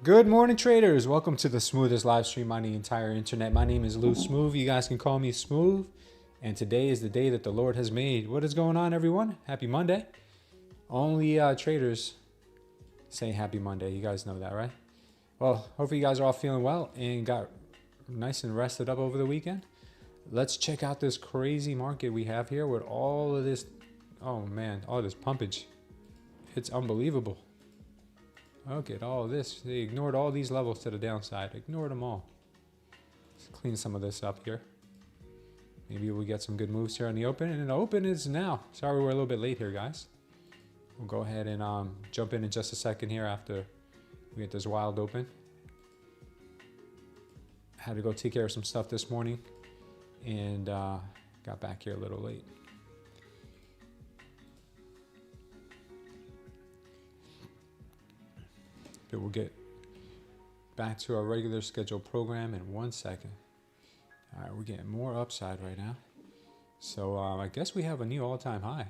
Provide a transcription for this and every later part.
Good morning, traders. Welcome to the smoothest live stream on the entire internet. My name is Lou Smooth. You guys can call me Smooth. And today is the day that the Lord has made. What is going on, everyone? Happy Monday. Only traders say happy Monday. You guys know that, right? Well, hopefully you guys are all feeling well and got nice and rested up over the weekend. Let's check out this crazy market we have here with all of this, oh man, all this pumpage. It's unbelievable. Look at all this. They ignored all these levels to the downside. Ignored them all. Let's clean some of this up here. Maybe we'll get some good moves here on the open. And the open is now. Sorry we're a little bit late here, guys. We'll go ahead and jump in just a second here after we get this wild open. Had to go take care of some stuff this morning. And got back here a little late. But we'll get back to our regular scheduled program in 1 second. All right, we're getting more upside right now. So I guess we have a new all-time high.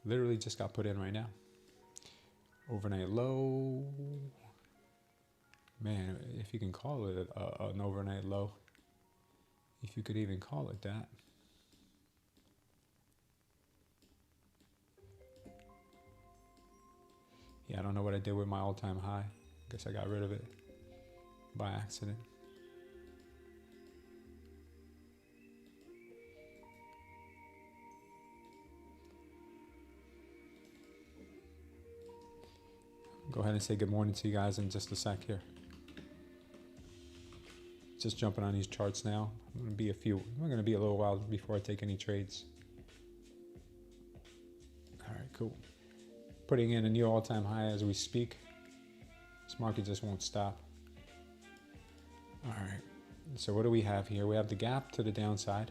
Literally just got put in right now. Overnight low. Man, if you can call it an overnight low. If you could even call it that. Yeah, I don't know what I did with my all-time high. Guess I got rid of it by accident. Go ahead and say good morning to you guys in just a sec here. Just jumping on these charts now. I'm gonna be a little while before I take any trades. All right, cool. Putting in a new all-time high as we speak. This market just won't stop. All right, so what do we have here? We have the gap to the downside.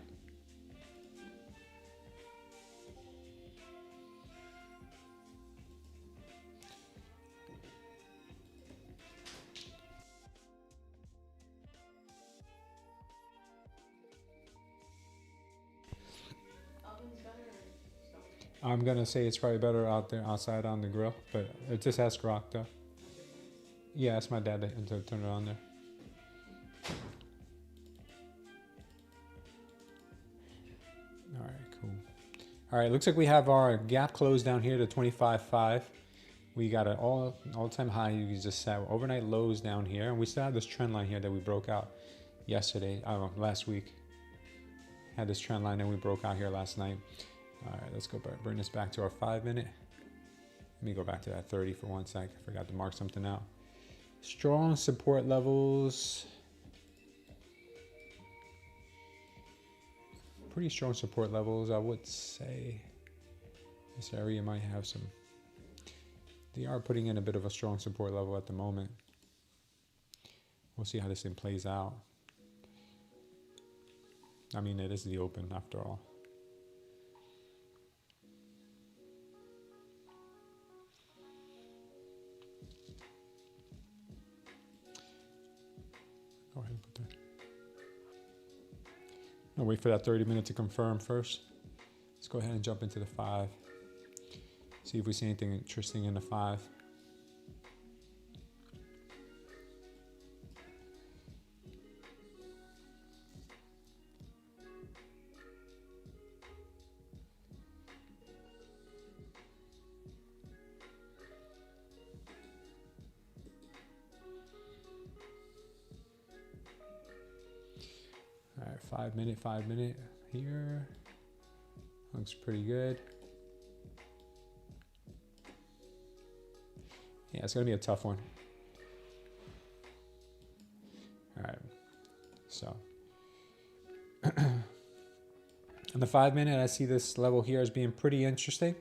I'm gonna say it's probably better out there outside on the grill, but it just has Grok though. Yeah, ask my dad to turn it on there. All right, cool. All right, looks like we have our gap closed down here to 25.5. We got an all-time high. You just saw overnight lows down here, and we still have this trend line here that we broke out yesterday. Last week. Had this trend line and we broke out here last night. All right, let's go bring this back to our 5 minute. Let me go back to that 30 for 1 sec. I forgot to mark something out. Strong support levels. Pretty strong support levels, I would say. This area might have some. They are putting in a bit of a strong support level at the moment. We'll see how this thing plays out. I mean, it is the open after all. Go ahead and put that. I'll wait for that 30 minutes to confirm first. Let's go ahead and jump into the 5. See if we see anything interesting in the 5. All right, 5 minute here. Looks pretty good. Yeah, it's gonna be a tough one. All right, so on the 5 minute, I see this level here as being pretty interesting.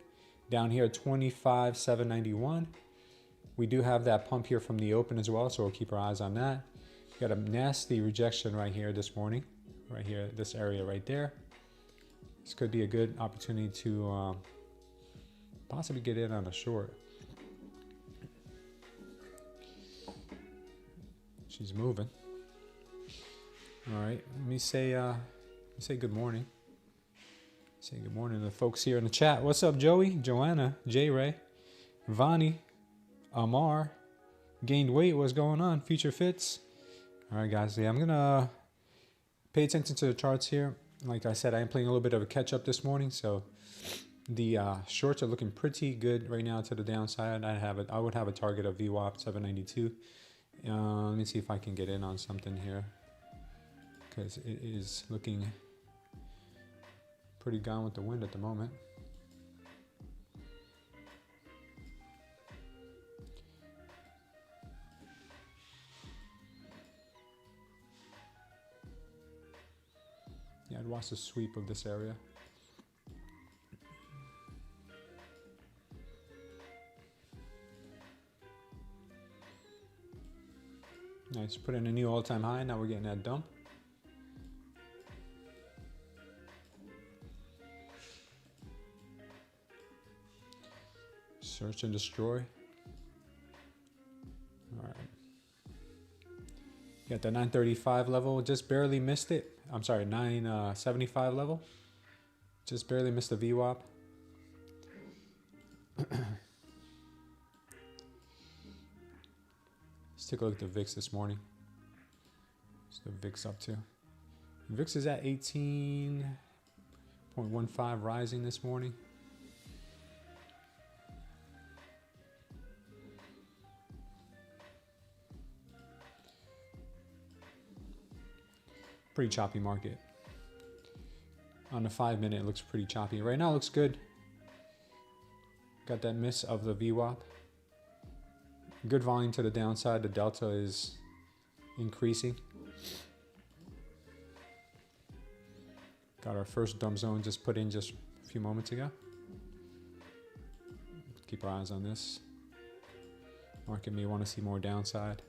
Down here at 25,791. We do have that pump here from the open as well, so we'll keep our eyes on that. Got a nasty rejection right here this morning. Right here, this area right there. This could be a good opportunity to possibly get in on a short. She's moving. All right, let me say good morning. Say good morning to the folks here in the chat. What's up, Joey, Joanna, J Ray, Vani, Amar, gained weight. What's going on? Future fits. All right, guys. Yeah, I'm gonna pay attention to the charts here. Like I said, I am playing a little bit of a catch up this morning, so the shorts are looking pretty good right now to the downside. I would have a target of VWAP 792. Let me see if I can get in on something here, because it is looking pretty gone with the wind at the moment. Yeah, I'd watch the sweep of this area. Nice, put in a new all-time high. Now we're getting that dump. Search and destroy. All right. Got the 935 level, just barely missed it. I'm sorry, 975 level. Just barely missed the VWAP. Let's take a look at the VIX this morning. What's the VIX up to? VIX is at 18.15, rising this morning. Pretty choppy market. On the 5 minute, it looks pretty choppy. Right now, it looks good. Got that miss of the VWAP. Good volume to the downside. The delta is increasing. Got our first dump zone just put in just a few moments ago. Keep our eyes on this. Market may want to see more downside.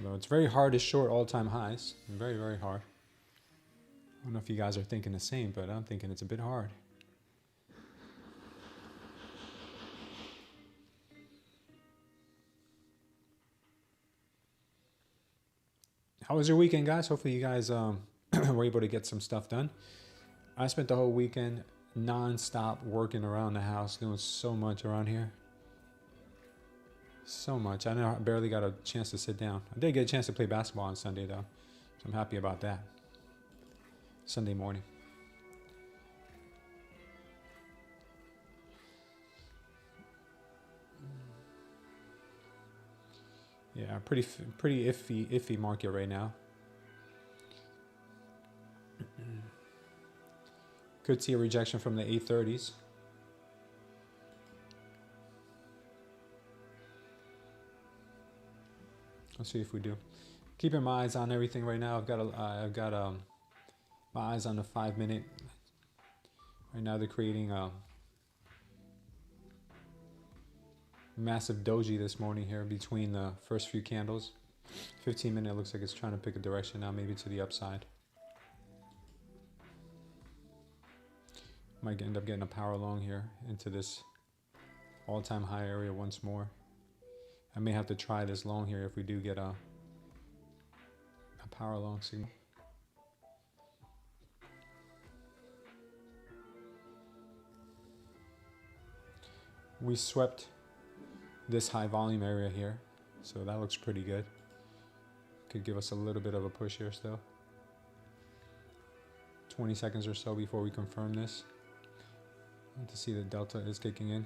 Though it's very hard to short all-time highs. Very, very hard. I don't know if you guys are thinking the same, but I'm thinking it's a bit hard. How was your weekend, guys? Hopefully you guys were able to get some stuff done. I spent the whole weekend non-stop working around the house, doing so much around here. So much. I know I barely got a chance to sit down. I did get a chance to play basketball on Sunday, though. So I'm happy about that. Sunday morning. Yeah, pretty iffy market right now. Could see a rejection from the 830s. Let's see if we do. Keeping my eyes on everything right now. I've got my eyes on the 5 minute. Right now they're creating a massive doji this morning here between the first few candles. 15 minute looks like it's trying to pick a direction now, maybe to the upside. Might end up getting a power long here into this all-time high area once more. I may have to try this long here if we do get a power long signal. We swept this high volume area here, so that looks pretty good. Could give us a little bit of a push here still. 20 seconds or so before we confirm this. To see the delta is kicking in.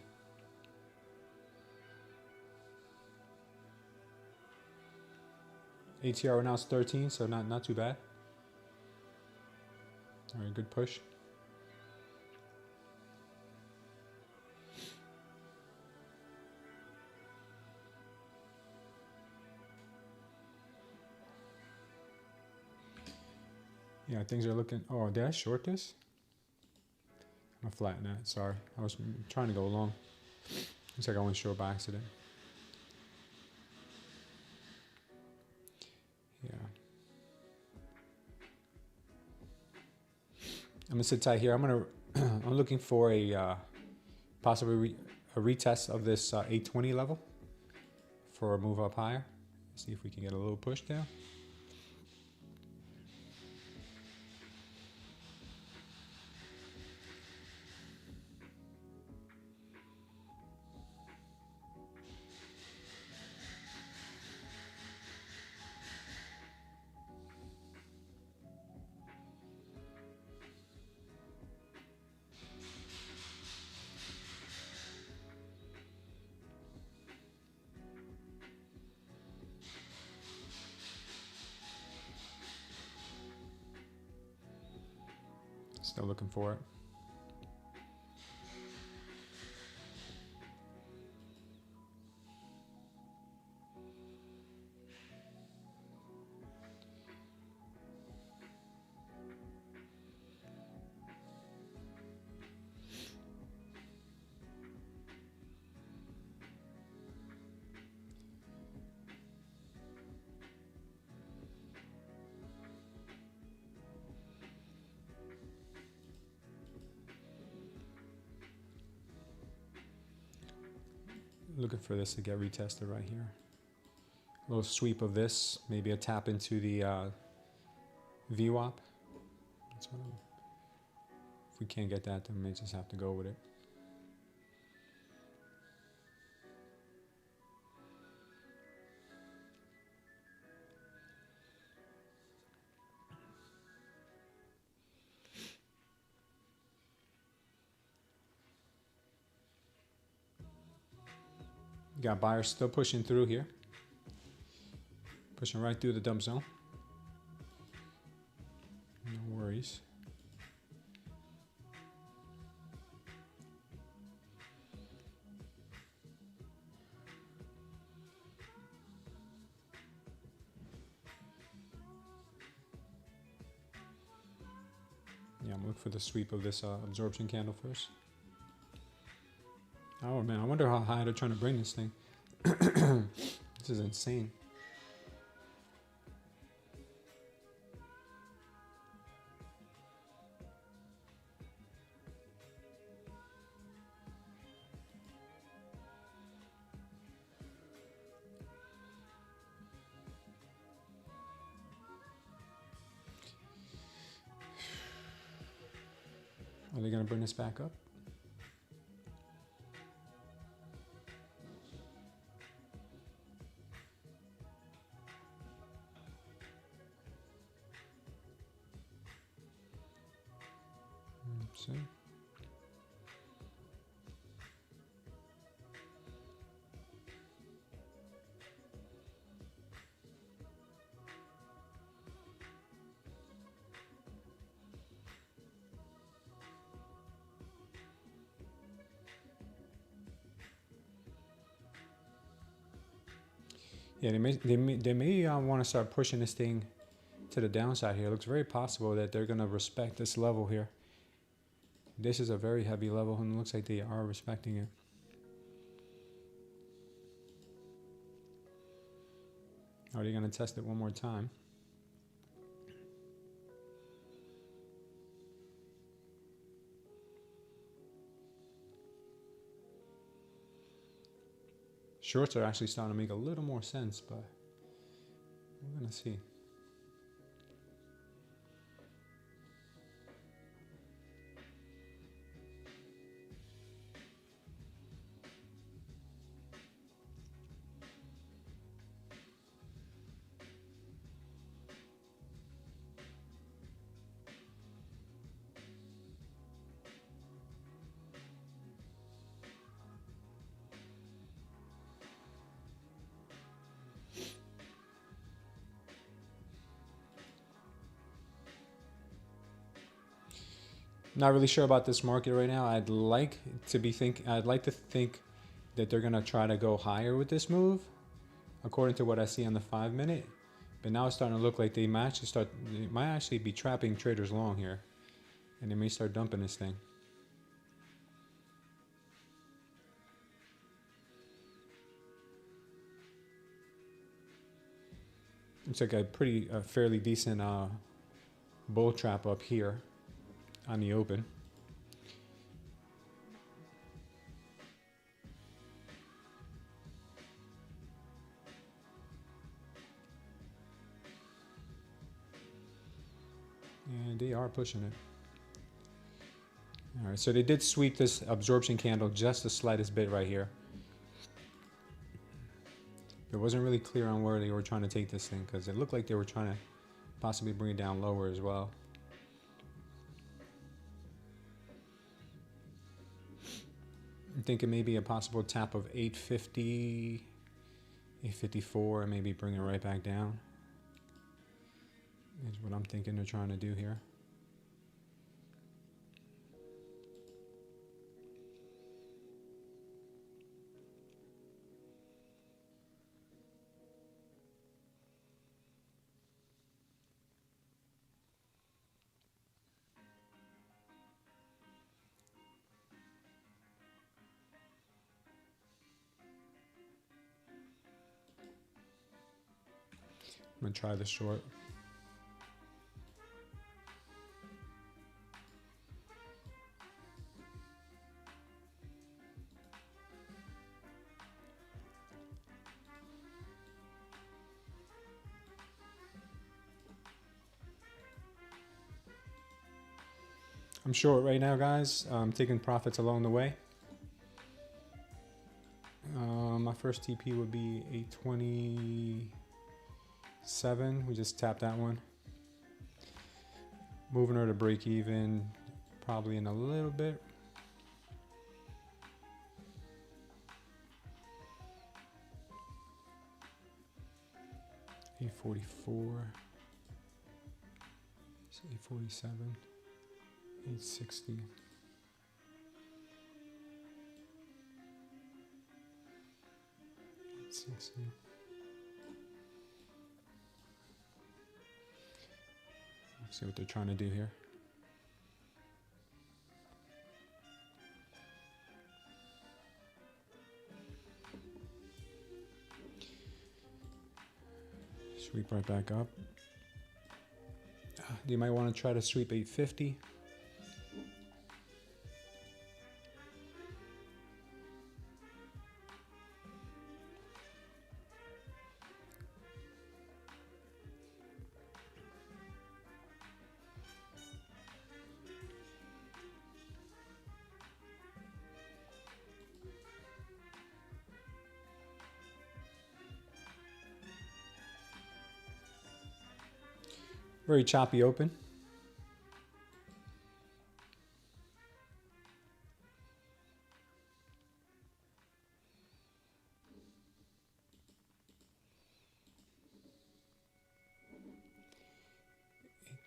ATR now is 13, so not too bad. All right, good push. Yeah, things are looking. Oh, did I short this? I'm gonna flatten that. Sorry, I was trying to go long. Looks like I went short by accident. Yeah. I'm gonna sit tight here. I'm looking for a possibly a retest of this 820 level for a move up higher. See if we can get a little push down. Still looking for it. Looking for this to get retested right here. A little sweep of this, maybe a tap into the VWAP. That's what if we can't get that, then we may just have to go with it. Got buyers still pushing through here. Pushing right through the dump zone. No worries. Yeah, I'm looking for the sweep of this absorption candle first. Oh man, I wonder how high they're trying to bring this thing. This is insane. Are they going to bring this back up? Let's see. Yeah, they may want to start pushing this thing to the downside here. It looks very possible that they're going to respect this level here. This is a very heavy level, and it looks like they are respecting it. Are they going to test it one more time? Shorts are actually starting to make a little more sense, but we're going to see. Not really sure about this market right now. I'd like to think that they're gonna try to go higher with this move, according to what I see on the 5-minute. But now it's starting to look like they might actually be trapping traders long here, and they may start dumping this thing. It's like a fairly decent bull trap up here on the open. And they are pushing it. All right, so they did sweep this absorption candle just the slightest bit right here. It wasn't really clear on where they were trying to take this thing, because it looked like they were trying to possibly bring it down lower as well. I'm thinking maybe a possible tap of 850, 854, and maybe bring it right back down. Is what I'm thinking they're trying to do here. gonna try the short. I'm short right now, guys. I'm taking profits along the way. My first TP would be 827. We just tapped that one. Moving her to break even probably in a little bit. $844. 847. 860. 860. Let's see what they're trying to do here. Sweep right back up. You might want to try to sweep 850. Very choppy open.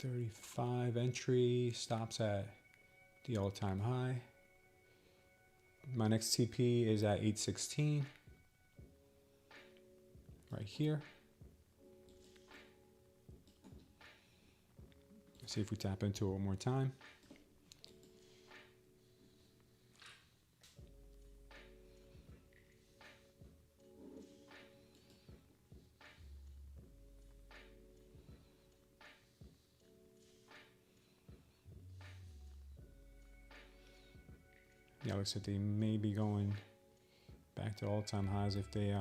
$835 entry, stops at the all-time high. My next TP is at 816. Right here. See if we tap into it one more time. Yeah, looks like they may be going back to all-time highs if they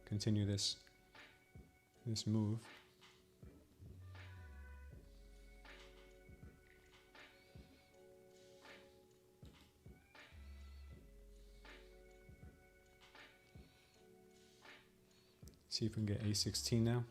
continue this move. See if we can get A16 now.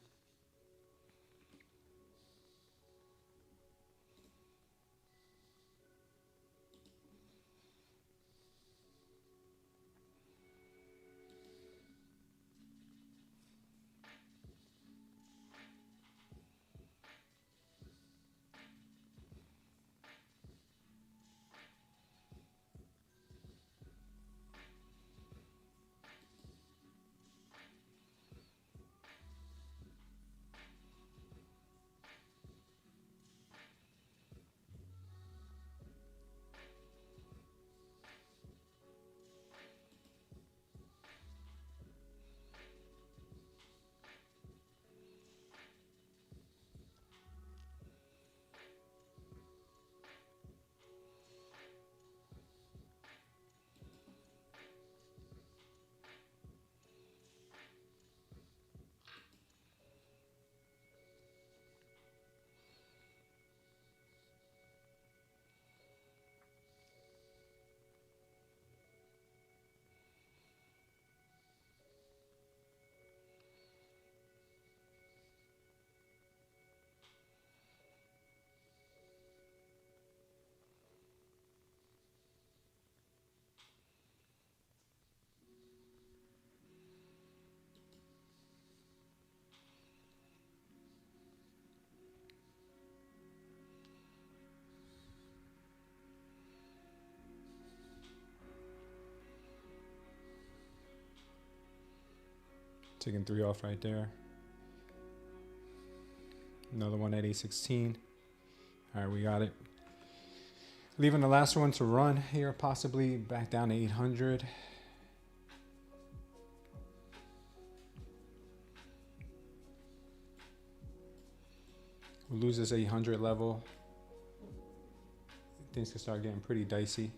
Taking 3 off right there. Another one at A16. All right, we got it. Leaving the last one to run here, possibly back down to 800. We lose this 800 level, things can start getting pretty dicey.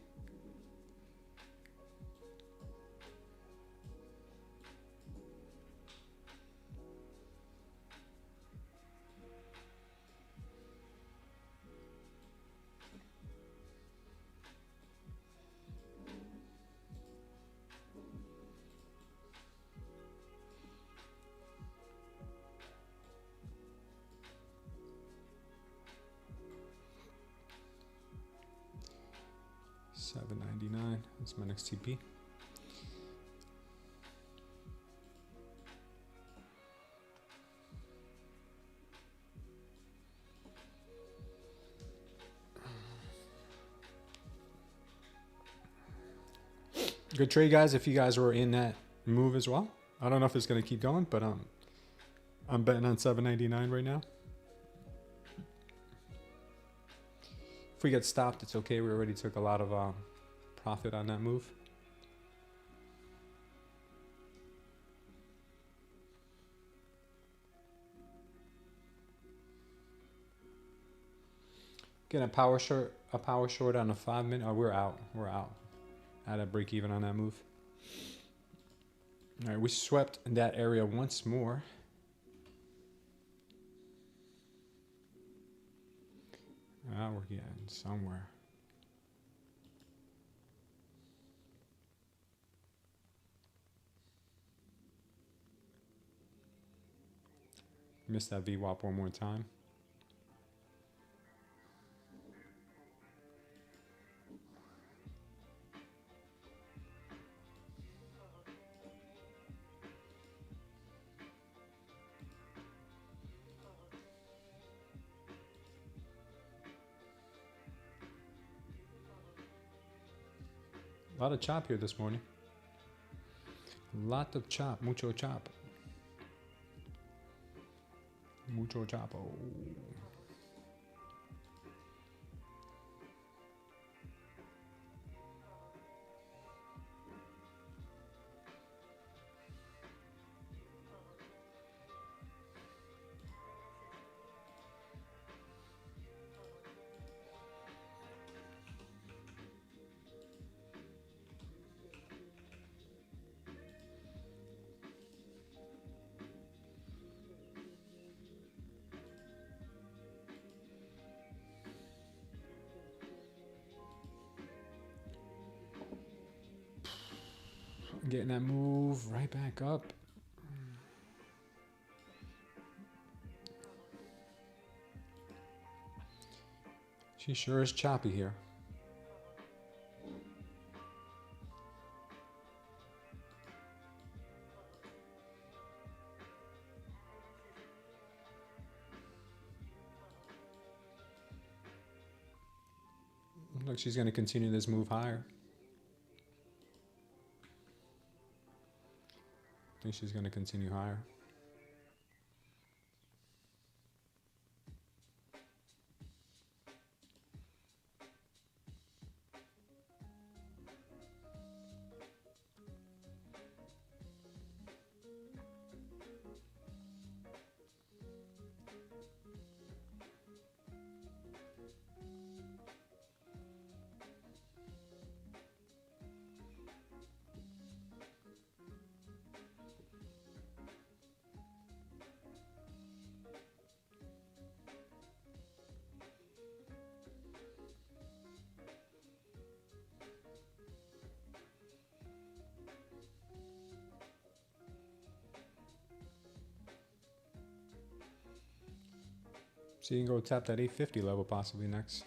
$7.99. That's my next TP. Good trade, guys. If you guys were in that move as well, I don't know if it's going to keep going, but I'm betting on $7.99 right now. If we get stopped, it's okay. We already took a lot of profit on that move. Getting a power short on a 5 minute. Oh, we're out. We're out. At a break even on that move. All right, we swept that area once more. We're getting somewhere. Missed that VWAP one more time. A lot of chop here this morning. A lot of chop. Mucho chop. Mucho chapo. Getting that move right back up. She sure is choppy here. Looks like she's going to continue this move higher. I think she's going to continue higher. So you can go tap that 850 level possibly next.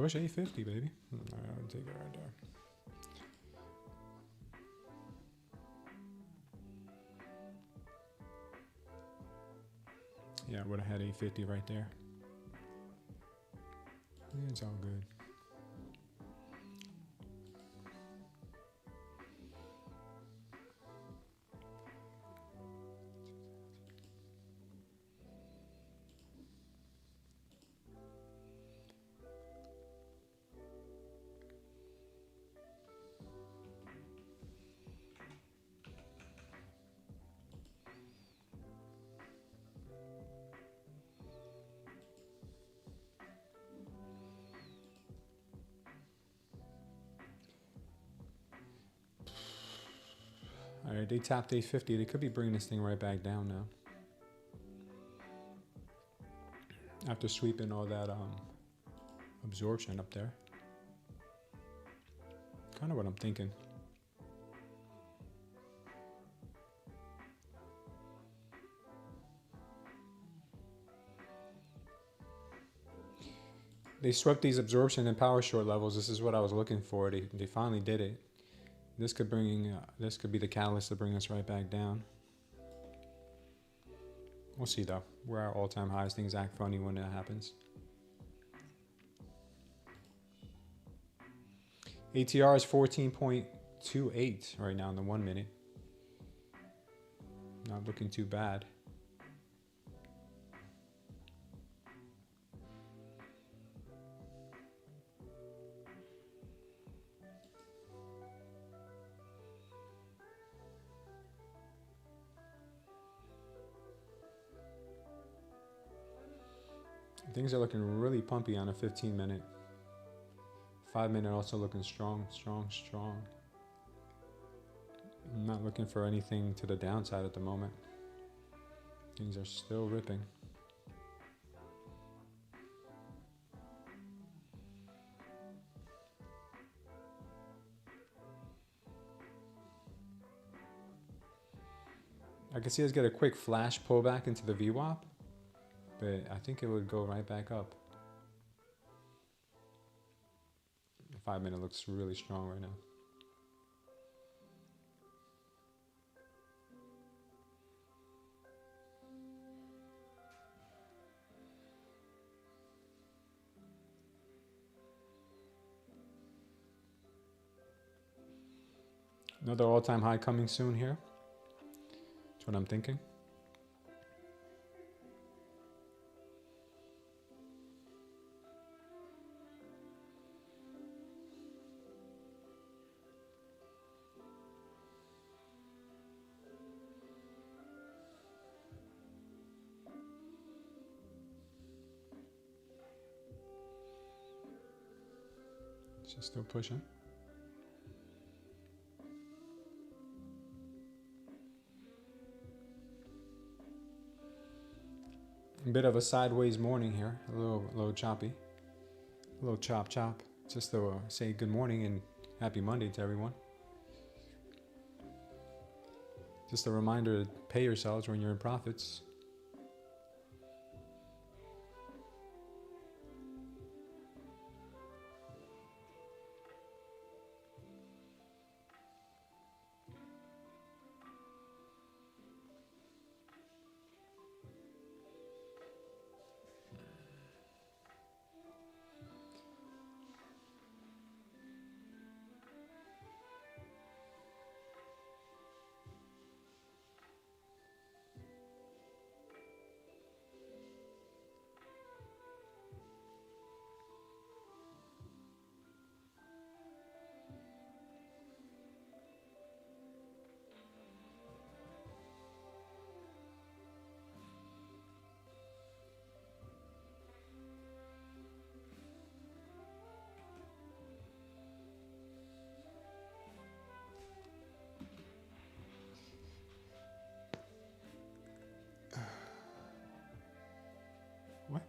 Push 850, baby. All right, I'll take it right there. Yeah, I would have had 850 right there. It's all good. All right, they tapped 850. They could be bringing this thing right back down now. After sweeping all that absorption up there. Kind of what I'm thinking. They swept these absorption and power short levels. This is what I was looking for. They finally did it. This could be the catalyst to bring us right back down. We'll see though. We're at all-time highs. Things act funny when that happens. ATR is 14.28 right now in the 1 minute. Not looking too bad. Things are looking really pumpy on a 15 minute. 5 minute also looking strong, strong, strong. I'm not looking for anything to the downside at the moment. Things are still ripping. I can see us get a quick flash pullback into the VWAP, but I think it would go right back up. The 5 minute looks really strong right now. Another all-time high coming soon here. That's what I'm thinking. She's still pushing. A bit of a sideways morning here, a little choppy, a little chop. Just to say good morning and happy Monday to everyone. Just a reminder to pay yourselves when you're in profits. What?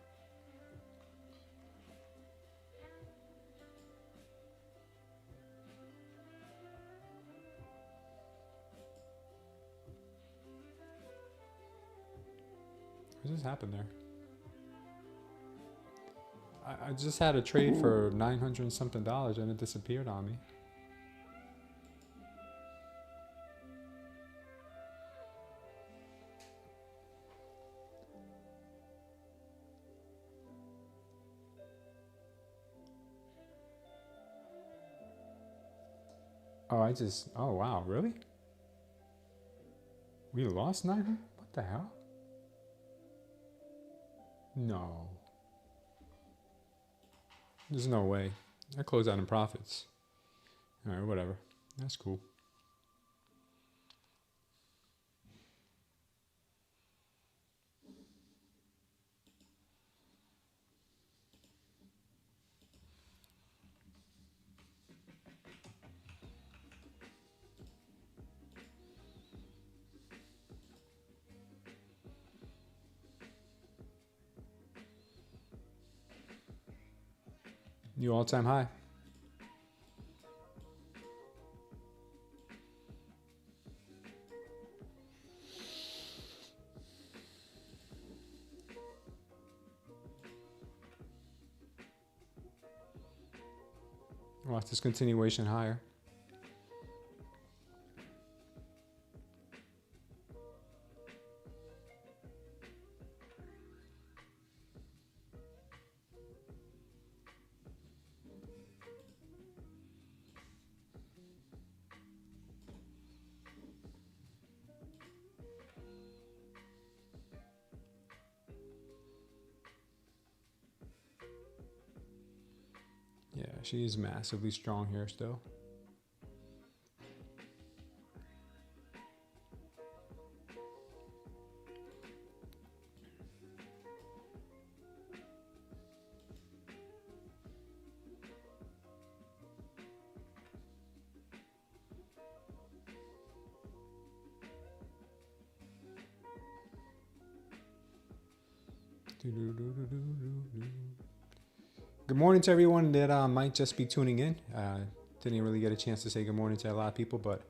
What just happened there? I just had a trade for $900 and something and it disappeared on me. Oh wow, really? We lost 900? What the hell? No. There's no way. I closed out in profits. All right, whatever. That's cool. New all-time high. Watch this continuation higher. Yeah, she's massively strong here still. Good morning to everyone that might just be tuning in. Didn't really get a chance to say good morning to a lot of people, but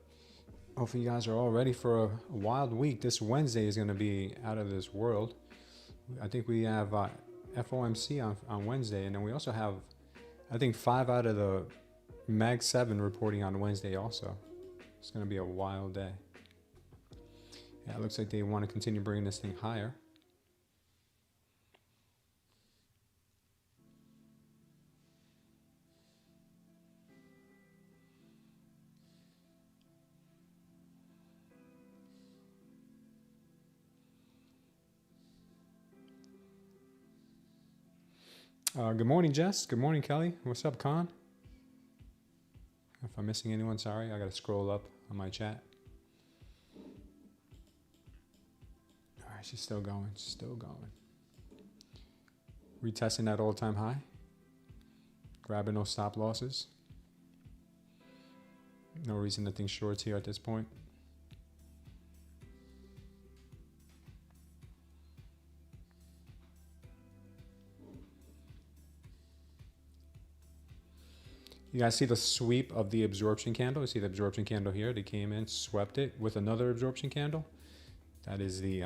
hopefully you guys are all ready for a wild week. This Wednesday is going to be out of this world. I think we have FOMC on Wednesday, and then we also have, I think, 5 out of the Mag 7 reporting on Wednesday also. It's going to be a wild day. Yeah, it looks like they want to continue bringing this thing higher. Good morning, Jess. Good morning, Kelly. What's up, Con? If I'm missing anyone, sorry. I got to scroll up on my chat. All right, she's still going. Still going. Retesting that all-time high. Grabbing those stop losses. No reason to think shorts here at this point. You guys see the sweep of the absorption candle? You see the absorption candle here? They came in, swept it with another absorption candle. That is the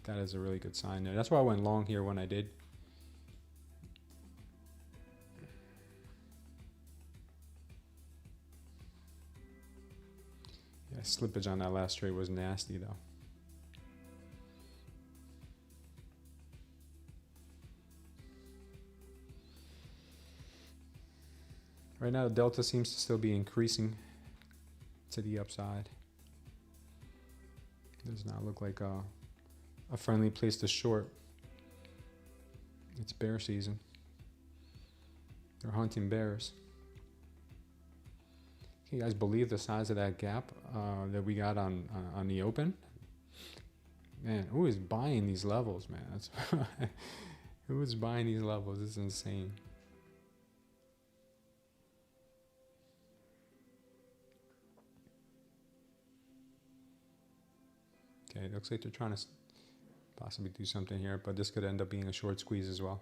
that is a really good sign there. That's why I went long here when I did. Yeah, slippage on that last trade was nasty though. Right now, the delta seems to still be increasing to the upside. Does not look like a friendly place to short. It's bear season. They're hunting bears. Can you guys believe the size of that gap that we got on the open? Man, who is buying these levels, man? That's who is buying these levels? This is insane. Okay, it looks like they're trying to possibly do something here, but this could end up being a short squeeze as well.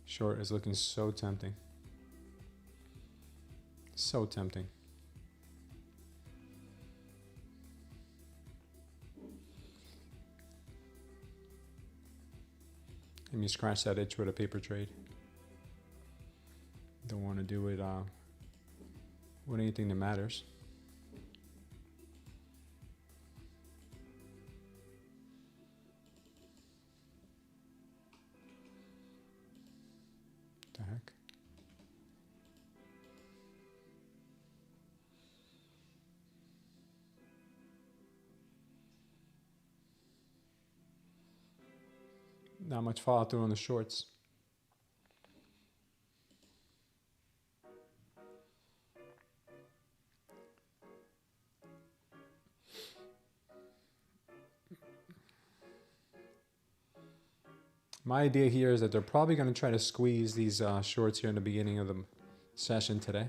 Short is looking so tempting. So tempting. Let me scratch that itch with a paper trade. Don't want to do it with anything that matters. What the heck? Not much follow through on the shorts. My idea here is that they're probably going to try to squeeze these shorts here in the beginning of the session today.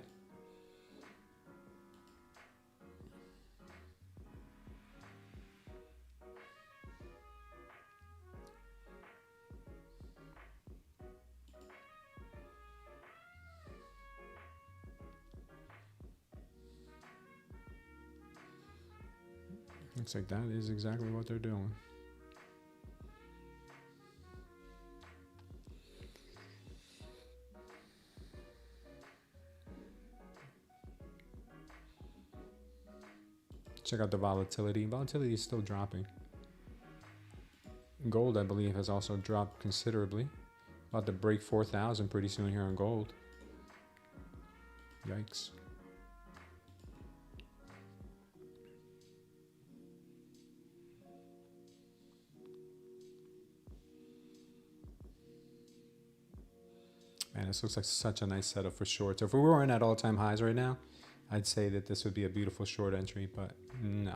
Looks like that is exactly what they're doing. Check out the volatility. Volatility is still dropping. Gold, I believe, has also dropped considerably. About to break 4,000 pretty soon here on gold. Yikes. Man, this looks like such a nice setup for shorts. If we weren't at all-time highs right now, I'd say that this would be a beautiful short entry, but no.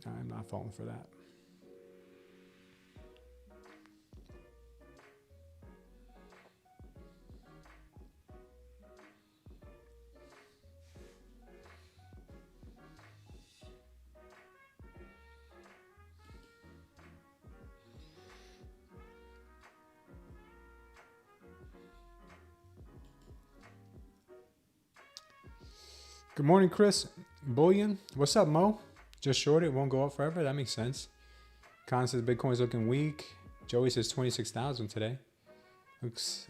I'm not falling for that. Good morning, Chris. Bullion. What's up, Mo? Just short it. Won't go up forever. That makes sense. Con says Bitcoin's looking weak. Joey says 26,000 today. Looks.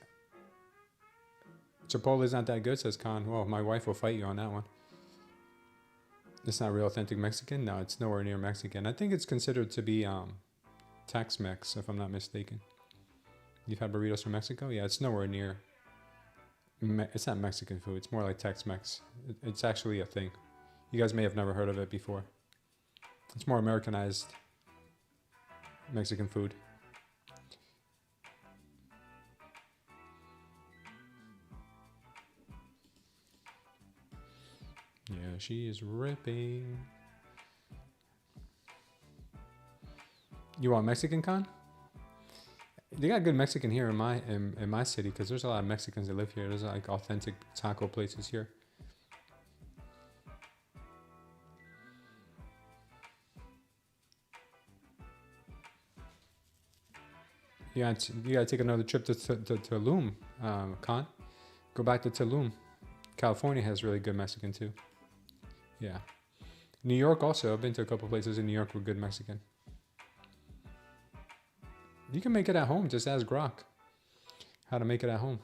Chipotle's not that good, says Con. Well, my wife will fight you on that one. It's not real authentic Mexican? No, it's nowhere near Mexican. I think it's considered to be Tex-Mex, if I'm not mistaken. You've had burritos from Mexico? Yeah, it's nowhere near. It's not Mexican food. It's more like Tex-Mex. It's actually a thing. You guys may have never heard of it before. It's more Americanized Mexican food. Yeah, she is ripping. You want Mexican, Con? They got good Mexican here in my city because there's a lot of Mexicans that live here. There's like authentic taco places here. You gotta take another trip to Tulum, Con. Go back to Tulum. California has really good Mexican too. Yeah. New York also. I've been to a couple places in New York with good Mexican. You can make it at home. Just ask Grok how to make it at home.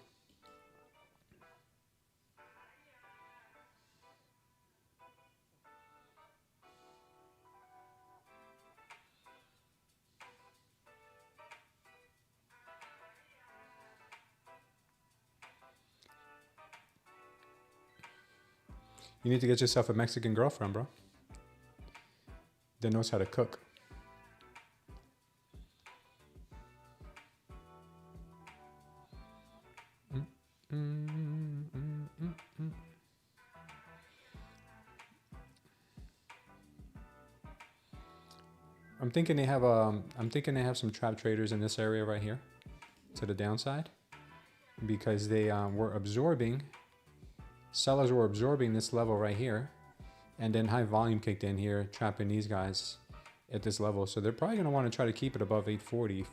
You need to get yourself a Mexican girlfriend, bro, that knows how to cook. I'm thinking they have some trap traders in this area right here to the downside because they were absorbing. Sellers were absorbing this level right here, and then high volume kicked in here, trapping these guys at this level. So they're probably going to want to try to keep it above 840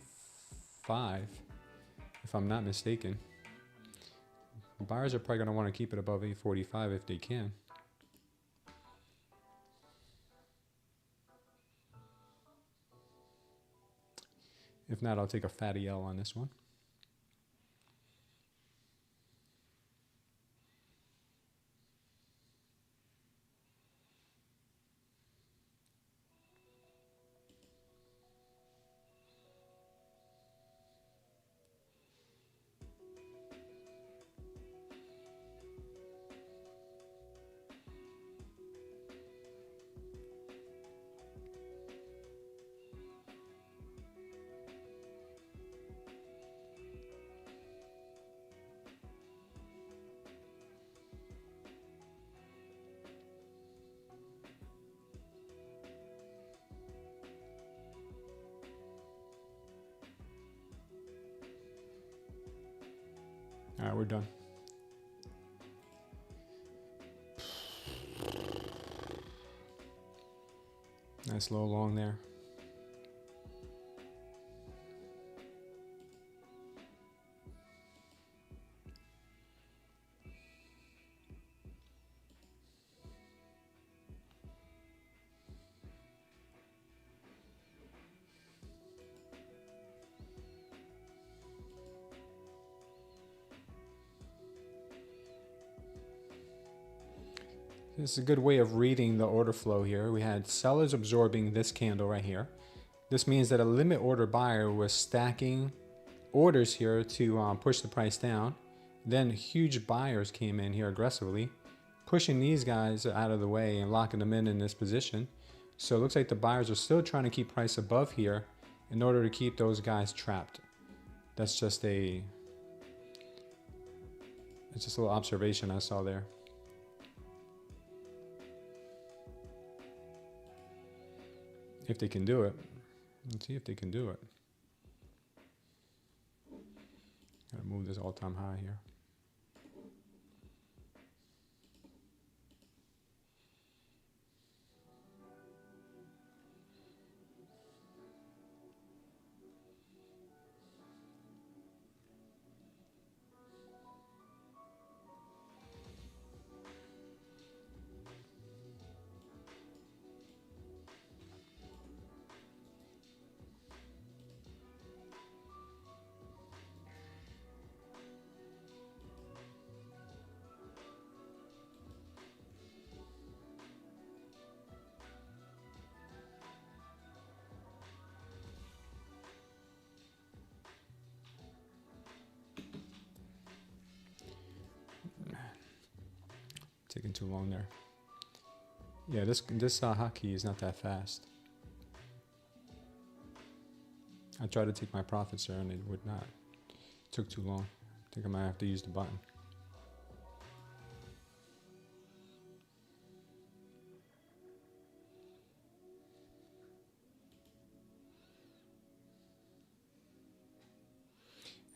if I'm not mistaken. Buyers are probably going to want to keep it above 845 if they can. If not, I'll take a fatty L on this one. All right, we're done. Nice low long there. This is a good way of reading the order flow here. We had sellers absorbing this candle right here. This means that a limit order buyer was stacking orders here to push the price down. Then huge buyers came in here aggressively, pushing these guys out of the way and locking them in this position. So it looks like the buyers are still trying to keep price above here in order to keep those guys trapped. That's just it's just a little observation I saw there. If they can do it. Let's see if they can do it. Gotta move this all-time high here. Taking too long there. Yeah, this hotkey is not that fast. I tried to take my profits there and it would not. It took too long. I think I might have to use the button.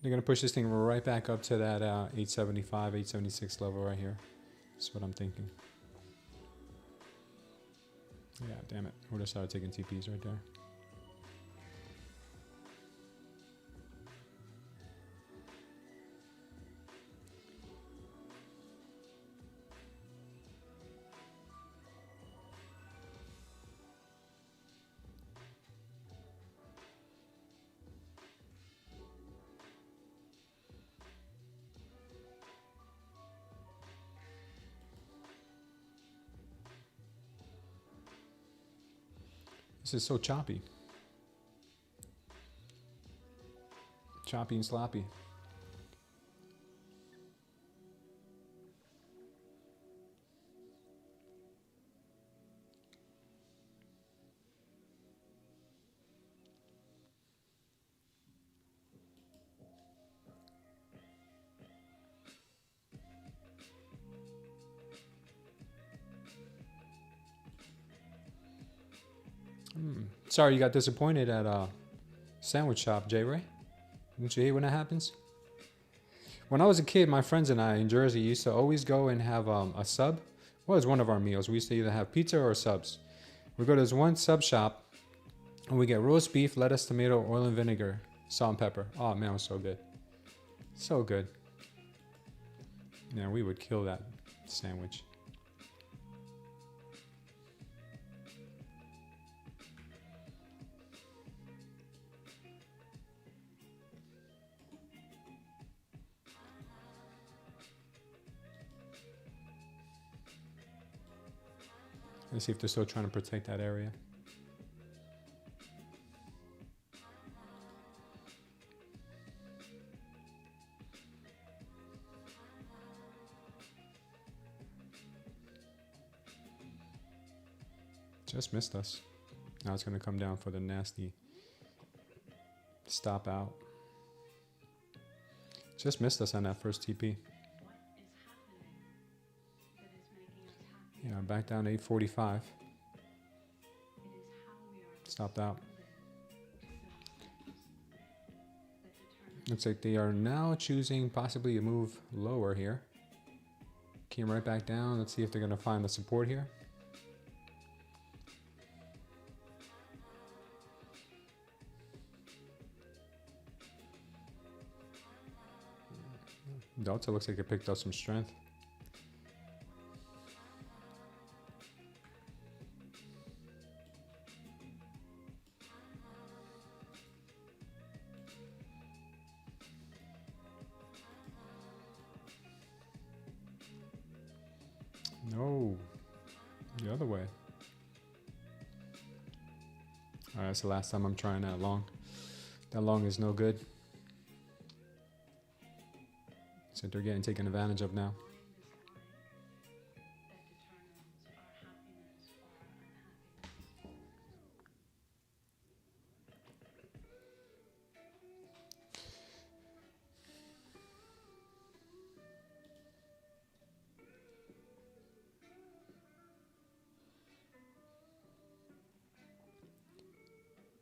They're going to push this thing right back up to that 875, 876 level right here. That's what I'm thinking. Yeah, damn it. I would have started taking TPs right there. This is so choppy. Choppy and sloppy. Sorry you got disappointed at sandwich shop, J. Ray. Don't you hate when that happens? When I was a kid, my friends and I in Jersey used to always go and have a sub. Well, it was one of our meals. We used to either have pizza or subs. We go to this one sub shop and we get roast beef, lettuce, tomato, oil, and vinegar. Salt and pepper. Oh man, it was so good. So good. Yeah, we would kill that sandwich. Let's see if they're still trying to protect that area. Just missed us. Now it's going to come down for the nasty stop out. Just missed us on that first TP. Yeah, back down to 845. Stopped out. Looks like they are now choosing possibly a move lower here. Came right back down. Let's see if they're going to find the support here. Delta looks like it picked up some strength. No, the other way. All right, that's the last time I'm trying that long. That long is no good. So they're getting taken advantage of now.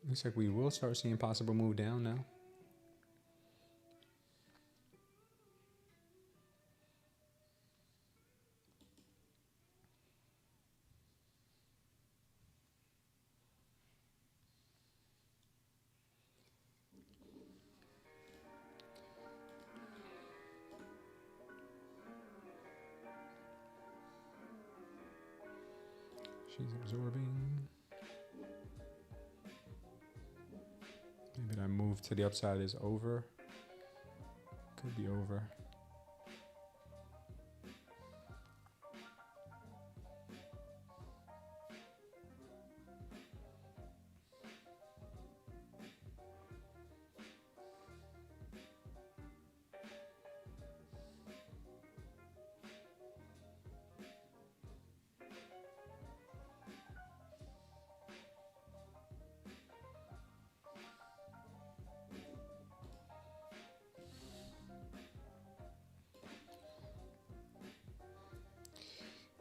Looks like we will start seeing possible move down now. She's absorbing. Maybe that move to the upside is over. Could be over.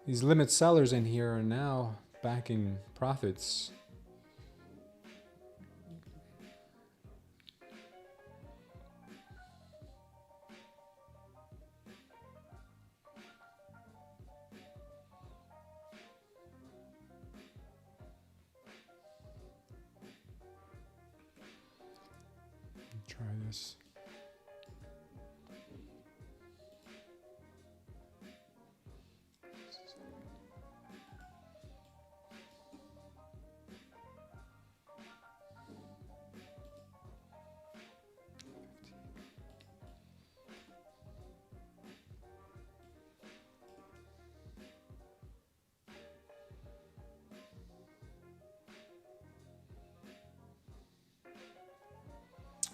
These limit sellers in here are now back in profits. Try this.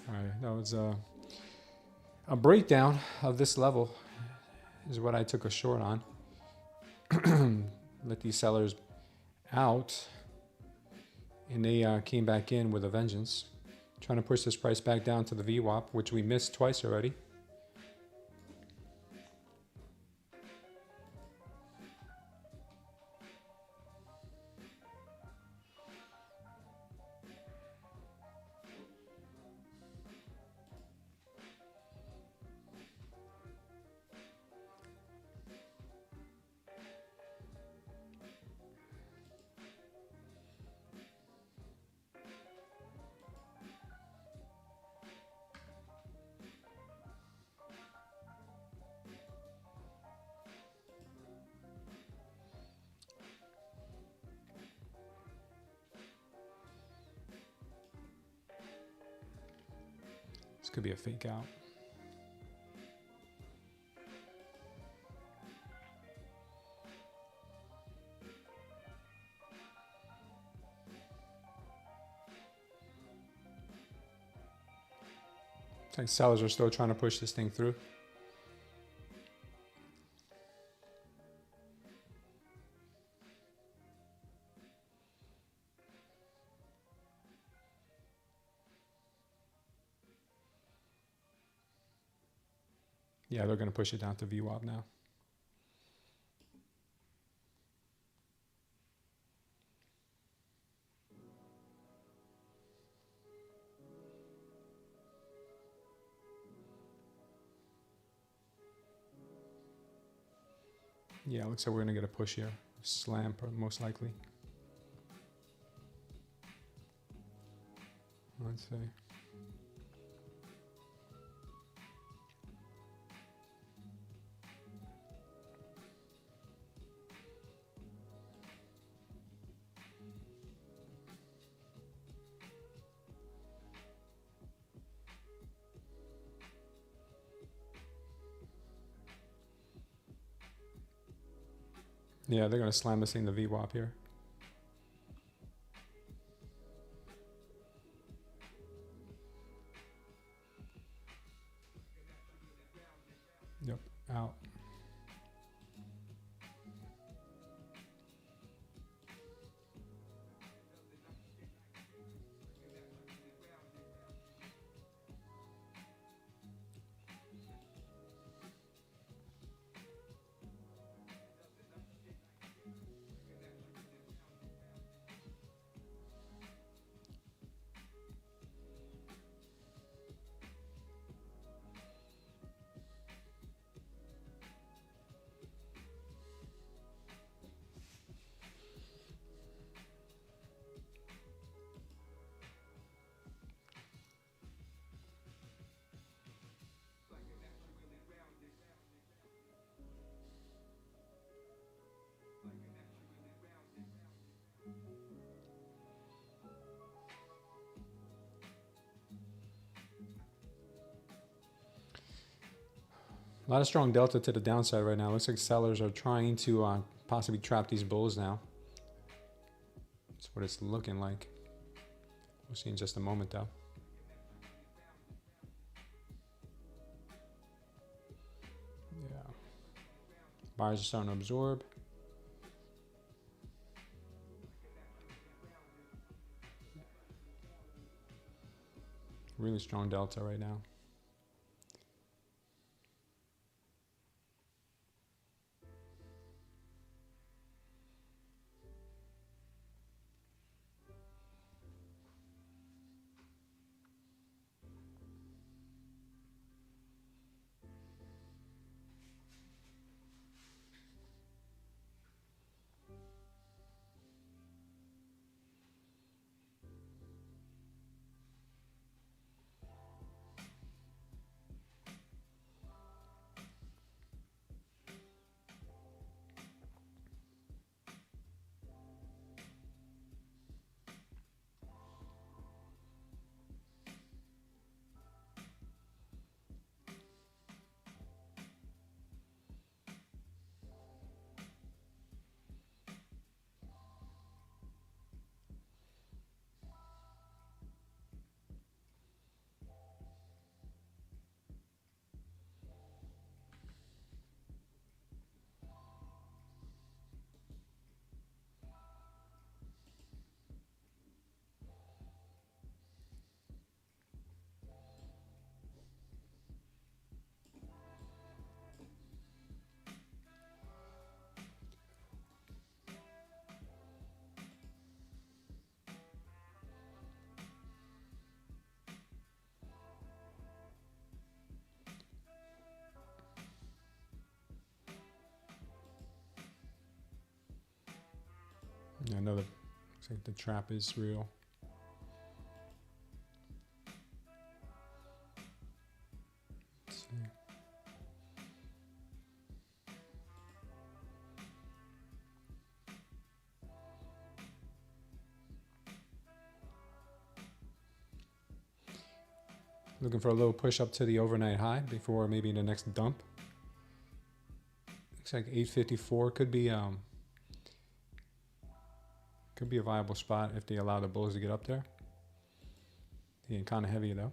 All right, that was a breakdown of this level is what I took a short on. Let these sellers out, and they came back in with a vengeance, trying to push this price back down to the VWAP, which we missed twice already. This could be a fake out. Looks like sellers are still trying to push this thing through. Yeah, they're going to push it down to VWAP now. Yeah, looks like we're going to get a push here. Slam, most likely. Let's see. Yeah, they're going to slam this thing to VWAP here. Yep, out. A lot of strong delta to the downside right now. Looks like sellers are trying to possibly trap these bulls now. That's what it's looking like. We'll see in just a moment though. Yeah. Buyers are starting to absorb. Really strong delta right now. Yeah, another, looks like the trap is real. Let's see. Looking for a little push up to the overnight high before maybe the next dump. Looks like 854 could be a viable spot if they allow the bulls to get up there. Getting kind of heavy though.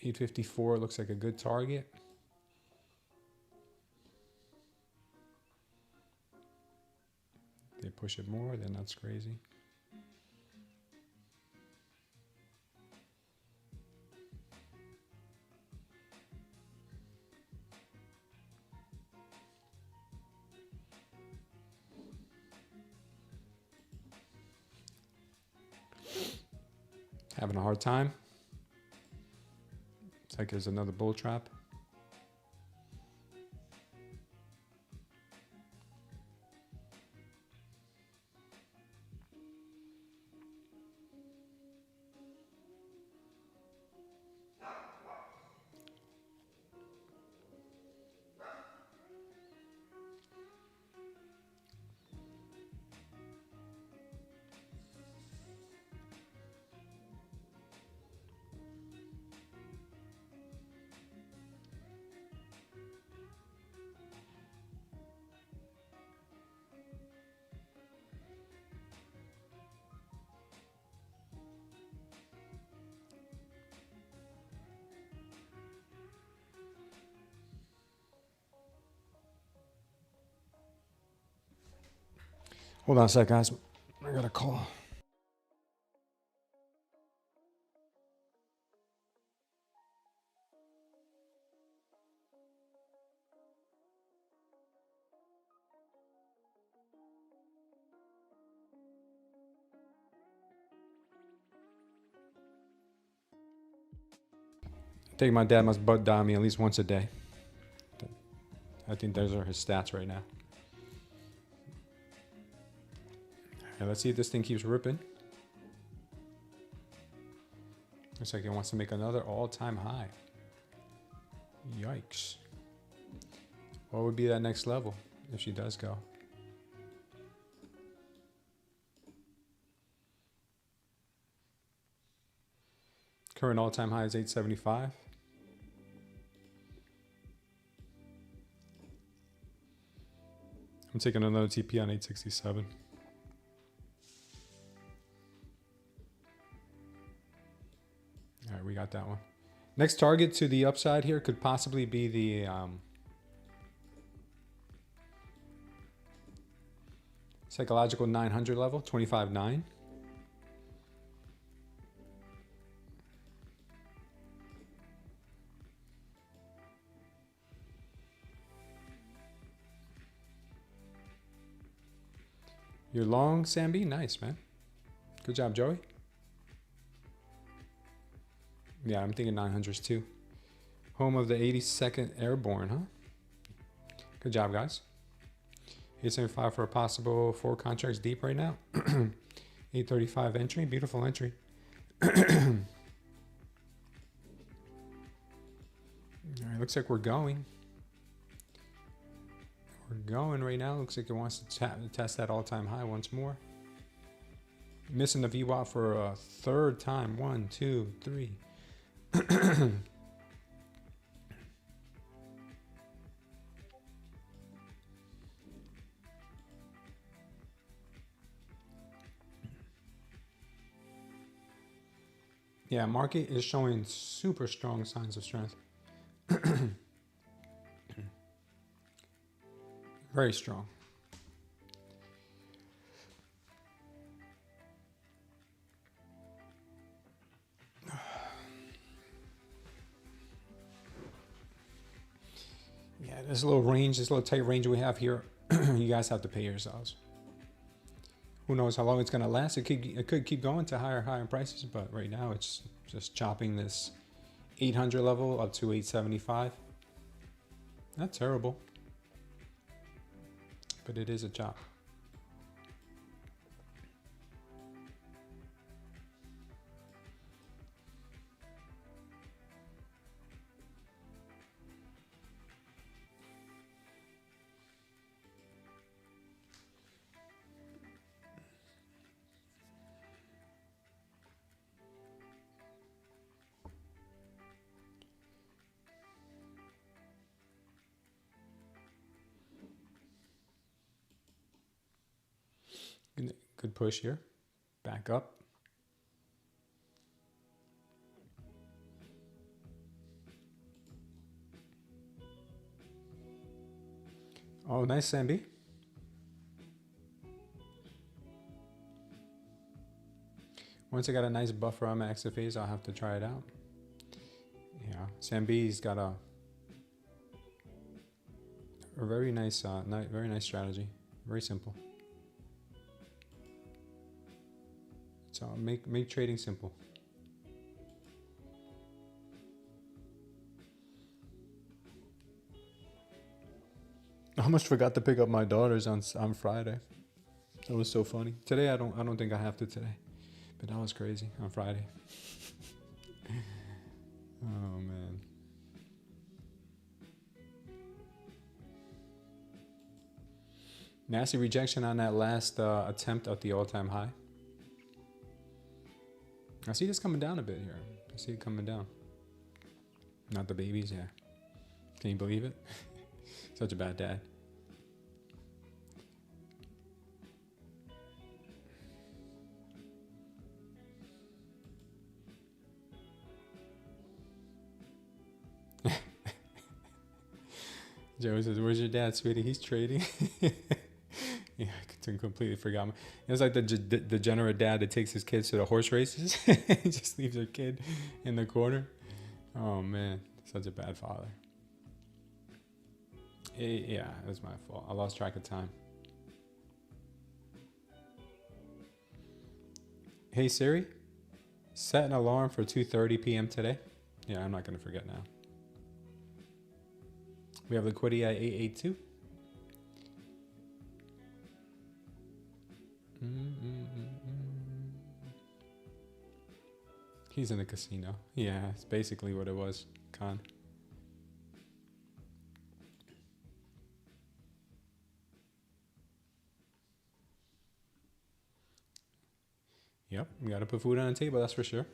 $854 looks like a good target. They push it more, then that's crazy. Having a hard time. It's like there's another bull trap. Hold on a sec, guys. I got a call. I think my dad must butt dial me at least once a day. I think those are his stats right now. Okay, let's see if this thing keeps ripping. Looks like it wants to make another all-time high. Yikes. What would be that next level if she does go? Current all-time high is 875. I'm taking another TP on 867. All right, we got that one. Next target to the upside here could possibly be the psychological 900 level, 25.9. You're long, Sambi? Nice, man. Good job, Joey. Yeah, I'm thinking 900s too. Home of the 82nd Airborne, huh? Good job, guys. 875 for a possible 4 contracts deep right now. 835 entry. Beautiful entry. All right, looks like we're going. We're going right now. Looks like it wants to test that all-time high once more. Missing the VWAP for a third time. 1, 2, 3. Yeah, market is showing super strong signs of strength. Very strong. Yeah, this little range, this little tight range we have here, you guys have to pay yourselves. Who knows how long it's going to last? It could keep going to higher prices, but right now it's just chopping this 800 level up to 875. Not terrible, but it is a chop. Good push here. Back up. Oh, nice, Sambi. Once I got a nice buffer on my exit phase, I'll have to try it out. Yeah, Sambi's got a very nice, very nice strategy. Very simple. So make trading simple. I almost forgot to pick up my daughters on Friday. That was so funny. Today I don't think I have to today, but that was crazy on Friday. Oh man. Nasty rejection on that last attempt at the all-time high. I see this coming down a bit here. I see it coming down. Not the babies, yeah. Can you believe it? Such a bad dad. Joe says, "Where's your dad, sweetie? He's trading." Yeah, I completely forgot. It's like the degenerate dad that takes his kids to the horse races. He just leaves their kid in the corner. Oh man, such a bad father. Yeah, it was my fault. I lost track of time. Hey Siri, set an alarm for 2:30 p.m. today. Yeah, I'm not gonna forget now. We have liquidity at 882. He's in the casino. Yeah, it's basically what it was, Con. Yep, we gotta put food on the table, that's for sure.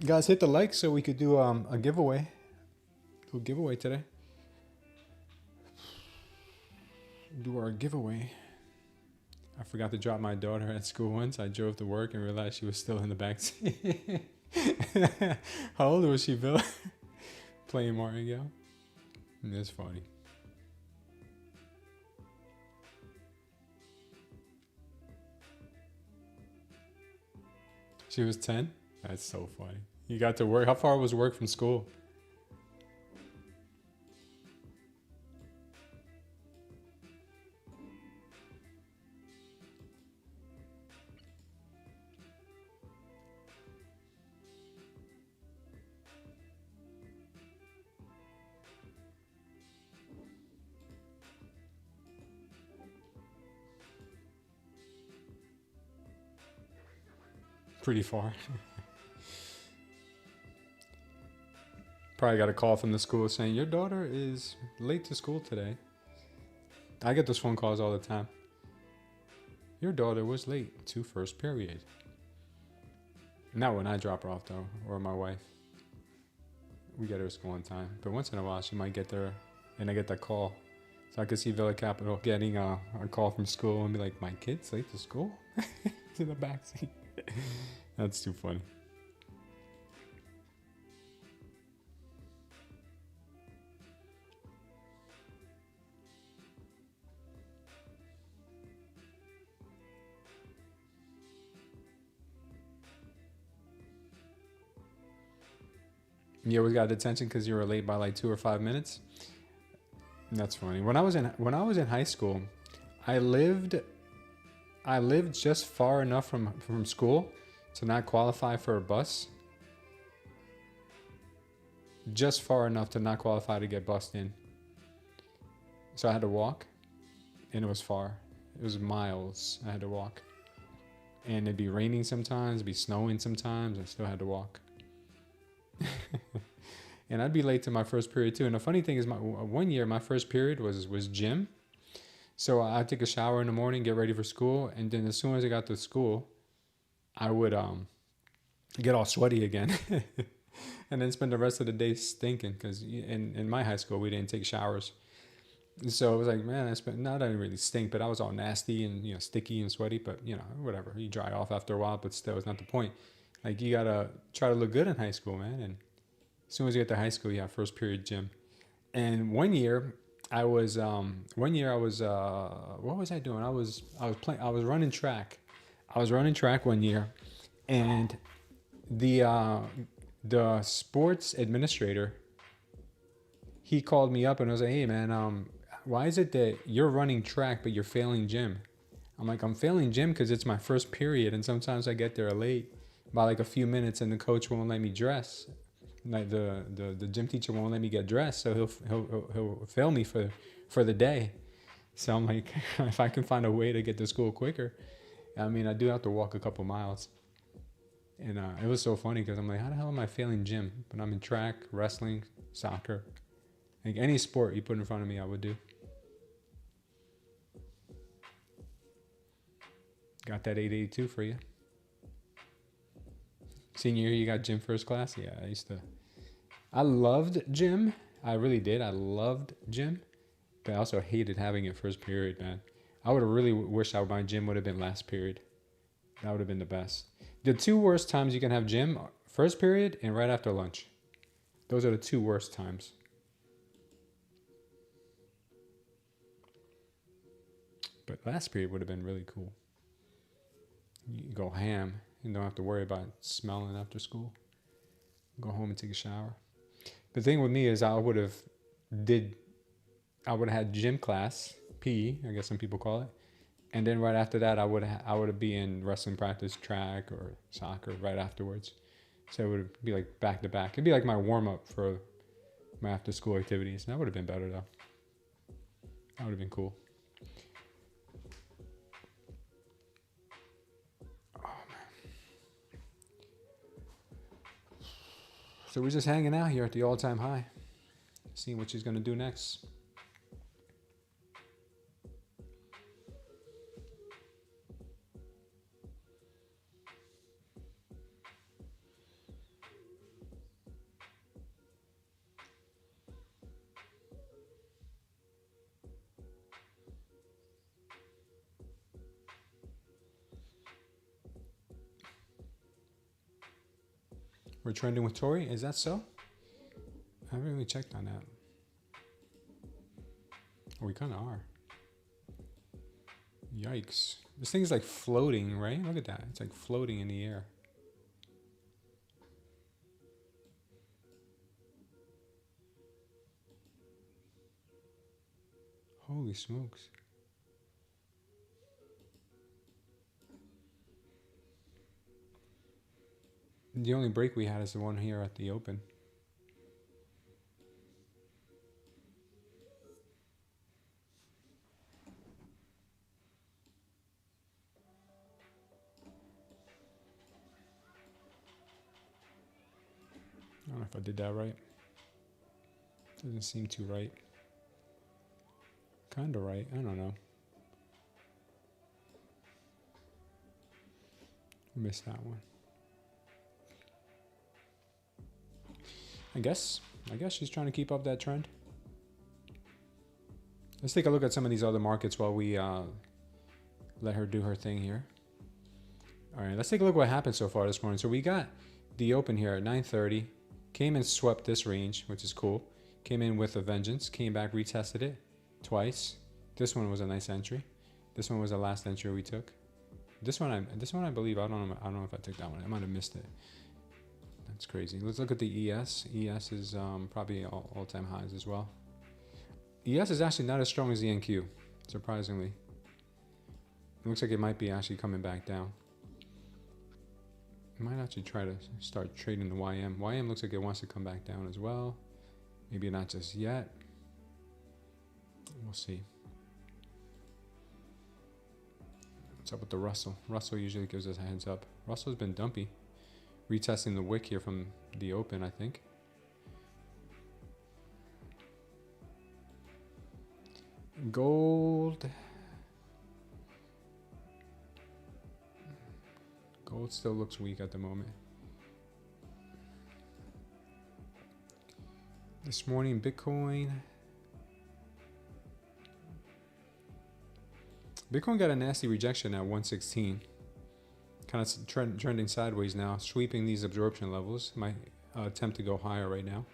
Guys, hit the like so we could do a giveaway. Do a giveaway today. Do our giveaway. I forgot to drop my daughter at school once. I drove to work and realized she was still in the backseat. How old was she, Bill? Playing Mario. That's funny. She was 10? That's so funny. You got to work. How far was work from school? Pretty far. Probably got a call from the school saying, your daughter is late to school today. I get those phone calls all the time. Your daughter was late to first period. Not when I drop her off though, or my wife. We get her to school on time. But once in a while she might get there and I get that call. So I could see Villa Capital getting a call from school and be like, my kid's late to school? It's in the backseat. That's too funny. You always got detention because you were late by like 2 or 5 minutes. That's funny. When I was in high school, I lived just far enough from school to not qualify for a bus. Just far enough to not qualify to get bussed in. So I had to walk, and it was far. It was miles I had to walk. And it'd be raining sometimes, it'd be snowing sometimes, I still had to walk. And I'd be late to my first period too. And the funny thing is, one year my first period was gym. So I'd take a shower in the morning, get ready for school, and then as soon as I got to school, I would get all sweaty again, and then spend the rest of the day stinking. Because in my high school we didn't take showers, So it was like, man, I spent, not I didn't really stink, but I was all nasty and, sticky and sweaty, but whatever. You dry off after a while, but still, it's not the point. Like, you gotta try to look good in high school, man. And as soon as you get to high school, you have first period gym. And one year I was what was I doing? I was running track. I was running track one year, and the sports administrator, he called me up and was like, hey man, why is it that you're running track but you're failing gym? I'm like, I'm failing gym because it's my first period, and sometimes I get there late by like a few minutes, and the coach won't let me dress. Like the gym teacher won't let me get dressed, so he'll fail me for the day. So I'm like, if I can find a way to get to school quicker, I mean, I do have to walk a couple miles. And it was so funny because I'm like, how the hell am I failing gym? But I'm in track, wrestling, soccer. Like any sport you put in front of me, I would do. Got that 882 for you. Senior year, you got gym first class? Yeah, I loved gym. I really did. I loved gym. But I also hated having it first period, man. I would have really wished my gym would have been last period. That would have been the best. The two worst times you can have gym, first period and right after lunch. Those are the two worst times. But last period would have been really cool. You go ham. You don't have to worry about smelling after school. Go home and take a shower. The thing with me is I would have had gym class, PE, I guess some people call it. And then right after that, I would be in wrestling practice, track, or soccer right afterwards. So it would be like back to back. It'd be like my warm up for my after school activities. That would have been better though. That would have been cool. Oh man. So we're just hanging out here at the all-time high, seeing what she's gonna do next. We're trending with Tori. Is that so? I haven't really checked on that. Oh, we kind of are. Yikes. This thing is like floating, right? Look at that. It's like floating in the air. Holy smokes. The only break we had is the one here at the open. I don't know if I did that right. Doesn't seem too right. Kinda right. I don't know. Missed that one. I guess she's trying to keep up that trend. Let's take a look at some of these other markets while we let her do her thing here. All right, let's take a look at what happened so far this morning. So we got the open here at 9:30. Came and swept this range, which is cool. Came in with a vengeance. Came back, retested it twice. This one was a nice entry. This one was the last entry we took. This one I believe, I don't know if I took that one. I might have missed it. That's crazy. Let's look at the ES. ES is probably all-time highs as well. ES is actually not as strong as the NQ, surprisingly. It looks like it might be actually coming back down. I might actually try to start trading the YM. YM looks like it wants to come back down as well. Maybe not just yet. We'll see. What's up with the Russell? Russell usually gives us a heads up. Russell's been dumpy. Retesting the wick here from the open, I think. Gold. Gold still looks weak at the moment. This morning, Bitcoin. Bitcoin got a nasty rejection at 116. Kind of trending sideways now, sweeping these absorption levels. Might attempt to go higher right now.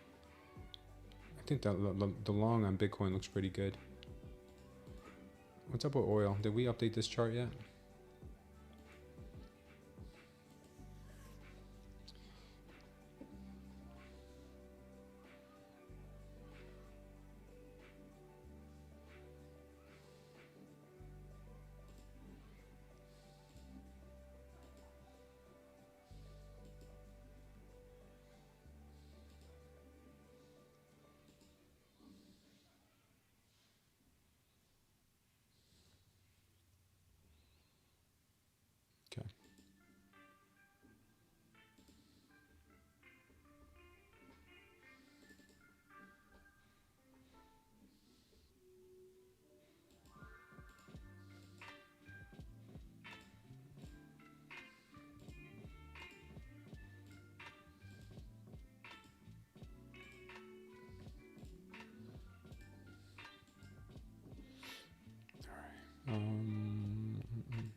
I think the long on Bitcoin looks pretty good. What's up with oil? Did we update this chart yet? Okay.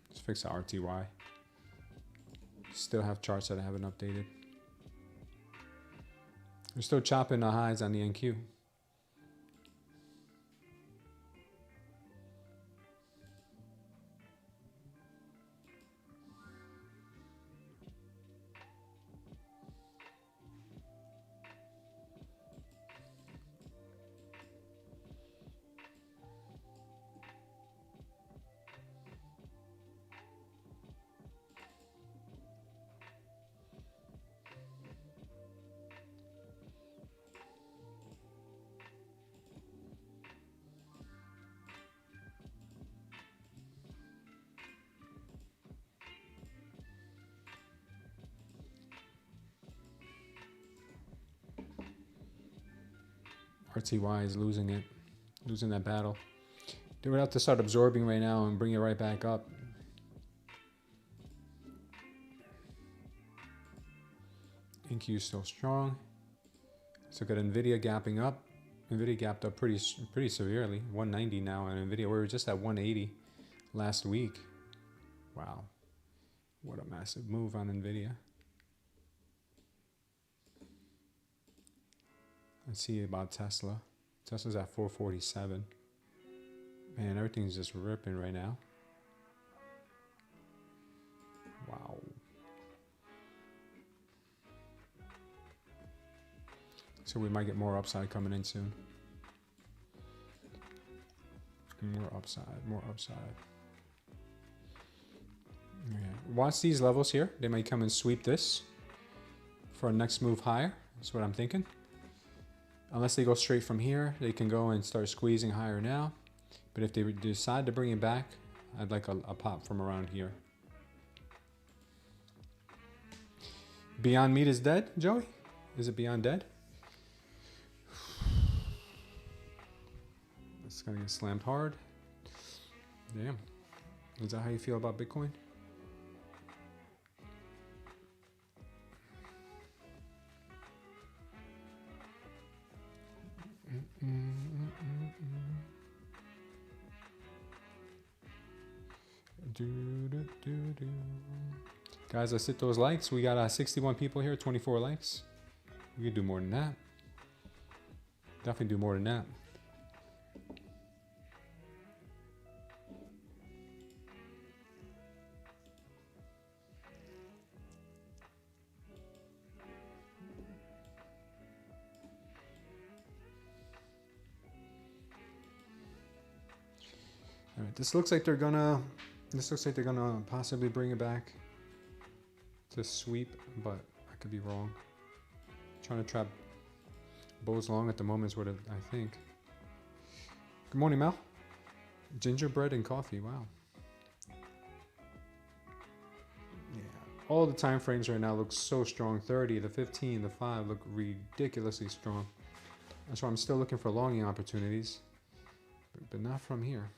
Let's fix the RTY. Still have charts that I haven't updated. We're still chopping the highs on the NQ. RTY is losing it, losing that battle. They would have to start absorbing right now and bring it right back up. NQ is still strong. So got Nvidia gapping up. Nvidia gapped up pretty severely. 190 now on Nvidia. We were just at 180 last week. Wow, what a massive move on Nvidia. Let's see about Tesla. Tesla's at 447. Man, everything's just ripping right now. Wow. So we might get more upside coming in soon. More upside, more upside. Yeah. Watch these levels here. They might come and sweep this for a next move higher. That's what I'm thinking. Unless they go straight from here, they can go and start squeezing higher now. But if they decide to bring it back, I'd like a pop from around here. Beyond Meat is dead, Joey? Is it Beyond dead? It's gonna get slammed hard. Damn. Is that how you feel about Bitcoin? Guys, let's hit those likes. We got 61 people here, 24 likes. We could do more than that. Definitely do more than that. All right, this looks like they're gonna possibly bring it back to sweep, but I could be wrong. Trying to trap bulls long at the moment is what I think. Good morning, Mel. Gingerbread and coffee. Wow. Yeah. All the time frames right now look so strong. 30, the 15, the 5 look ridiculously strong. That's why I'm still looking for longing opportunities, but not from here.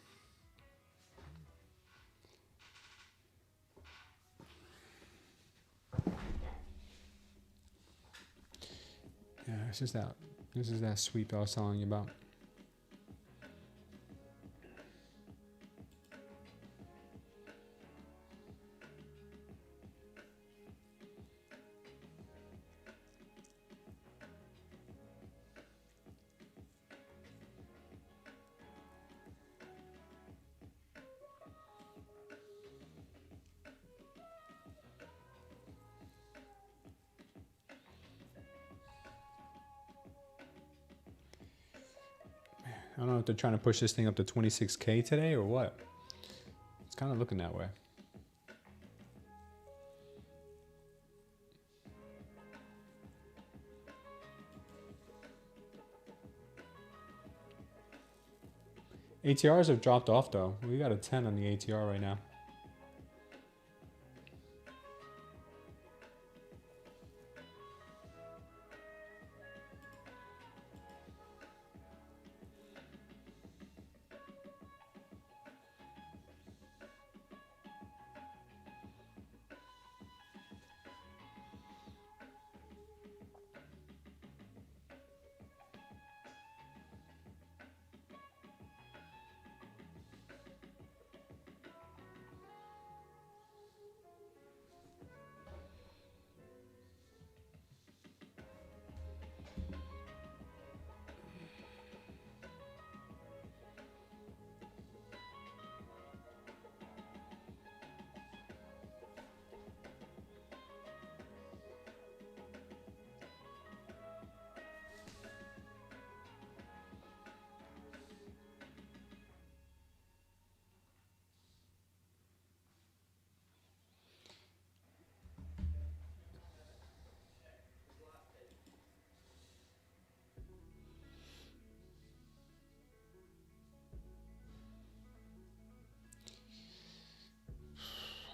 Yeah, this is that sweep I was telling you about. I don't know if they're trying to push this thing up to 26K today or what. It's kind of looking that way. ATRs have dropped off though. We got a 10 on the ATR right now.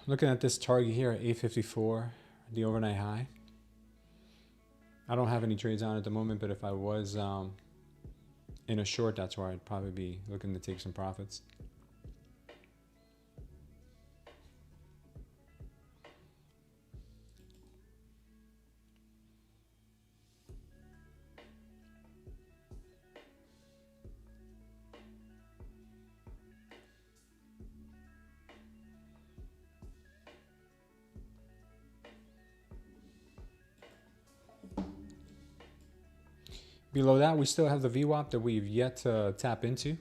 Looking at this target here at 854, the overnight high. I don't have any trades on at the moment, but if I was in a short, that's where I'd probably be looking to take some profits. Below that, we still have the VWAP that we've yet to tap into.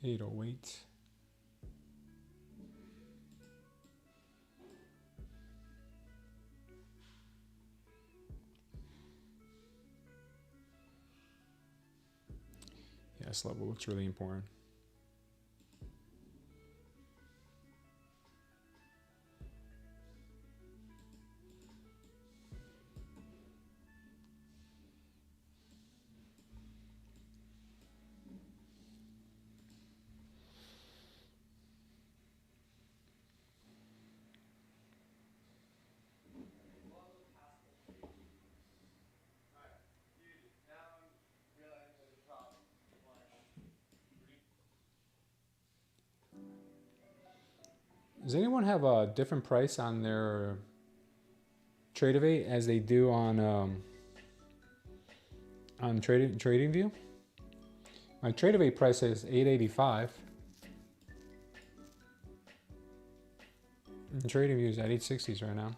$808. Yeah, this level looks really important. Does anyone have a different price on their Tradeify as they do on TradingView? My Tradeify price is $885. And TradingView is at 860s right now.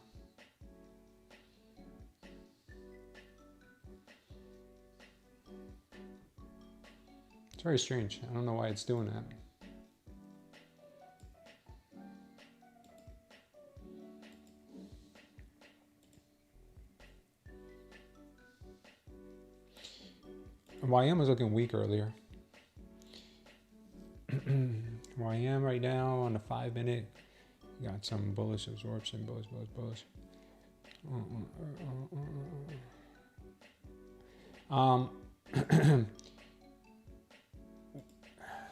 It's very strange. I don't know why it's doing that. YM was looking weak earlier. YM right now on the 5-minute, got some bullish absorption, bullish.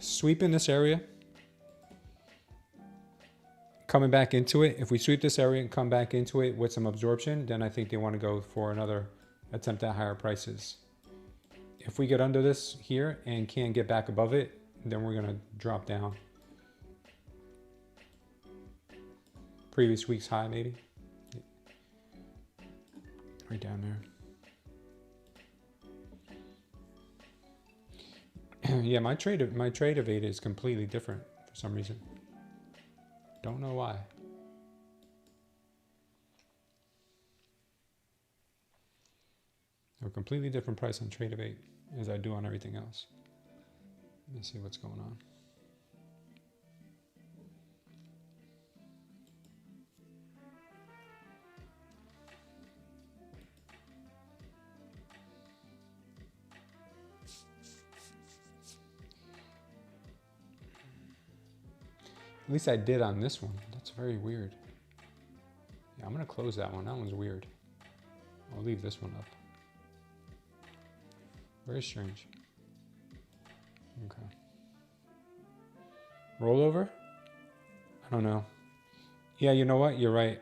Sweeping this area, coming back into it. If we sweep this area and come back into it with some absorption, then I think they want to go for another attempt at higher prices. If we get under this here and can't get back above it, then we're going to drop down. Previous week's high, maybe. Right down there. Yeah, my trade of 8 is completely different for some reason. Don't know why. A completely different price on trade of 8 as I do on everything else. Let me see what's going on. At least I did on this one. That's very weird. Yeah, I'm going to close that one. That one's weird. I'll leave this one up. Very strange. Okay. Rollover? I don't know. Yeah, you know what? You're right.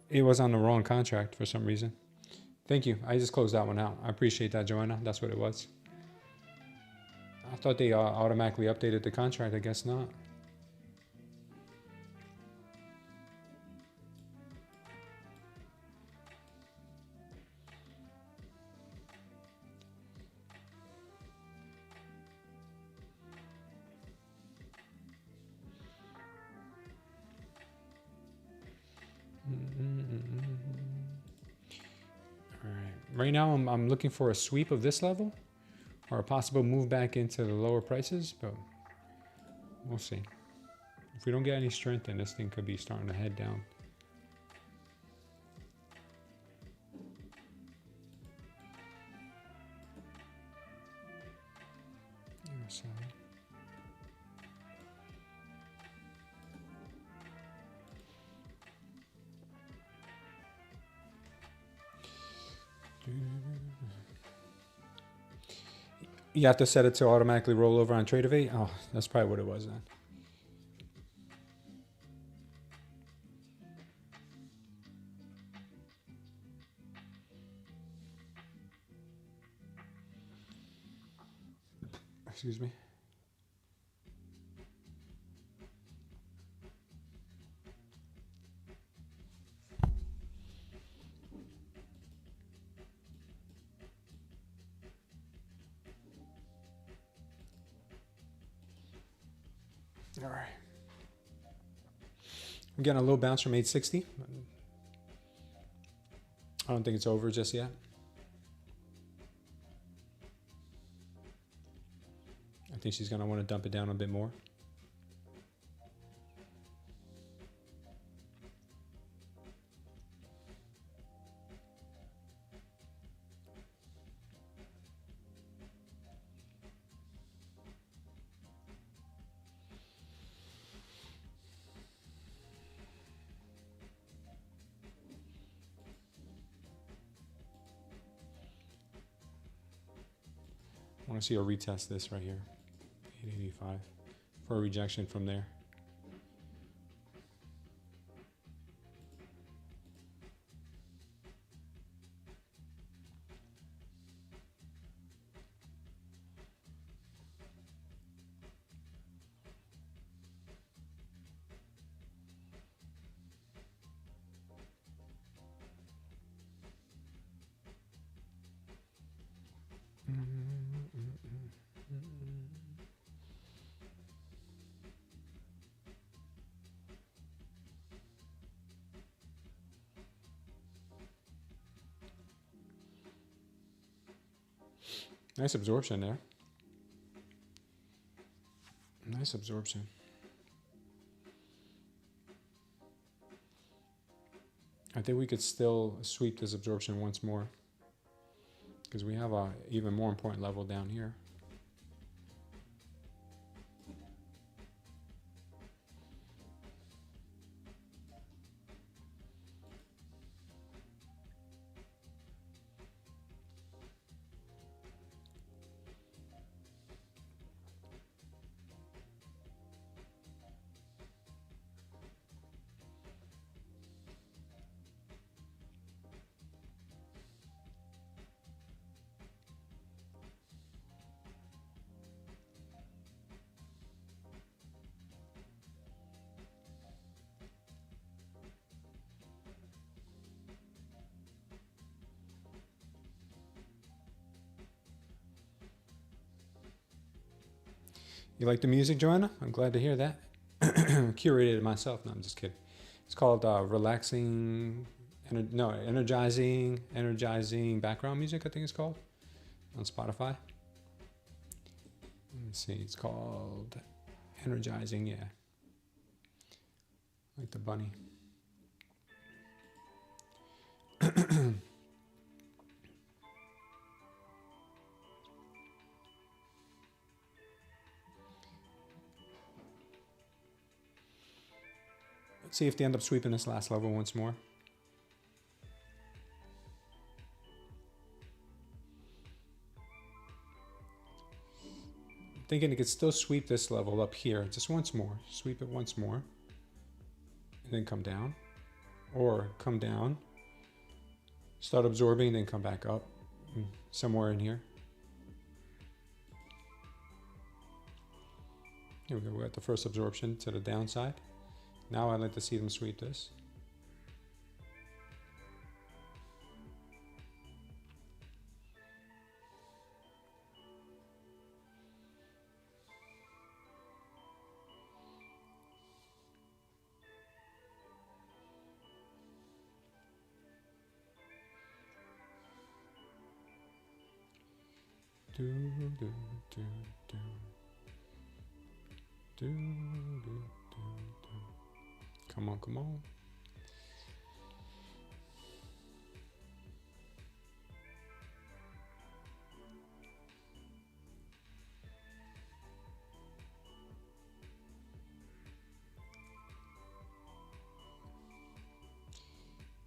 It was on the wrong contract for some reason. Thank you. I just closed that one out. I appreciate that, Joanna. That's what it was. I thought they automatically updated the contract. I guess not. All right. Right now, I'm looking for a sweep of this level or a possible move back into the lower prices, but we'll see. If we don't get any strength, then this thing could be starting to head down. You have to set it to automatically roll over on trade of 8? Oh, that's probably what it was then. Excuse me. All right. I'm getting a low bounce from 860. I don't think it's over just yet. I think she's going to want to dump it down a bit more. I want to see her retest this right here. 885 for a rejection from there. Nice absorption there. Nice absorption. I think we could still sweep this absorption once more because we have a even more important level down here. You like the music, Joanna? I'm glad to hear that. Curated it myself. No, I'm just kidding. It's called energizing background music, I think it's called, on Spotify. Let me see. It's called energizing, yeah. Like the bunny. Let's see if they end up sweeping this last level once more. I'm thinking it could still sweep this level up here just once more. Sweep it once more. And then come down. Or come down. Start absorbing, then come back up. Somewhere in here. Here we go. We're at the first absorption to the downside. Now I'd like to see them sweep this. Do, do, do, do. Do, do, do, do. Come on, come on.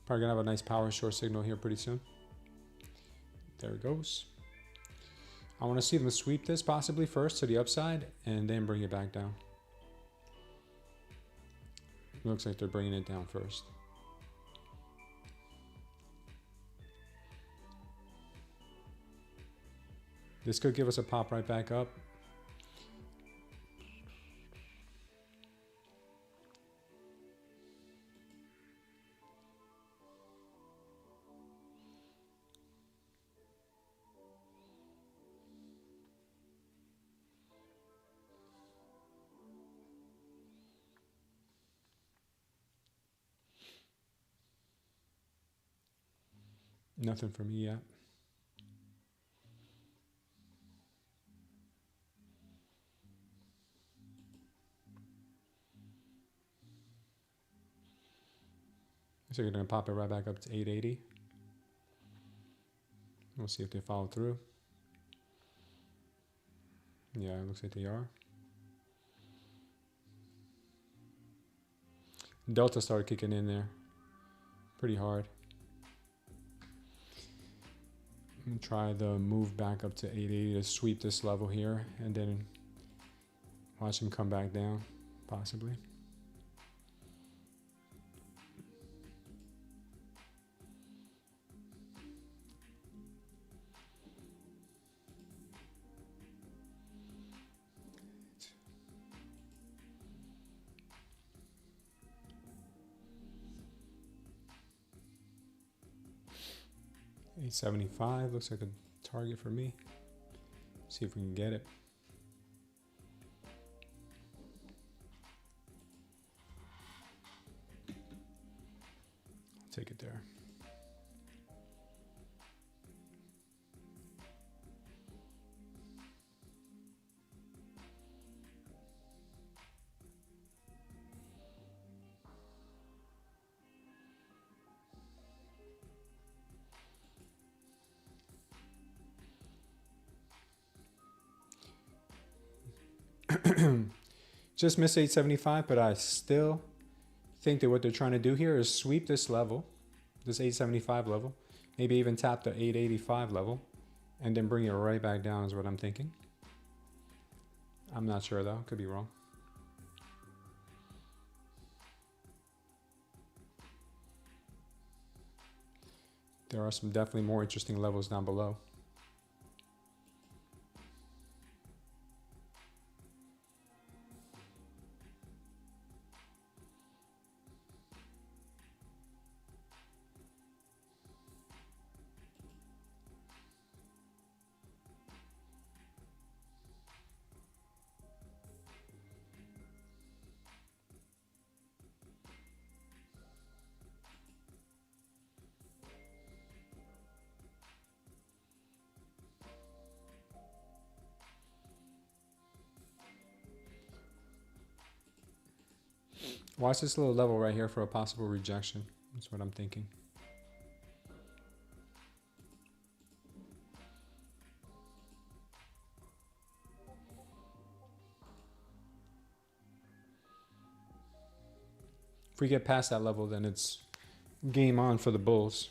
Probably gonna have a nice power short signal here pretty soon. There it goes. I want to see them sweep this possibly first to the upside and then bring it back down. It looks like they're bringing it down first. This could give us a pop right back up. Nothing for me yet. So you're going to pop it right back up to 880. We'll see if they follow through. Yeah, it looks like they are. Delta started kicking in there pretty hard. I'm gonna try the move back up to 880 to sweep this level here and then watch them come back down, possibly. $875 looks like a target for me. See if we can get it. I'll take it there. Just missed 875, but I still think that what they're trying to do here is sweep this level, this 875 level, maybe even tap the 885 level, and then bring it right back down is what I'm thinking. I'm not sure though, could be wrong. There are some definitely more interesting levels down below. Watch this little level right here for a possible rejection. That's what I'm thinking. If we get past that level, then it's game on for the bulls.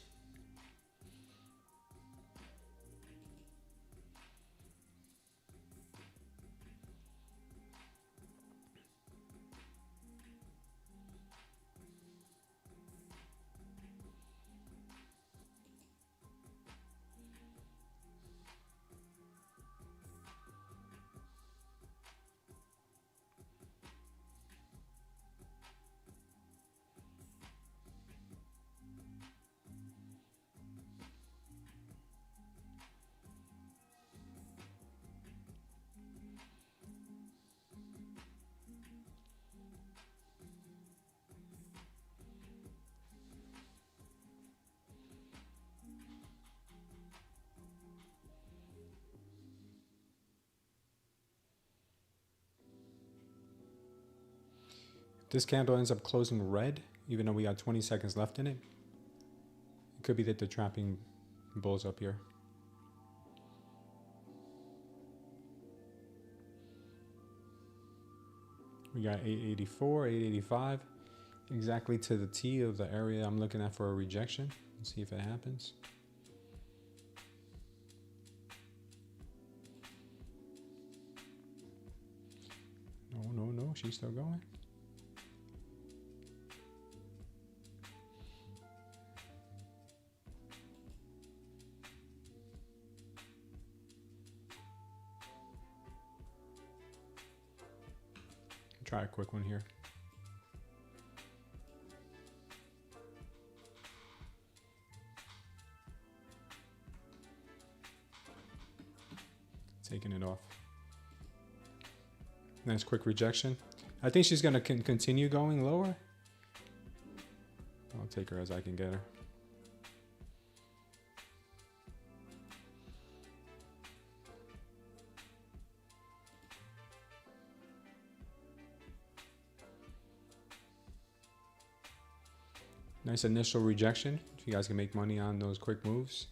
This candle ends up closing red, even though we got 20 seconds left in it. It could be that they're trapping bulls up here. We got 884, 885, exactly to the T of the area I'm looking at for a rejection. Let's see if it happens. No, she's still going. Try a quick one here. Taking it off. Nice quick rejection. I think she's going to continue going lower. I'll take her as I can get her. Nice initial rejection. If you guys can make money on those quick moves.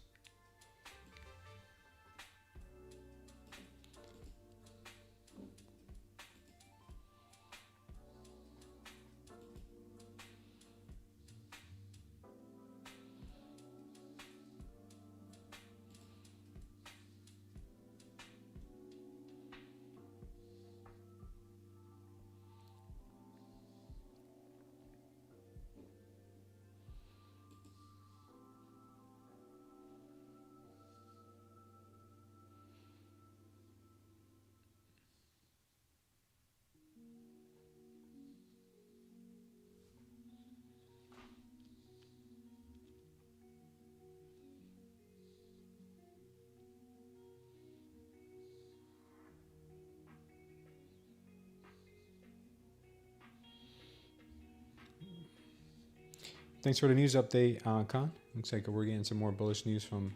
Thanks for the news update, Khan. Looks like we're getting some more bullish news from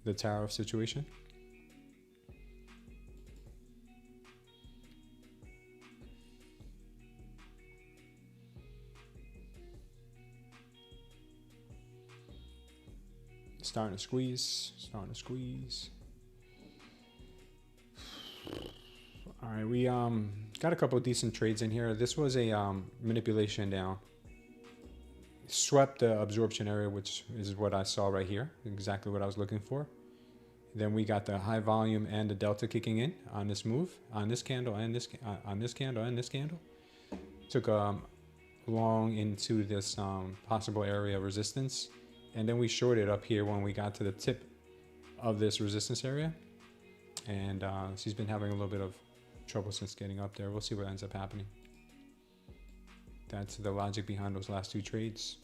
the tariff situation. Starting to squeeze. All right, we got a couple of decent trades in here. This was a manipulation down. Swept the absorption area, which is what I saw right here, exactly what I was looking for. Then we got the high volume and the delta kicking in on this move, on this candle and this candle and this candle. Took long into this possible area of resistance, and then we shorted up here when we got to the tip of this resistance area. And she's been having a little bit of trouble since getting up there. We'll see what ends up happening. That's the logic behind those last two trades.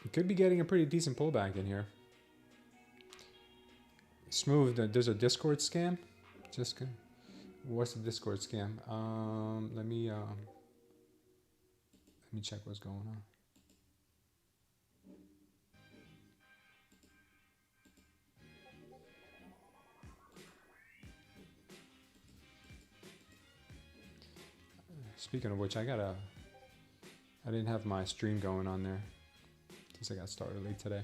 You could be getting a pretty decent pullback in here. Smooth. There's a Discord scam. Just what's the Discord scam? Let me check what's going on. Speaking of which, I didn't have my stream going on there since I got started late today.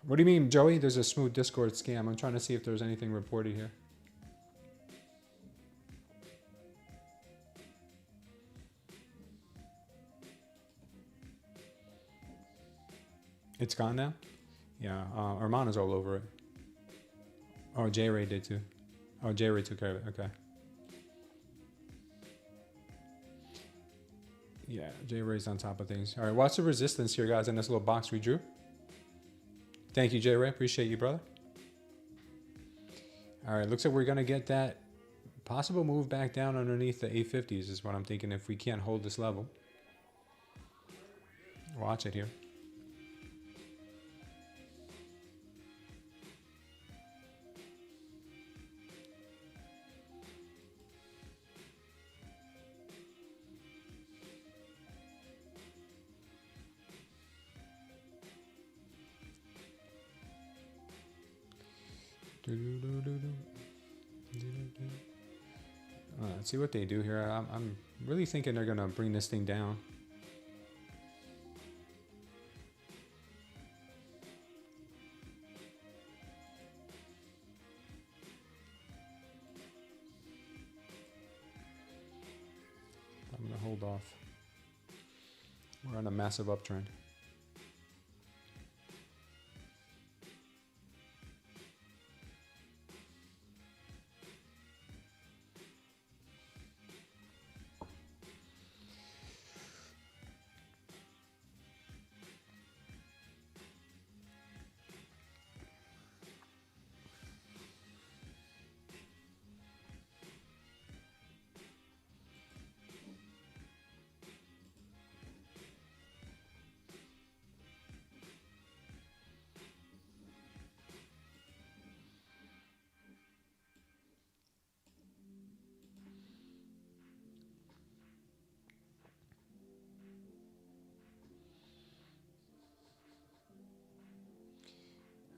What do you mean, Joey? There's a smooth Discord scam. I'm trying to see if there's anything reported here. It's gone now? Yeah, Armana's all over it. Oh, J-Ray did too. Oh, J-Ray took care of it. Okay. Yeah, J-Ray's on top of things. All right, watch the resistance here, guys, in this little box we drew. Thank you, J-Ray. Appreciate you, brother. All right, looks like we're going to get that possible move back down underneath the 850s is what I'm thinking if we can't hold this level. Watch it here. Let's see what they do here. I'm really thinking they're gonna bring this thing down. I'm gonna hold off. We're on a massive uptrend.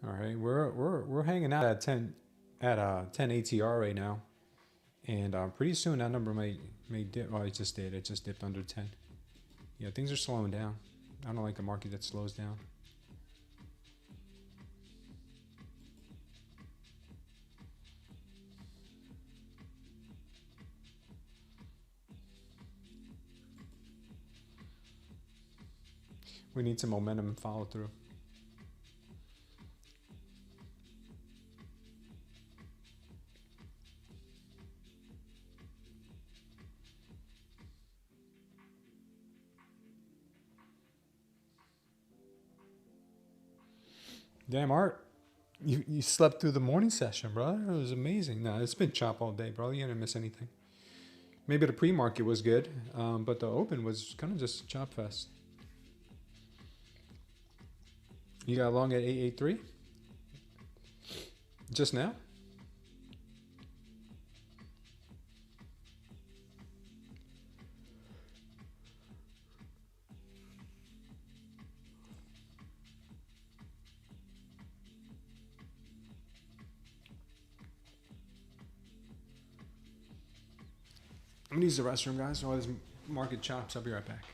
All right, we're hanging out at 10 ATR right now, and pretty soon that number may dip. Oh, it just did. It just dipped under 10. Yeah, things are slowing down. I don't like a market that slows down. We need some momentum and follow through. Damn, Art, you slept through the morning session, brother. It was amazing. No, it's been chop all day, bro. You didn't miss anything. Maybe the pre-market was good, but the open was kind of just chop fest. You got long at 883? Just now? I'm gonna use the restroom, guys. All this market chops. I'll be right back.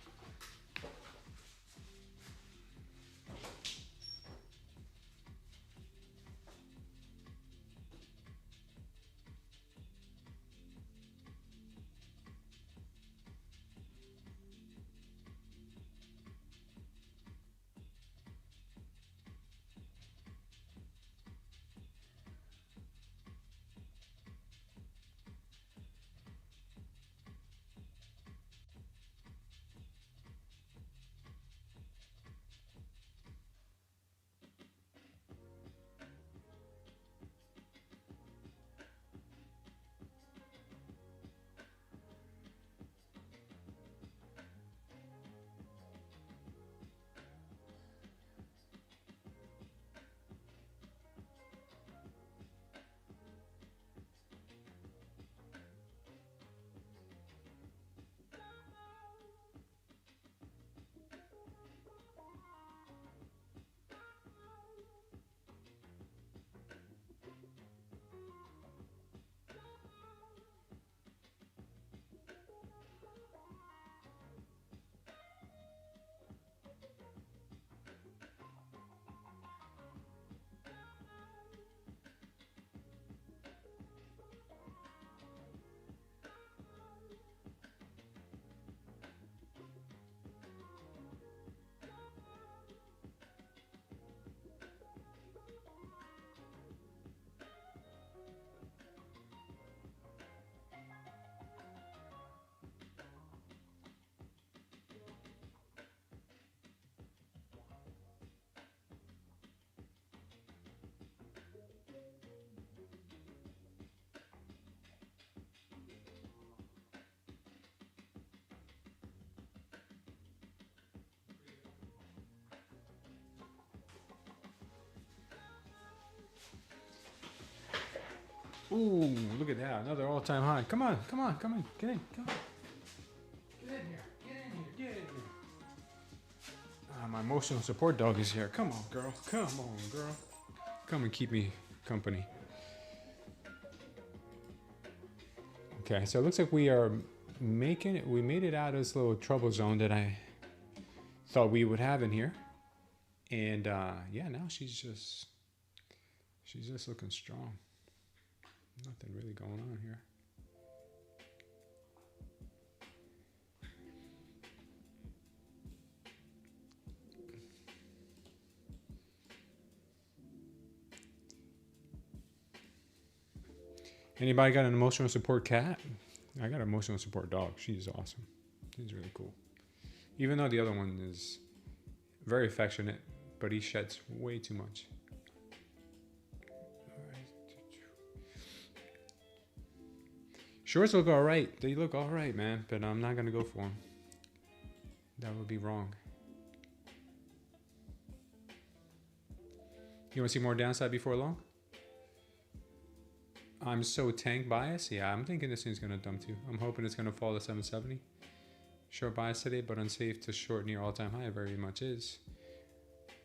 Ooh, look at that. Another all-time high. Come on, come on, come on. Get in, come on. Get in here, get in here, get in here. My emotional support dog is here. Come on, girl. Come on, girl. Come and keep me company. Okay, so it looks like we are making it. We made it out of this little trouble zone that I thought we would have in here. And yeah, now she's just looking strong. Nothing really going on here. Anybody got an emotional support cat? I got an emotional support dog. She's awesome. She's really cool. Even though the other one is very affectionate, but he sheds way too much. Shorts look all right. They look all right, man, but I'm not going to go for them. That would be wrong. You want to see more downside before long? I'm so tank biased. Yeah, I'm thinking this thing's going to dump too. I'm hoping it's going to fall to 770. Short bias today, but unsafe to short near all-time high. It very much is.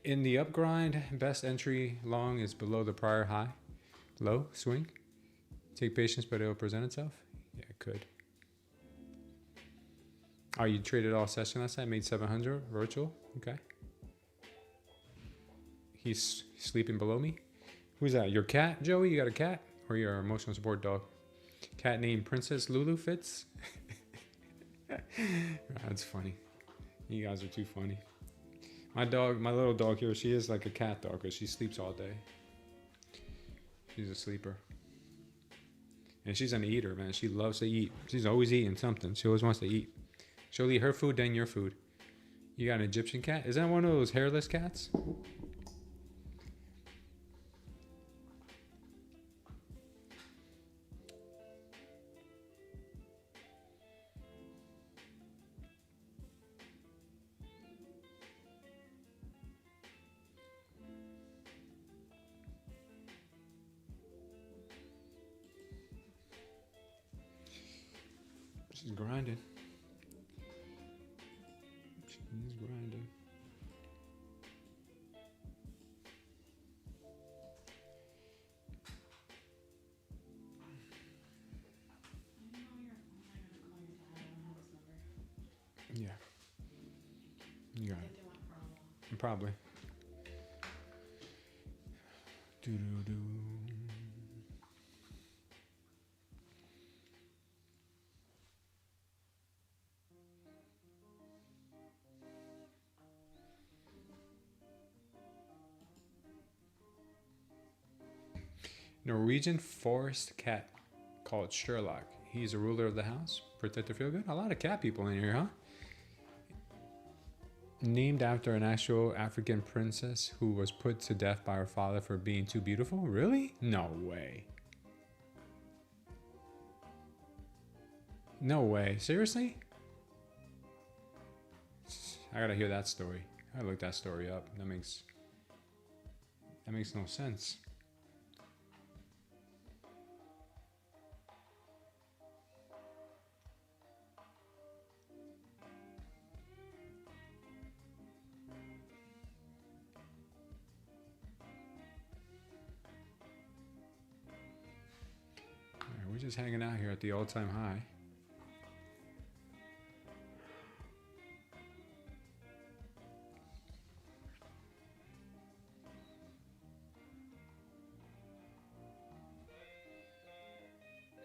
In the up grind, best entry long is below the prior high. Low, swing. Take patience, but it'll present itself. Yeah, it could. Oh, you traded all session last night, made 700 virtual. Okay. He's sleeping below me. Who's that? Your cat, Joey? You got a cat? Or your emotional support dog? Cat named Princess Lulu Fitz? That's funny. You guys are too funny. My dog, my little dog here, she is like a cat dog because she sleeps all day. She's a sleeper. And she's an eater, man. She loves to eat. She's always eating something. She always wants to eat. She'll eat her food, then your food. You got an Egyptian cat? Is that one of those hairless cats? She's grinding. She's grinding. Yeah. You got it. Probably. Do-do-do. Norwegian forest cat called Sherlock. He's a ruler of the house. Protector feel good. A lot of cat people in here, huh? Named after an actual African princess who was put to death by her father for being too beautiful. Really? No way. No way. Seriously? I gotta hear that story. I looked that story up. That makes no sense. We're just hanging out here at the all-time high.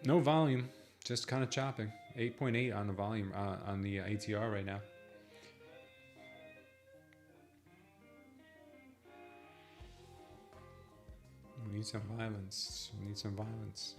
No volume, just kind of chopping. 8.8 on the volume on the ATR right now. We need some violence. We need some violence.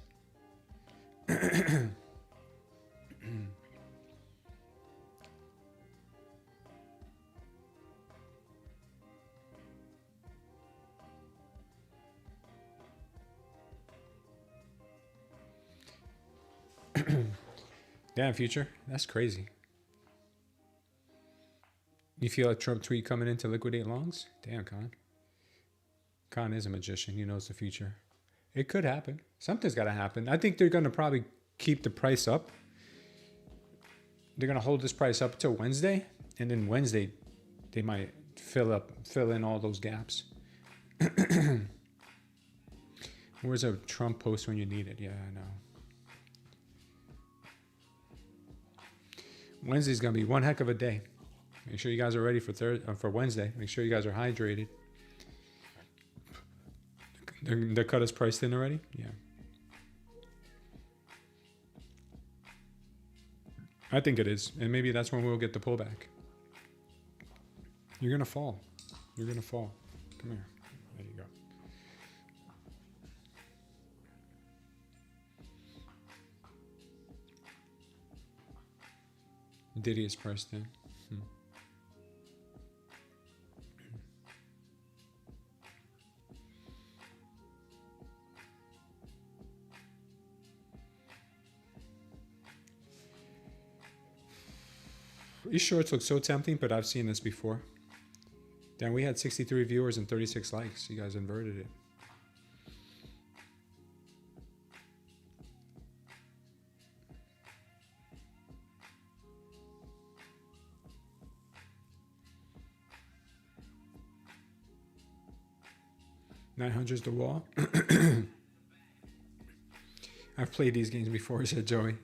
Damn, future. That's crazy. You feel like Trump tweet coming in to liquidate longs? Damn, Khan. Khan is a magician. He knows the future. It could happen. Something's got to happen. I think they're going to probably keep the price up. They're going to hold this price up until Wednesday. And then Wednesday, they might fill in all those gaps. Where's a Trump post when you need it? Yeah, I know. Wednesday's going to be one heck of a day. Make sure you guys are ready for Wednesday. Make sure you guys are hydrated. The cut is priced in already? Yeah. I think it is. And maybe that's when we'll get the pullback. You're going to fall. You're going to fall. Come here. There you go. Diddy is priced in. These shorts look so tempting, but I've seen this before. Then we had 63 viewers and 36 likes. You guys inverted it. $900's the wall. I've played these games before, said Joey.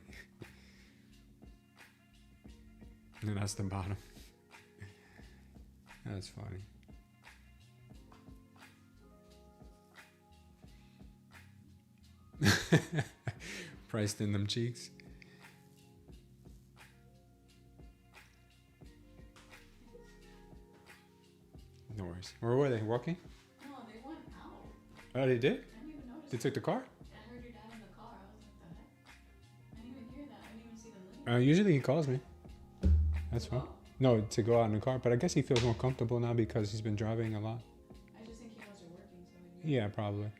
And that's the bottom. That's funny. Priced in them cheeks. No worries. Where were they? Walking? No, they went out. Oh, they did? I didn't even notice. They took the car? I heard your dad in the car. I was like, the heck? I didn't even hear that. I didn't even see them leave. Usually he calls me. That's fine. Oh. No, to go out in the car, but I guess he feels more comfortable now because he's been driving a lot. I just think he knows you're working, so maybe. Yeah, probably.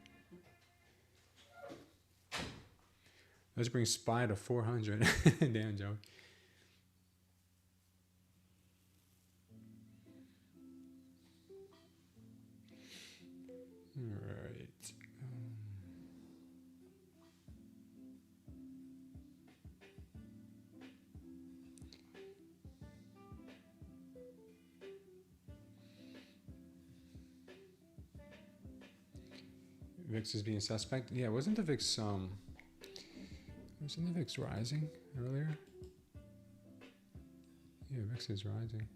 Let's bring SPY to 400. Damn, Joey. All right. VIX is being suspect. Yeah, wasn't the VIX rising earlier? Yeah, VIX is rising.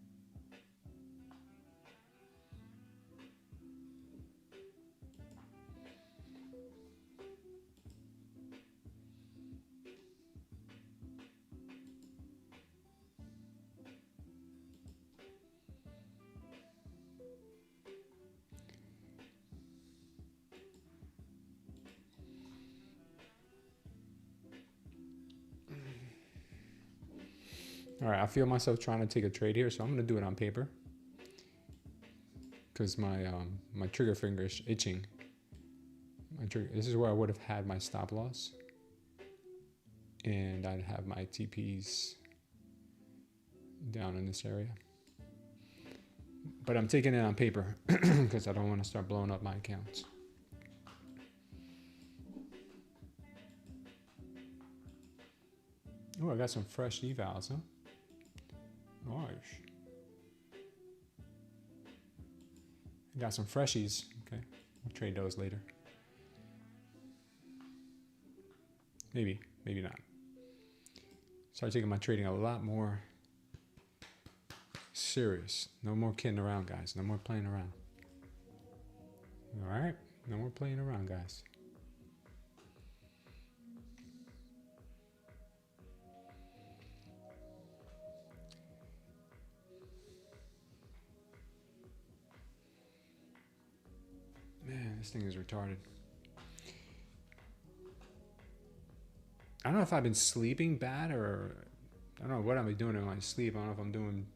All right, I feel myself trying to take a trade here, so I'm gonna do it on paper because my trigger finger is itching. This is where I would have had my stop loss, and I'd have my TPs down in this area. But I'm taking it on paper because I don't want to start blowing up my accounts. Oh, I got some fresh evals, huh? Nice. I got some freshies. Okay, we'll trade those later. Maybe not. Start taking my trading a lot more serious. No more kidding around, guys. No more playing around. All right, no more playing around, guys. Man, this thing is retarded. I don't know if I've been sleeping bad or I don't know what I'm doing in my sleep. I don't know if I'm doing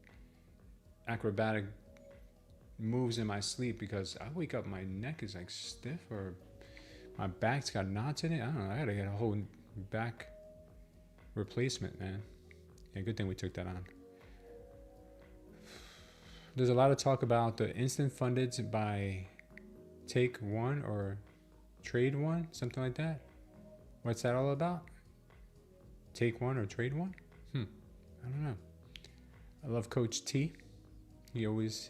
acrobatic moves in my sleep because I wake up, my neck is like stiff or my back's got knots in it. I don't know. I gotta get a whole back replacement, man. Yeah, good thing we took that on. There's a lot of talk about the instant funded by Take One or trade one, something like that. What's that all about? Take one or trade one? I don't know. I love Coach T. He always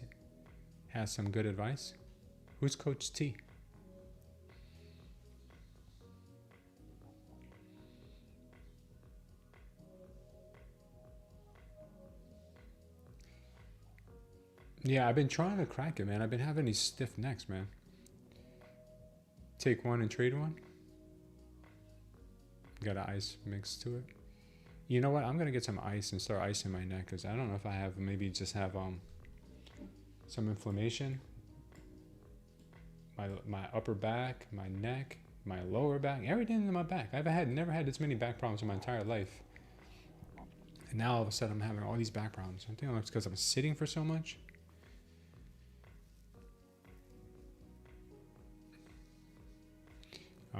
has some good advice. Who's Coach T? Yeah, I've been trying to crack it, man. I've been having these stiff necks, man. Take one and trade one. Got an ice mix to it. You know what? I'm gonna get some ice and start icing my neck, because I don't know if I have, maybe just have some inflammation. My upper back, my neck, my lower back, everything in my back. I've never had this many back problems in my entire life. And now all of a sudden I'm having all these back problems. I think it's because I'm sitting for so much.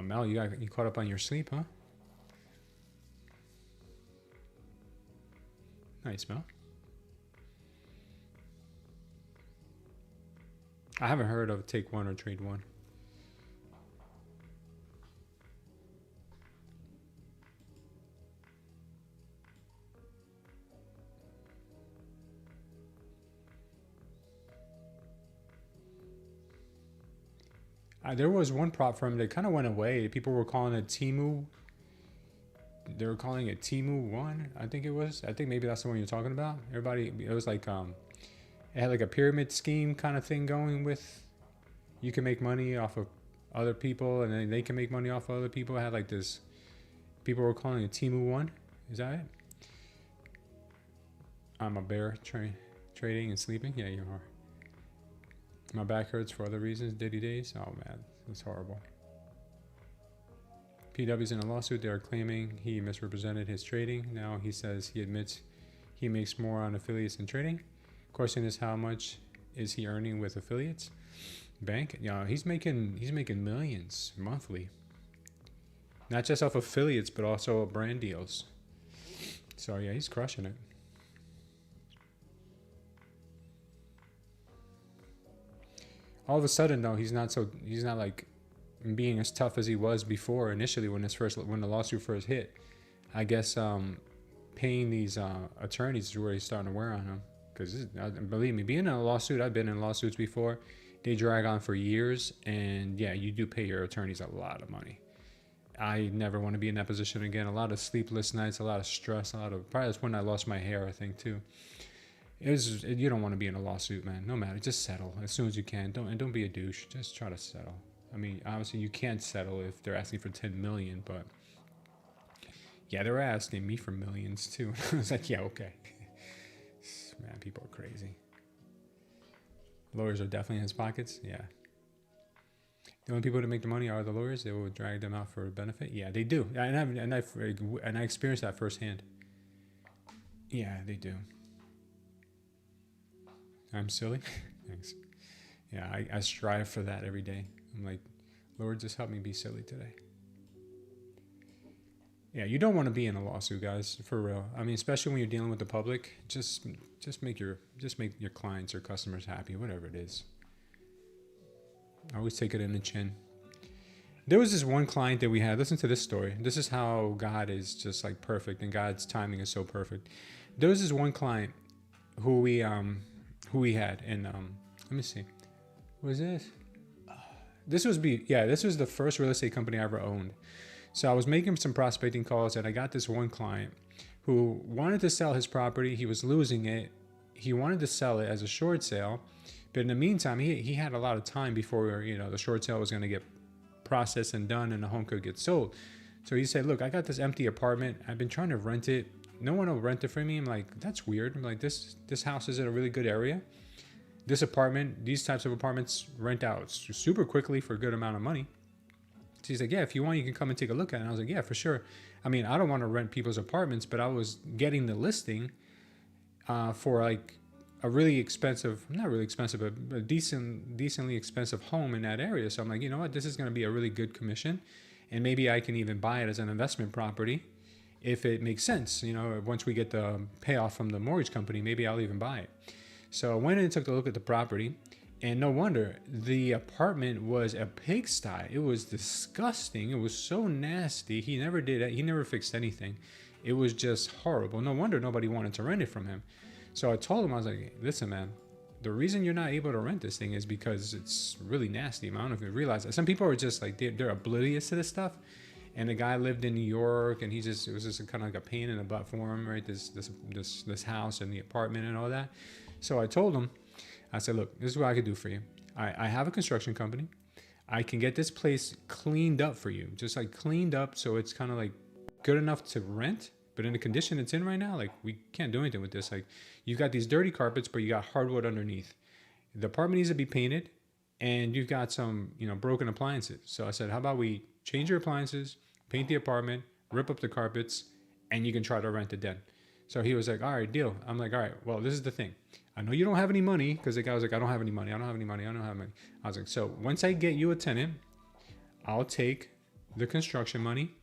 Mel, you caught up on your sleep, huh? Nice, Mel. I haven't heard of take one or trade one. There was one prop firm that kind of went away. People were calling it Timu. They were calling it Timu One, I think it was. I think maybe that's the one you're talking about. Everybody, it was like, it had like a pyramid scheme kind of thing going with, you can make money off of other people and then they can make money off of other people. It had like this, people were calling it Timu One. Is that it? I'm a bear trading and sleeping. Yeah, you are. My back hurts for other reasons. Diddy days. Oh man, it's horrible. PW's in a lawsuit. They are claiming he misrepresented his trading. Now he says he admits he makes more on affiliates than trading. Question is, how much is he earning with affiliates? Bank? Yeah, he's making millions monthly. Not just off affiliates, but also brand deals. So yeah, he's crushing it. All of a sudden though, he's not like being as tough as he was before initially when the lawsuit first hit. I guess paying these attorneys is really starting to wear on him, because believe me, being in a lawsuit, I've been in lawsuits before. They drag on for years, and yeah, you do pay your attorneys a lot of money. I never want to be in that position again. A lot of sleepless nights, a lot of stress, probably that's when I lost my hair, I think, too. You don't want to be in a lawsuit, man. No matter, just settle as soon as you can. Don't be a douche. Just try to settle. I mean, obviously you can't settle if they're asking for 10 million, but yeah, they were asking me for millions too. I was like, yeah, okay. Man, people are crazy. Lawyers are definitely in his pockets. Yeah. The only people that make the money are the lawyers. They will drag them out for a benefit. Yeah, they do. And I experienced that firsthand. Yeah, they do. I'm silly. Thanks. Yeah, I strive for that every day. I'm like, Lord, just help me be silly today. Yeah, you don't want to be in a lawsuit, guys, for real. I mean, especially when you're dealing with the public. Just make your clients or customers happy, whatever it is. I always take it in the chin. There was this one client that we had. Listen to this story. This is how God is just like perfect, and God's timing is so perfect. There was this one client who we had, and let me see, what was this? This was the first real estate company I ever owned. So I was making some prospecting calls, and I got this one client who wanted to sell his property. He was losing it. He wanted to sell it as a short sale, but in the meantime, he had a lot of time before the short sale was going to get processed and done, and the home could get sold. So he said, "Look, I got this empty apartment. I've been trying to rent it. No one will rent it for me." I'm like, "That's weird." I'm like, this house is in a really good area. This apartment, these types of apartments rent out super quickly for a good amount of money. So he's like, "Yeah, if you want, you can come and take a look at it." And I was like, "Yeah, for sure." I mean, I don't want to rent people's apartments, but I was getting the listing for like a really expensive, not really expensive, but a decently expensive home in that area. So I'm like, you know what? This is going to be a really good commission, and maybe I can even buy it as an investment property if it makes sense. Once we get the payoff from the mortgage company, maybe I'll even buy it. So I went in and took a look at the property, And no wonder, the apartment was a pigsty. It was disgusting. It was so nasty. He never did it. He never fixed anything. It was just horrible. No wonder nobody wanted to rent it from him. So I told him, I was like, listen, man, the reason you're not able to rent this thing is because it's really nasty. I don't know if you realize that. Some people are just like, they're oblivious to this stuff. And the guy lived in New York, and it was just kind of like a pain in the butt for him, right? This house and the apartment and all that. So I told him, I said, look, this is what I could do for you. I have a construction company. I can get this place cleaned up for you, just like cleaned up so it's kind of like good enough to rent. But in the condition it's in right now, like we can't do anything with this. Like you've got these dirty carpets, but you got hardwood underneath. The apartment needs to be painted, and you've got some, broken appliances. So I said, how about we change your appliances, paint the apartment, rip up the carpets, and you can try to rent it then. So he was like, all right, deal. I'm like, all right, well, this is the thing. I know you don't have any money, because the guy was like, I don't have any money. I don't have any money. I don't have money. I was like, so once I get you a tenant, I'll take the construction money.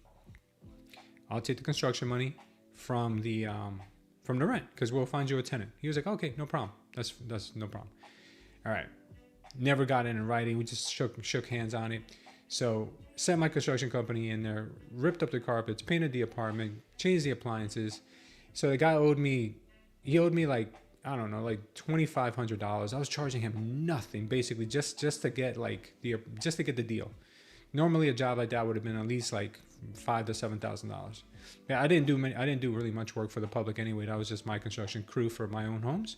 I'll take the construction money from the rent, because we'll find you a tenant. He was like, okay, no problem. That's no problem. All right. Never got it in writing. We just shook hands on it. So sent my construction company in there, ripped up the carpets, painted the apartment, changed the appliances. So the guy owed me like, I don't know, like $2,500. I was charging him nothing, basically just to get the deal. Normally a job like that would have been at least like $5,000 to $7,000. Yeah, I didn't do really much work for the public anyway. That was just my construction crew for my own homes.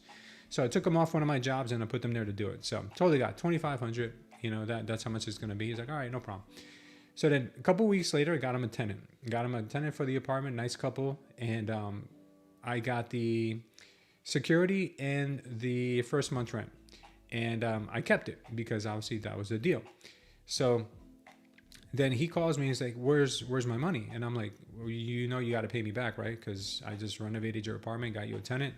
So I took him off one of my jobs and I put them there to do it. So totally got $2,500. That's how much it's gonna be. He's like, all right, no problem. So then a couple weeks later, I got him a tenant. Got him a tenant for the apartment, nice couple, and I got the security and the first month's rent, and I kept it because obviously that was the deal. So then he calls me and he's like, where's my money? And I'm like, well, you got to pay me back, right? Because I just renovated your apartment, got you a tenant.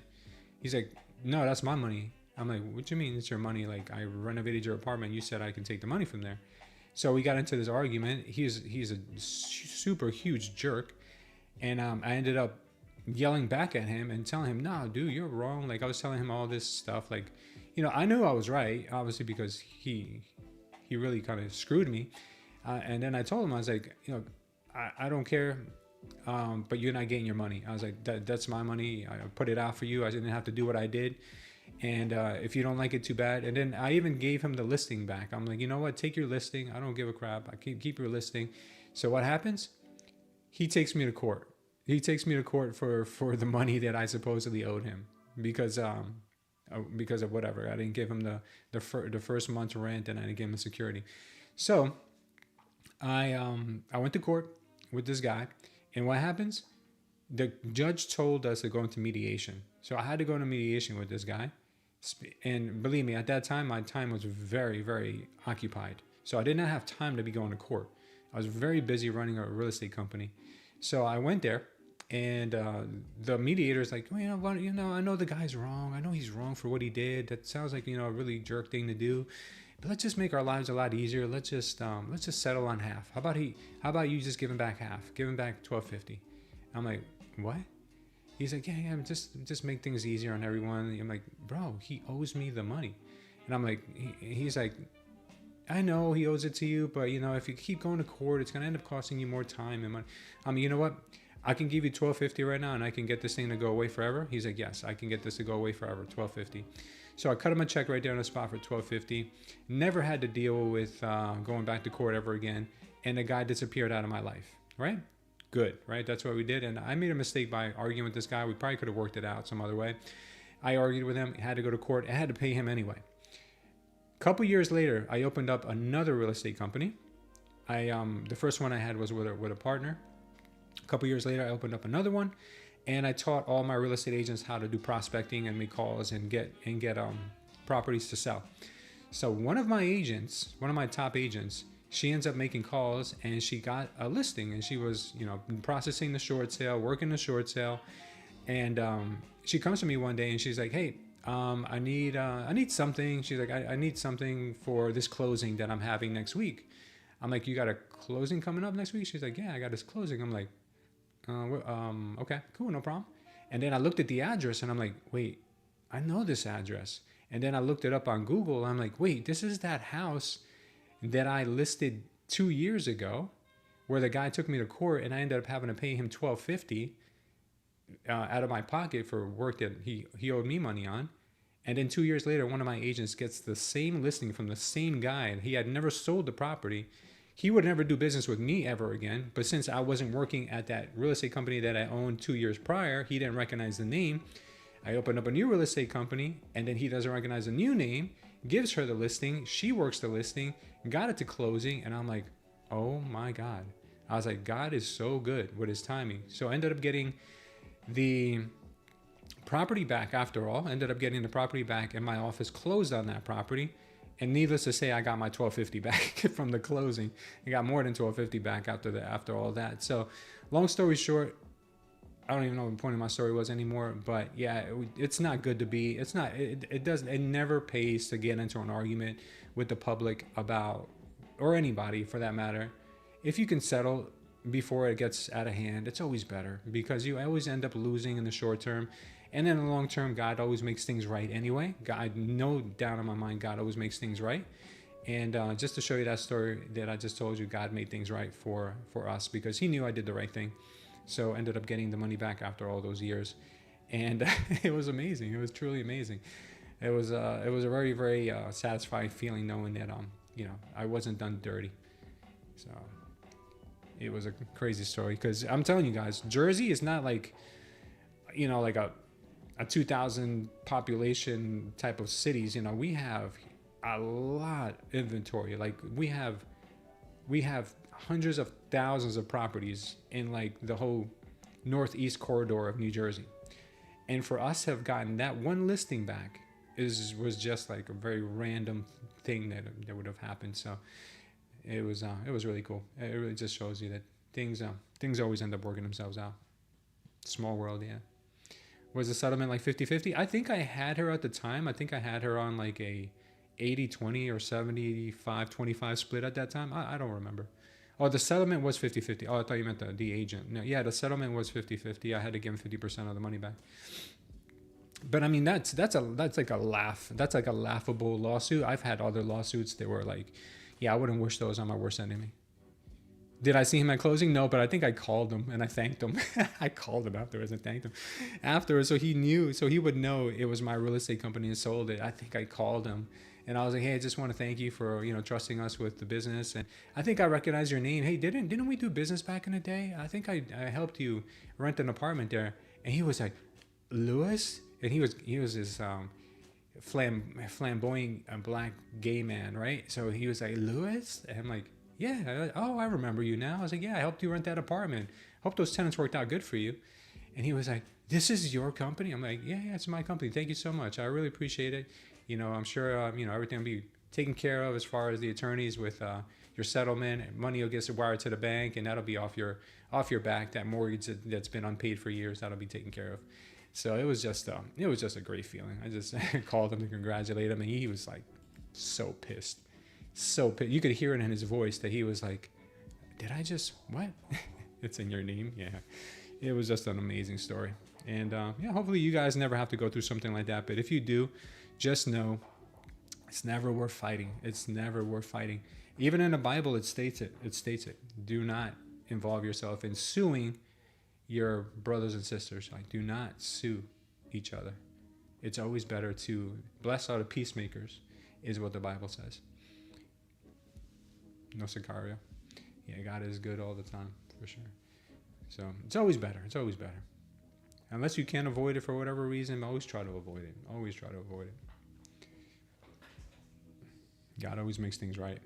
He's like, no, that's my money. I'm like, what do you mean it's your money? Like, I renovated your apartment. You said I can take the money from there. So we got into this argument. He's a super huge jerk. And I ended up yelling back at him and telling him, no, dude, you're wrong. Like, I was telling him all this stuff. Like, I knew I was right, obviously, because he really kind of screwed me. And then I told him, I was like, I don't care, but you're not getting your money. I was like, that's my money. I put it out for you. I didn't have to do what I did. And if you don't like it, too bad. And then I even gave him the listing back. I'm like, you know what? Take your listing. I don't give a crap. I keep your listing. So what happens? He takes me to court. He takes me to court for the money that I supposedly owed him because of whatever. I didn't give him the first month's rent, and I didn't give him security. So I went to court with this guy, and what happens? The judge told us to go into mediation. So I had to go into mediation with this guy. And believe me, at that time, my time was very, very occupied. So I did not have time to be going to court. I was very busy running a real estate company. So I went there, and the mediator's like, well, I know the guy's wrong. I know he's wrong for what he did. That sounds like, a really jerk thing to do. But let's just make our lives a lot easier. Let's just settle on half. How about you just give him back half? Give him back $1,250. I'm like, what? He's like, yeah, just make things easier on everyone. I'm like, bro, he owes me the money. And I'm like, he's like, I know he owes it to you, but if you keep going to court, it's gonna end up costing you more time and money. I mean, you know what? I can give you $1,250 right now, and I can get this thing to go away forever. He's like, yes, I can get this to go away forever, $1,250. So I cut him a check right there on the spot for $1,250. Never had to deal with going back to court ever again, and the guy disappeared out of my life. Right? Good, right? That's what we did. And I made a mistake by arguing with this guy. We probably could have worked it out some other way. I argued with him, had to go to court. I had to pay him anyway. A couple years later, I opened up another real estate company. The first one I had was with a partner. A couple years later, I opened up another one, and I taught all my real estate agents how to do prospecting and make calls and get properties to sell. So one of my top agents, she ends up making calls, and she got a listing, and she was, processing the short sale, working the short sale. And she comes to me one day and she's like, hey, I need something. She's like, I need something for this closing that I'm having next week. I'm like, you got a closing coming up next week? She's like, yeah, I got this closing. I'm like, okay, cool, no problem. And then I looked at the address and I'm like, wait, I know this address. And then I looked it up on Google. I'm like, wait, this is that house that I listed 2 years ago, where the guy took me to court, and I ended up having to pay him $1,250 out of my pocket for work that he owed me money on. And then 2 years later, one of my agents gets the same listing from the same guy, and he had never sold the property. He would never do business with me ever again. But since I wasn't working at that real estate company that I owned 2 years prior, he didn't recognize the name. I opened up a new real estate company, and then he doesn't recognize the new name, gives her the listing. She works the listing, got it to closing, and I'm like, oh my God. I was like, God is so good with his timing. So I ended up getting the property back after all. Ended up getting the property back, and my office closed on that property. And needless to say, I got my $1,250 back from the closing. I got more than $1,250 back after all that. So long story short, I don't even know what the point of my story was anymore, but yeah, it's not good to be, it never pays to get into an argument with the public about, or anybody for that matter. If you can settle before it gets out of hand, it's always better, because you always end up losing in the short term. And then in the long term, God always makes things right anyway. God, no doubt in my mind, God always makes things right. And just to show you that story that I just told you, God made things right for us, because he knew I did the right thing. So ended up getting the money back after all those years. And it was amazing. It was truly amazing. It was a very, very satisfying feeling knowing that, I wasn't done dirty. So it was a crazy story, because I'm telling you guys, Jersey is not like, like a 2,000 population type of cities. We have a lot of inventory. Like we have hundreds of thousands of properties in like the whole northeast corridor of New Jersey. And for us to have gotten that one listing back was just like a very random thing that would have happened. So it was really cool. It really just shows you that things always end up working themselves out. Small world, yeah. Was the settlement like 50-50? I think I had her at the time. I think I had her on like a 80-20 or 75-25 split at that time. I don't remember. Oh, the settlement was 50-50. Oh, I thought you meant the agent. No, yeah, the settlement was 50-50. I had to give him 50% of the money back. But I mean, that's like a laugh. That's like a laughable lawsuit. I've had other lawsuits that were like, yeah, I wouldn't wish those on my worst enemy. Did I see him at closing? No, but I think I called him and I thanked him. I called him afterwards and thanked him afterwards. So he would know it was my real estate company and sold it. I think I called him and I was like, hey, I just want to thank you for, trusting us with the business. And I think I recognize your name. Hey, didn't we do business back in the day? I think I helped you rent an apartment there. And he was like, Lewis? And he was this flamboyant black gay man, right? So he was like, Lewis? And I'm like, yeah. Oh, I remember you now. I was like, yeah, I helped you rent that apartment. Hope those tenants worked out good for you. And he was like, this is your company? I'm like, yeah, it's my company. Thank you so much. I really appreciate it. I'm sure, everything will be taken care of as far as the attorneys with your settlement. And money will get wired to the bank, and that'll be off your back. That mortgage that's been unpaid for years, that'll be taken care of. So it was just a great feeling. I just called him to congratulate him, and he was like so pissed. You could hear it in his voice that he was like, did I just, what? It's in your name. Yeah. It was just an amazing story. And hopefully you guys never have to go through something like that. But if you do, just know it's never worth fighting. It's never worth fighting. Even in the Bible, it states it. Do not involve yourself in suing your brothers and sisters. Like, do not sue each other. It's always better to bless all the peacemakers, is what the Bible says. No Sicario. Yeah, God is good all the time, for sure. So it's always better. Unless you can't avoid it for whatever reason, always try to avoid it. God always makes things right.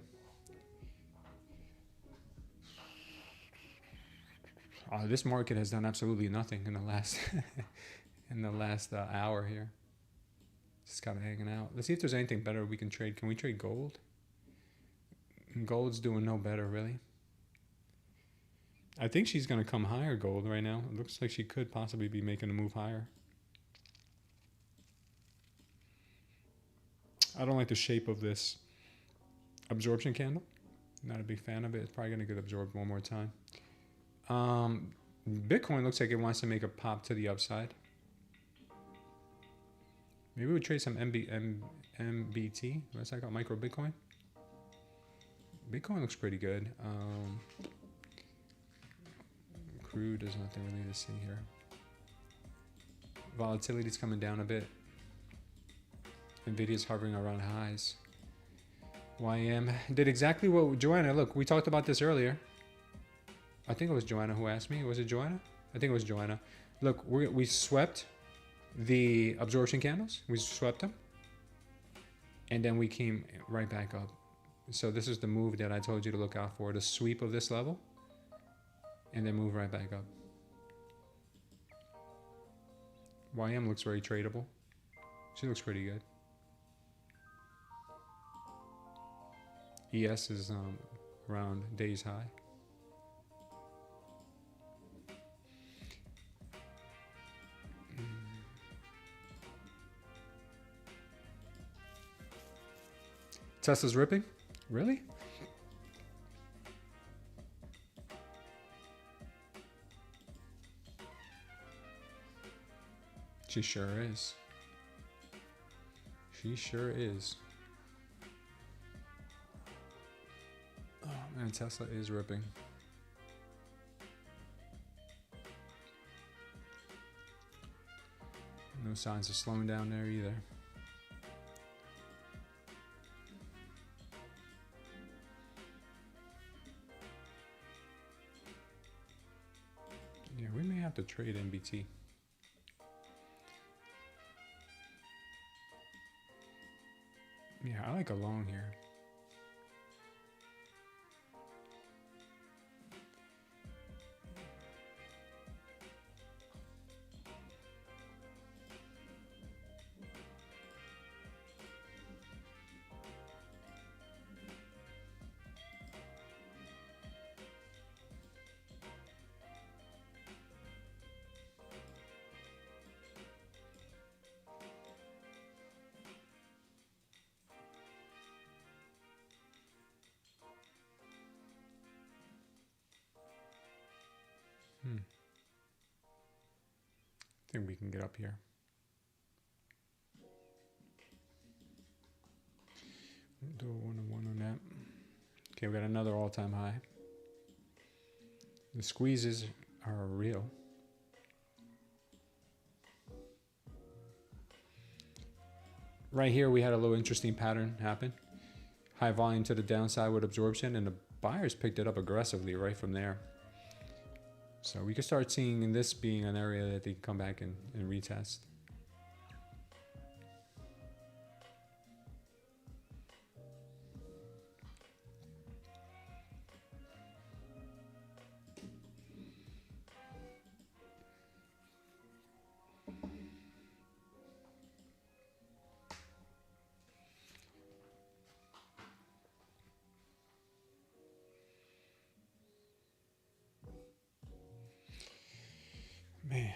This market has done absolutely nothing in the last hour here. Just kind of hanging out. Let's see if there's anything better we can trade. Can we trade gold? Gold's doing no better, really. I think she's going to come higher, gold, right now. It looks like she could possibly be making a move higher. I don't like the shape of this absorption candle. Not a big fan of it. It's probably going to get absorbed one more time. Bitcoin looks like it wants to make a pop to the upside. Maybe we'll trade some MBT. What's that called? Micro Bitcoin. Bitcoin looks pretty good. Crude, there's nothing really to see here. Volatility's coming down a bit. Nvidia's hovering around highs. YM did exactly what Joanna, look, we talked about this earlier. I think it was Joanna who asked me. Was it Joanna? I think it was Joanna. Look, we swept the absorption candles. We swept them. And then we came right back up. So this is the move that I told you to look out for. The sweep of this level. And then move right back up. YM looks very tradable. She looks pretty good. ES is around day's high. Tesla's ripping? Really? She sure is. She sure is. Oh man, Tesla is ripping. No signs of slowing down there either. Yeah, we may have to trade NBT. Yeah, I like a long here. I think we can get up here. Do a 1-on-1 on that. Okay, we got another all-time high. The squeezes are real. Right here, we had a little interesting pattern happen. High volume to the downside with absorption, and the buyers picked it up aggressively right from there. So we could start seeing this being an area that they can come back and retest. Man.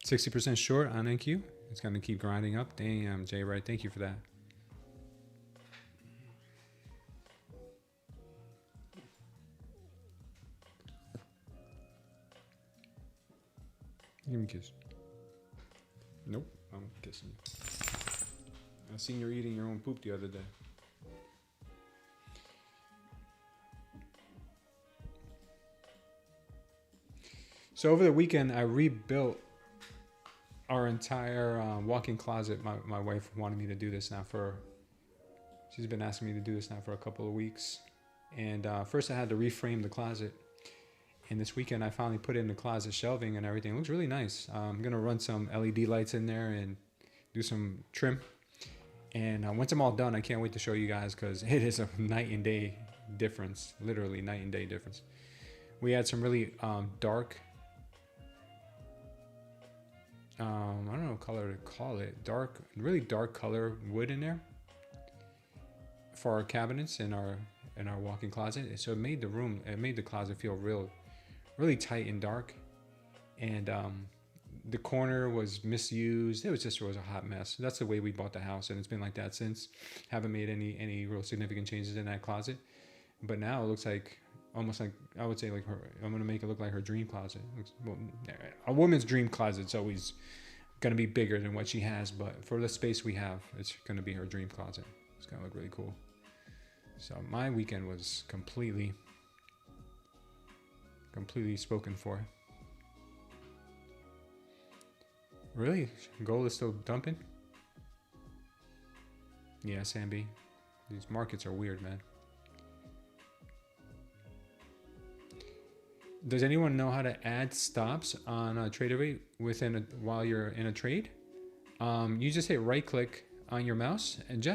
60% short on NQ. It's going to keep grinding up. Damn, Jay Wright, thank you for that. Give me a kiss. Nope, I'm kissing you. I seen you eating your own poop the other day. So over the weekend, I rebuilt our entire walk-in closet. My wife wanted me to do this now she's been asking me to do this now for a couple of weeks. And first I had to reframe the closet. And this weekend I finally put in the closet shelving and everything. It looks really nice. I'm going to run some LED lights in there and do some trim. And once I'm all done, I can't wait to show you guys because it is a night and day difference. Literally night and day difference. We had some really dark... I don't know what color to call it. Really dark color wood in there for our cabinets in our walk-in closet. So it made the closet feel really tight and dark. And the corner was misused. It was a hot mess. That's the way we bought the house, and it's been like that since. Haven't made any real significant changes in that closet. But now it looks like almost like, I would say, like I'm gonna make it look like her dream closet. Well, a woman's dream closet's always gonna be bigger than what she has, but for the space we have, it's gonna be her dream closet. It's gonna look really cool. So my weekend was completely spoken for. Really? Gold is still dumping? Yeah, Samby. These markets are weird, man. Does anyone know how to add stops on a Tradeify while you're in a trade? You just hit right click on your mouse and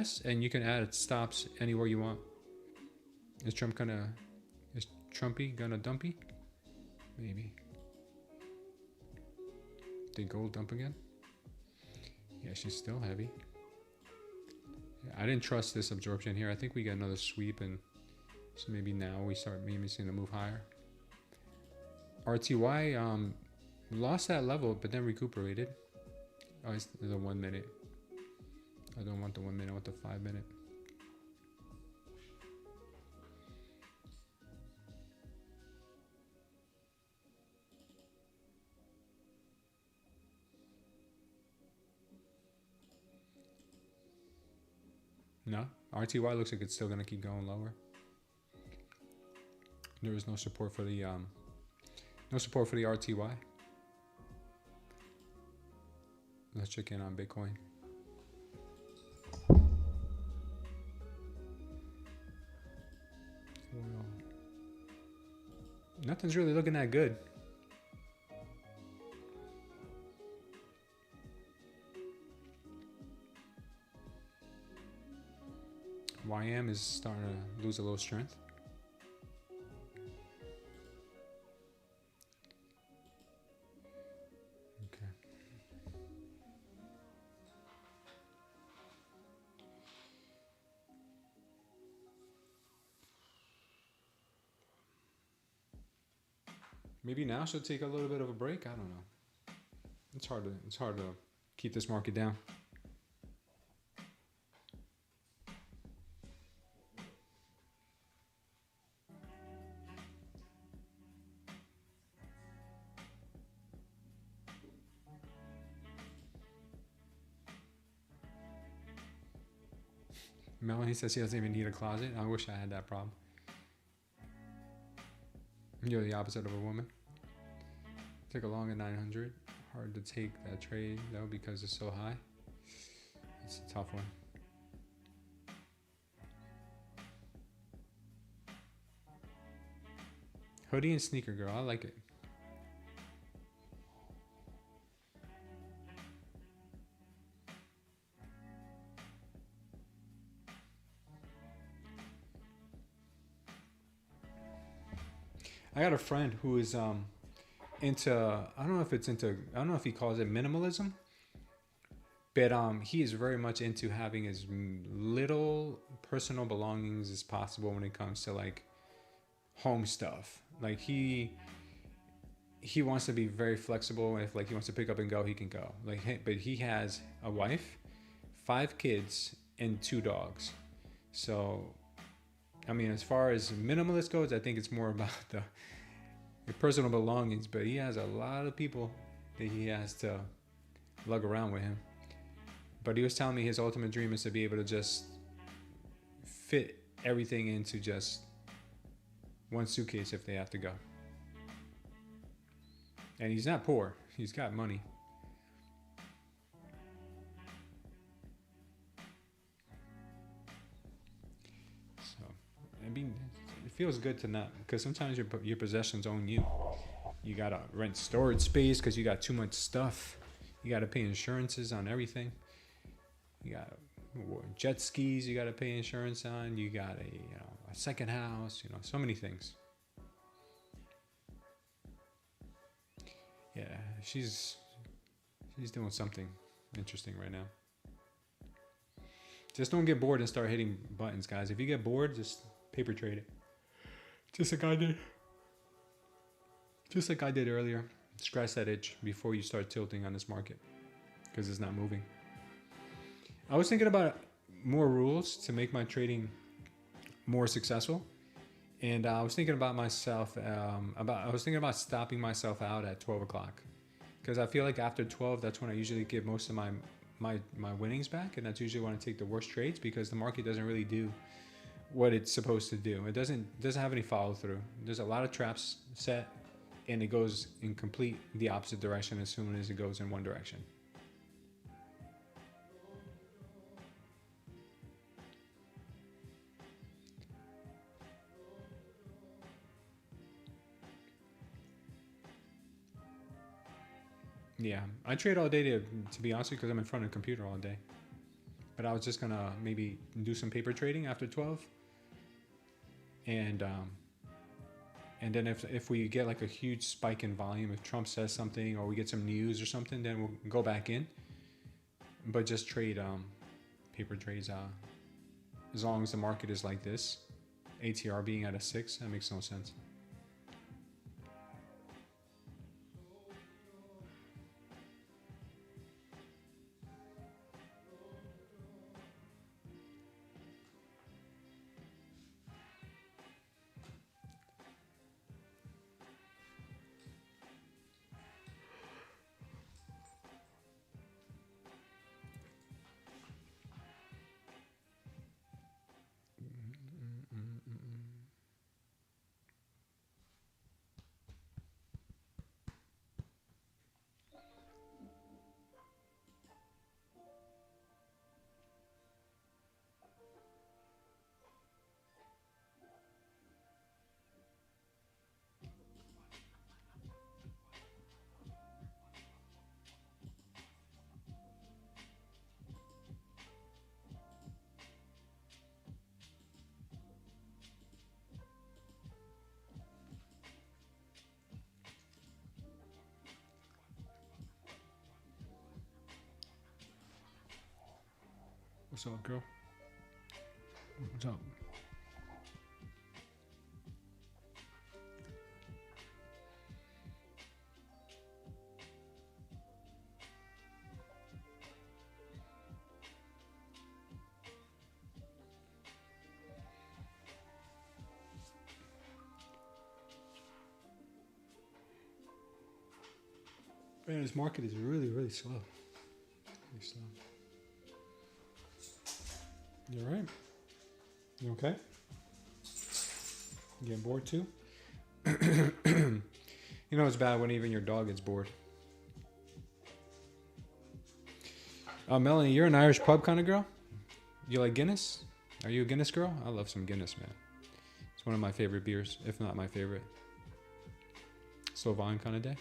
you can add stops anywhere you want. Is Trumpy gonna dumpy? Maybe. Did gold dump again? Yeah, she's still heavy. Yeah, I didn't trust this absorption here. I think we get another sweep, and so maybe now we start maybe seeing a move higher. RTY lost that level, but then recuperated. Oh, it's the 1 minute. I don't want the 1 minute. I want the 5 minute. No, RTY looks like it's still gonna keep going lower. There is no support for the RTY. Let's check in on Bitcoin. Oil. Nothing's really looking that good. YM is starting to lose a little strength. Okay. Maybe now she'll take a little bit of a break. I don't know. It's hard to keep this market down. Melanie says she doesn't even need a closet. I wish I had that problem. You're the opposite of a woman. Took a long at 900. Hard to take that trade though because it's so high. It's a tough one. Hoodie and sneaker girl. I like it. I got a friend who is into, I don't know if he calls it minimalism, but he is very much into having as little personal belongings as possible when it comes to like home stuff. Like he wants to be very flexible. If like he wants to pick up and go, he can go. Like, but he has a wife, 5 kids, and 2 dogs. So I mean, as far as minimalist goes, I think it's more about the personal belongings, but he has a lot of people that he has to lug around with him. But he was telling me his ultimate dream is to be able to just fit everything into just one suitcase if they have to go. And he's not poor. He's got money. I mean, it feels good to not, because sometimes your possessions own you. You gotta rent storage space because you got too much stuff. You gotta pay insurances on everything. You got jet skis you gotta pay insurance on. You got a second house. So many things. Yeah, she's doing something interesting right now. Just don't get bored and start hitting buttons, guys. If you get bored, just paper trade it. Just like I did earlier. Scratch that itch before you start tilting on this market because it's not moving. I was thinking about more rules to make my trading more successful. And I was thinking about myself, I was thinking about stopping myself out at 12 o'clock. because I feel like after 12, that's when I usually give most of my winnings back, and that's usually when I take the worst trades because the market doesn't really do what it's supposed to do. It doesn't have any follow through. There's a lot of traps set, and it goes in complete the opposite direction as soon as it goes in one direction. Yeah, I trade all day to be honest, because I'm in front of the computer all day. But I was just gonna maybe do some paper trading after 12, and then if we get like a huge spike in volume, if Trump says something or we get some news or something, then we'll go back in. But just trade paper trades as long as the market is like this, ATR being at a 6, that makes no sense. What's up, girl? What's up? Man, this market is really, really slow. Really slow. You all right? You okay? You getting bored too? You know it's bad when even your dog gets bored. Melanie, you're an Irish pub kind of girl? You like Guinness? Are you a Guinness girl? I love some Guinness, man. It's one of my favorite beers, if not my favorite. Slow volume kind of day.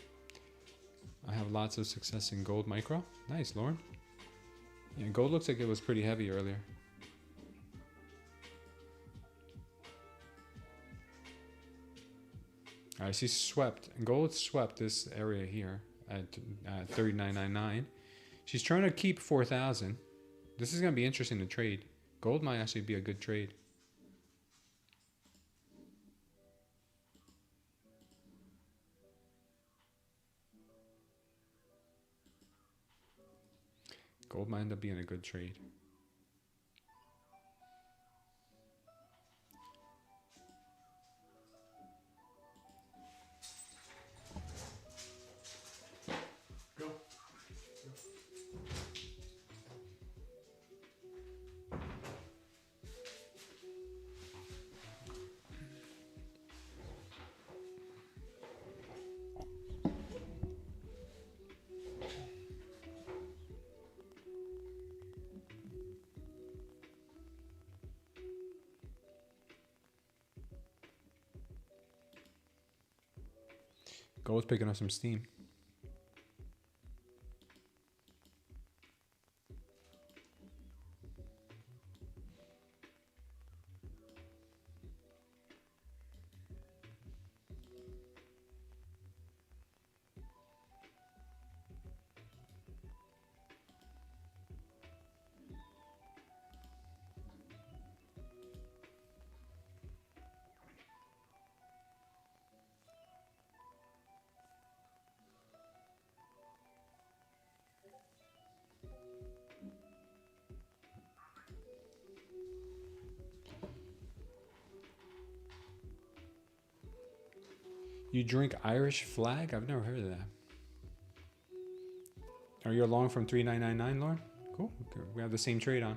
I have lots of success in gold micro. Nice, Lauren. Yeah, gold looks like it was pretty heavy earlier. All right, she's swept. Gold swept this area here at 39.99. She's trying to keep 4,000. This is going to be interesting to trade. Gold might actually be a good trade. Gold might end up being a good trade. Gold's picking up some steam. You drink Irish flag? I've never heard of that. Are you long from 3999, Lauren? Cool. Okay. We have the same trade on.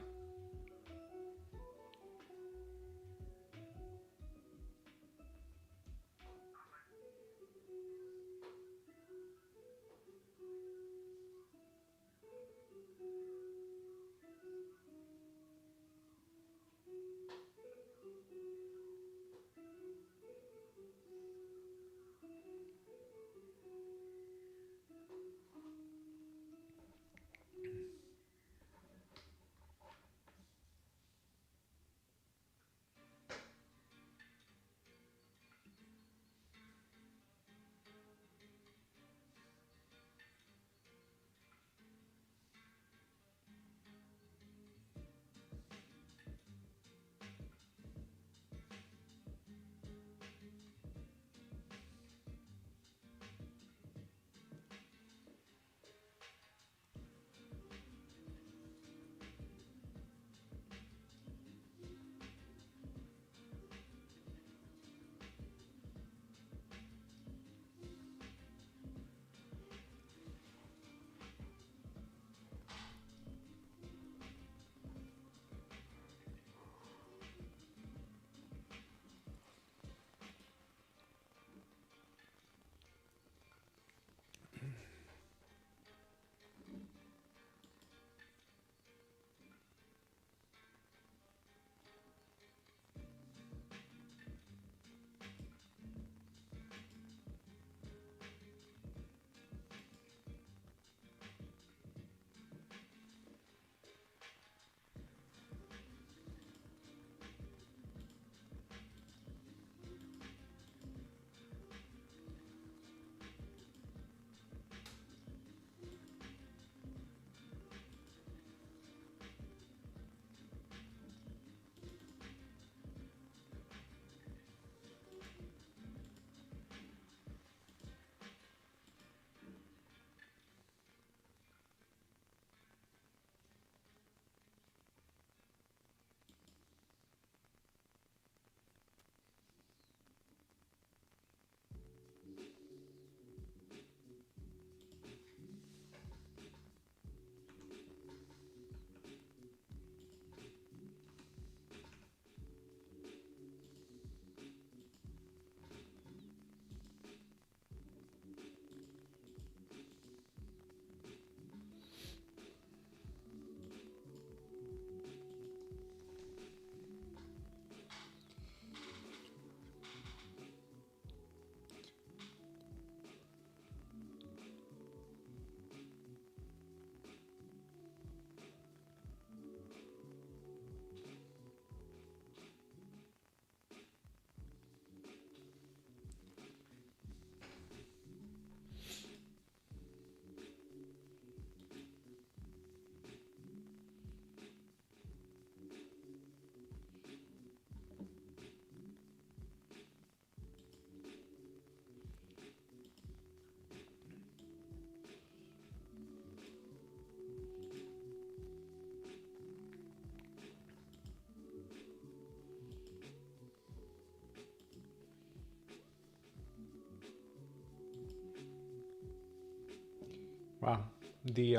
Wow. The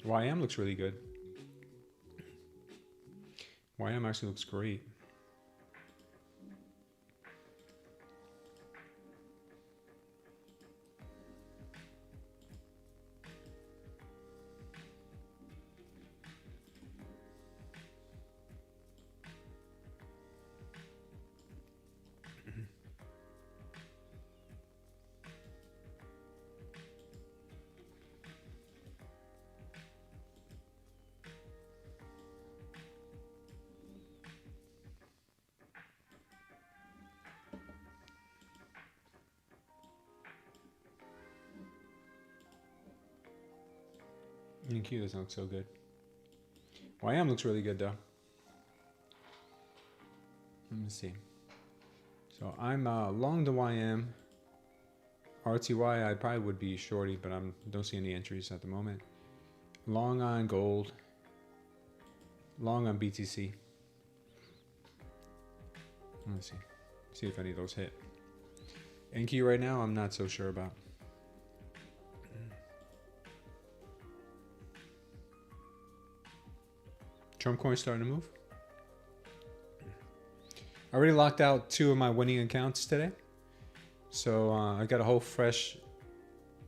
YM looks really good. YM actually looks great. EQ doesn't look so good. YM looks really good though. Let me see. So I'm long the YM. RTY I probably would be shorty, but I don't see any entries at the moment. Long on gold. Long on BTC. Let's see. See if any of those hit. NQ right now I'm not so sure about. Trump coin starting to move. I already locked out 2 of my winning accounts today. So I got a whole fresh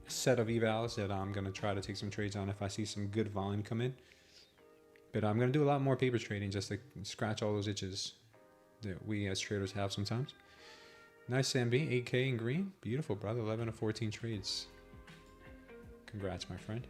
set of evals that I'm going to try to take some trades on if I see some good volume come in. But I'm going to do a lot more paper trading just to scratch all those itches that we as traders have sometimes. Nice MB, 8K in green. Beautiful, brother. 11 of 14 trades. Congrats, my friend.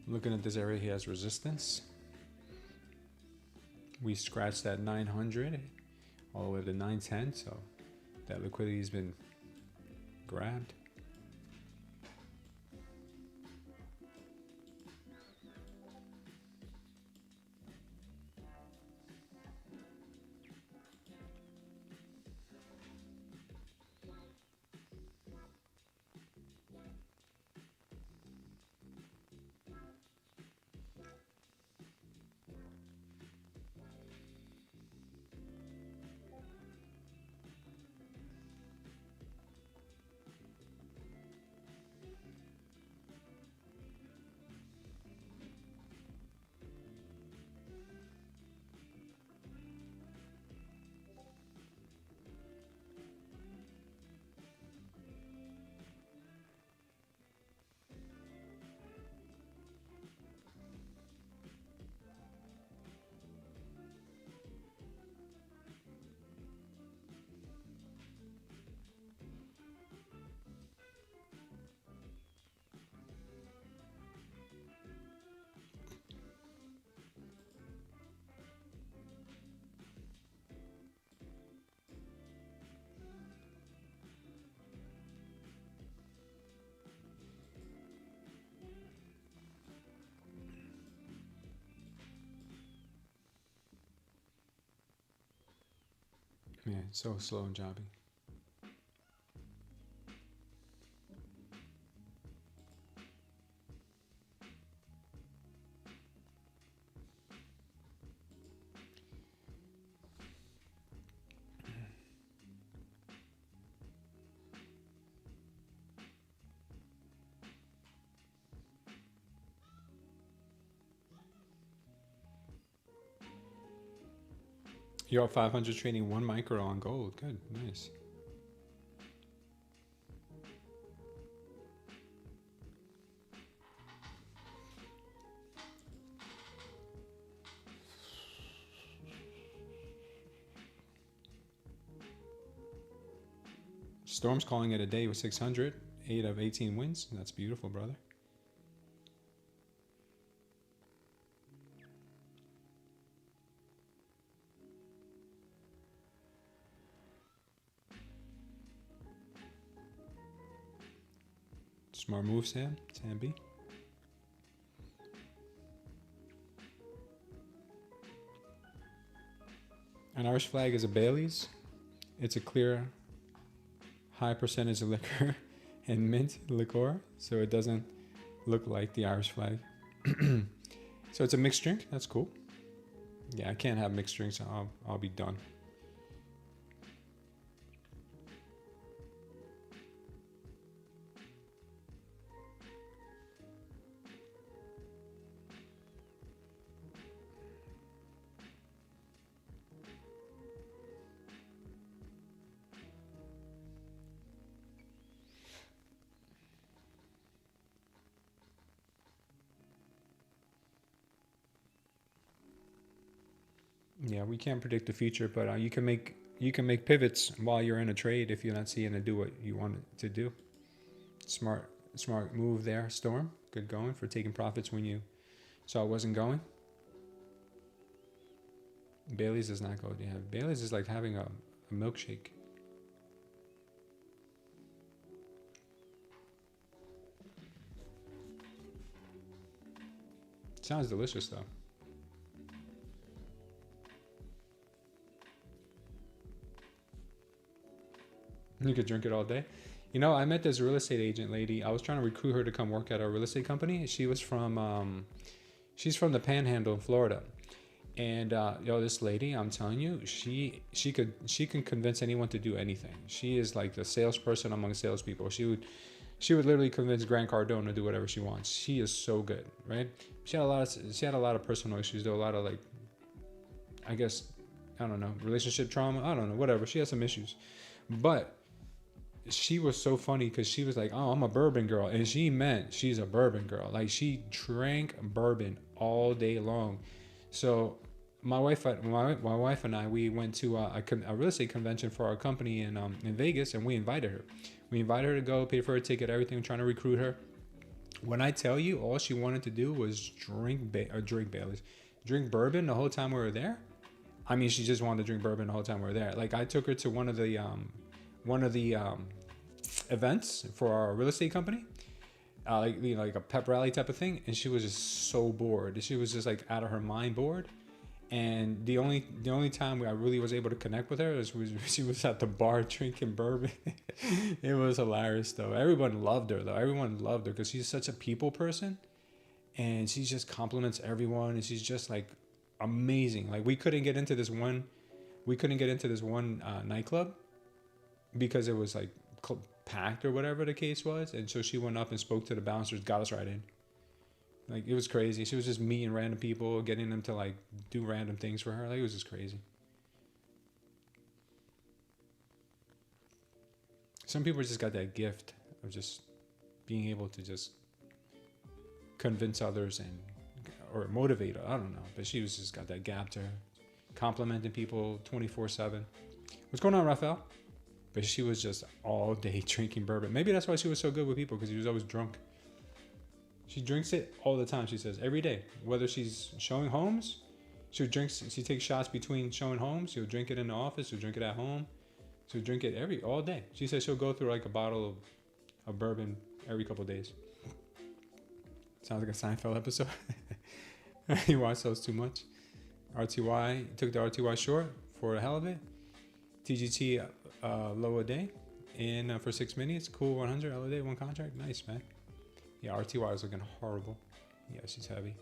Looking at this area, he has resistance. We scratched that 900 all the way to 910, so that liquidity has been grabbed. Man, so slow and choppy. You're up 500 trading 1 micro on gold. Good, nice. Storm's calling it a day with 600, 8 of 18 wins. That's beautiful, brother. Smart move, Sam. Sam B. An Irish flag is a Bailey's. It's a clear, high percentage of liquor and mint liqueur, so it doesn't look like the Irish flag. So it's a mixed drink. That's cool. Yeah, I can't have mixed drinks. I'll be done. Yeah, we can't predict the future, but you can make pivots while you're in a trade if you're not seeing it do what you want it to do. Smart move there, Storm. Good going for taking profits when you saw it wasn't going. Bailey's does not go. Yeah, Bailey's is like having a milkshake. Sounds delicious though. You could drink it all day. You know, I met this real estate agent lady. I was trying to recruit her to come work at our real estate company. She's from the Panhandle in Florida. And yo, this lady, I'm telling you, she can convince anyone to do anything. She is like the salesperson among salespeople. She would literally convince Grant Cardone to do whatever she wants. She is so good, right? She had a lot of personal issues, though, a lot of like, I guess, I don't know, relationship trauma. I don't know, whatever. She had some issues, but she was so funny because she was like, "Oh, I'm a bourbon girl," and she meant she's a bourbon girl. Like she drank bourbon all day long. So my wife and I, we went to a real estate convention for our company in Vegas, and we invited her. We invited her to go, paid for her ticket, everything, trying to recruit her. When I tell you, all she wanted to do was drink bourbon the whole time we were there. I mean, she just wanted to drink bourbon the whole time we were there. Like I took her to one of the events for our real estate company, like a pep rally type of thing, and she was just so bored. She was just like out of her mind bored. And the only time I really was able to connect with her was she was at the bar drinking bourbon. It was hilarious though. Everyone loved her because she's such a people person, and she just compliments everyone, and she's just like amazing. Like we couldn't get into this one nightclub because it was like packed or whatever the case was, and so she went up and spoke to the bouncers, got us right in. Like it was crazy. She was just meeting random people, getting them to like do random things for her. Like it was just crazy. Some people just got that gift of just being able to just convince others or motivate. I don't know, but she was just got that gap to her, complimenting people 24/7. What's going on, Raphael? But she was just all day drinking bourbon. Maybe that's why she was so good with people, because she was always drunk. She drinks it all the time, she says, every day. Whether she's showing homes, she takes shots between showing homes. She'll drink it in the office, she'll drink it at home. She'll drink it all day. She says she'll go through like a bottle of bourbon every couple of days. Sounds like a Seinfeld episode. You watch those too much. RTY, took the RTY short for the hell of it. TGT low a day, and for 6 minutes, cool 100 all a day, one contract. Nice, man. Yeah, RTY is looking horrible. Yeah, she's heavy.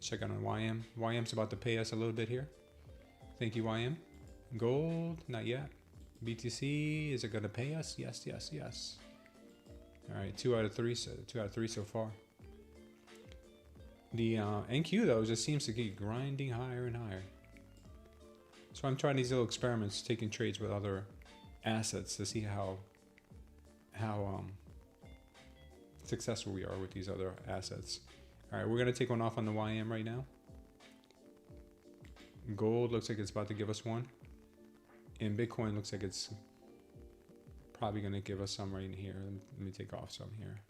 Check out on YM. YM's about to pay us a little bit here. Thank you, YM. Gold, not yet. BTC, is it going to pay us? Yes. All right, 2 out of 3 so far. The NQ though just seems to keep grinding higher and higher. So I'm trying these little experiments, taking trades with other assets to see how successful we are with these other assets. All right, we're gonna take one off on the YM right now. Gold looks like it's about to give us one, and Bitcoin looks like it's probably gonna give us some right in here. Let me take off some here.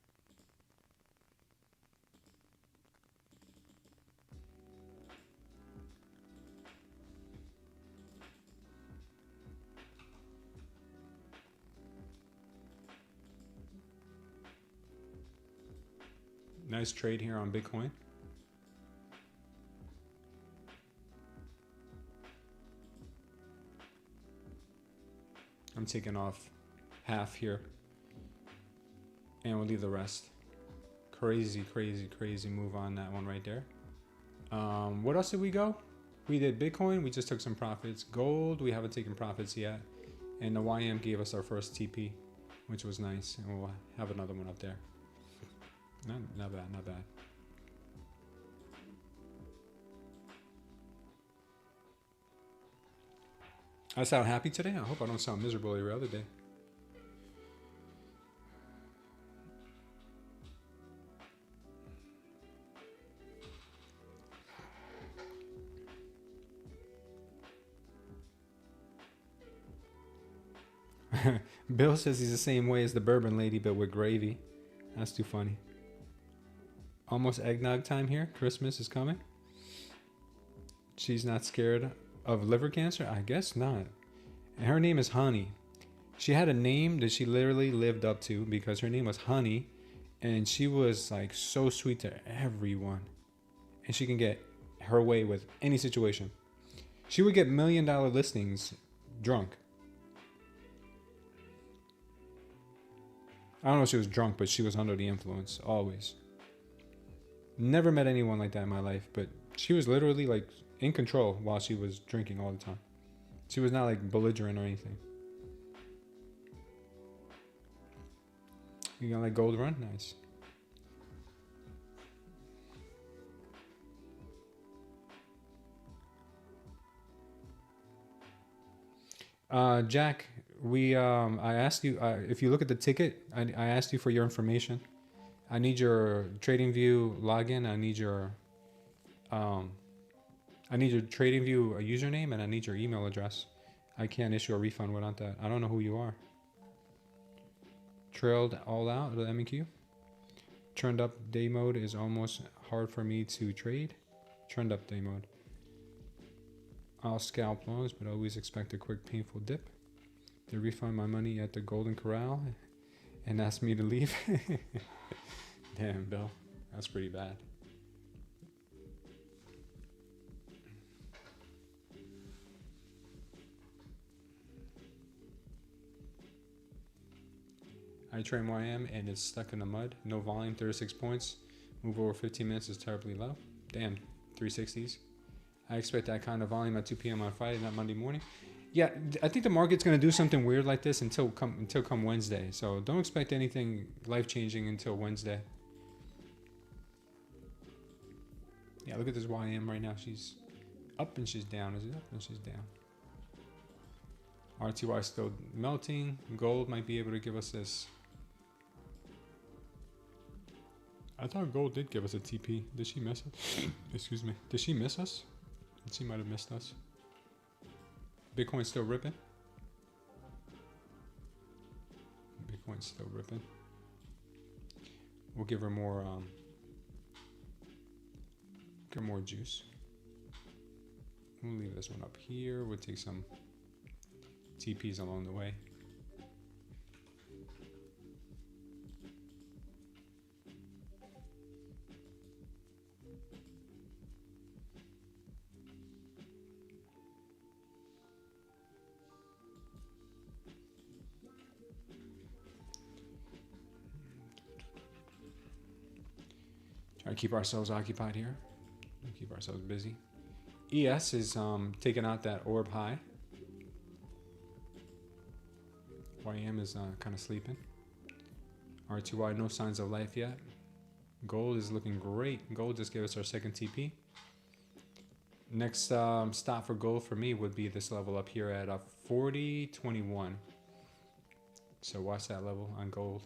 Nice trade here on Bitcoin. I'm taking off half here, and we'll leave the rest. Crazy move on that one right there. What else did we go? We did Bitcoin. We just took some profits. Gold, we haven't taken profits yet. And the YM gave us our first TP, which was nice. And we'll have another one up there. Not bad. I sound happy today. I hope I don't sound miserable every other day. Bill says he's the same way as the bourbon lady, but with gravy. That's too funny. Almost eggnog time here. Christmas is coming. She's not scared of liver cancer? I guess not. And her name is Honey. She had a name that she literally lived up to, because her name was Honey, and she was like so sweet to everyone. and she can get her way with any situation. She would get $1 million listings drunk. I don't know if she was drunk, but she was under the influence, always. Never met anyone like that in my life, but she was literally like in control while she was drinking all the time. She was not like belligerent or anything. You gonna let gold run? Nice. Jack, I asked you, if you look at the ticket, I asked you for your information. I need your TradingView login. I need your TradingView username, and I need your email address. I can't issue a refund without that. I don't know who you are. Trailed all out, the M&Q. Turned up day mode is almost hard for me to trade. Turned up day mode. I'll scalp longs, but always expect a quick painful dip. They refund my money at the Golden Corral and ask me to leave. Damn, Bill. That's pretty bad. I trade YM and it's stuck in the mud. No volume, 36 points. Move over 15 minutes is terribly low. Damn, 360s. I expect that kind of volume at 2 p.m. on Friday, not Monday morning. Yeah, I think the market's going to do something weird like this until come Wednesday. So don't expect anything life-changing until Wednesday. Yeah, look at this YM right now. She's up and she's down. Is it up and she's down? RTY still melting. Gold might be able to give us this. I thought gold did give us a TP. Did she miss us? Excuse me. Did she miss us? She might have missed us. Bitcoin's still ripping. Bitcoin's still ripping. We'll give her more juice. We'll leave this one up here. We'll take some TPs along the way. Try to keep ourselves occupied here. Keep ourselves busy. ES is taking out that orb high. YM is kind of sleeping. R2Y, no signs of life yet. Gold is looking great. Gold just gave us our second TP. Next stop for gold for me would be this level up here at 40.21. So watch that level on gold.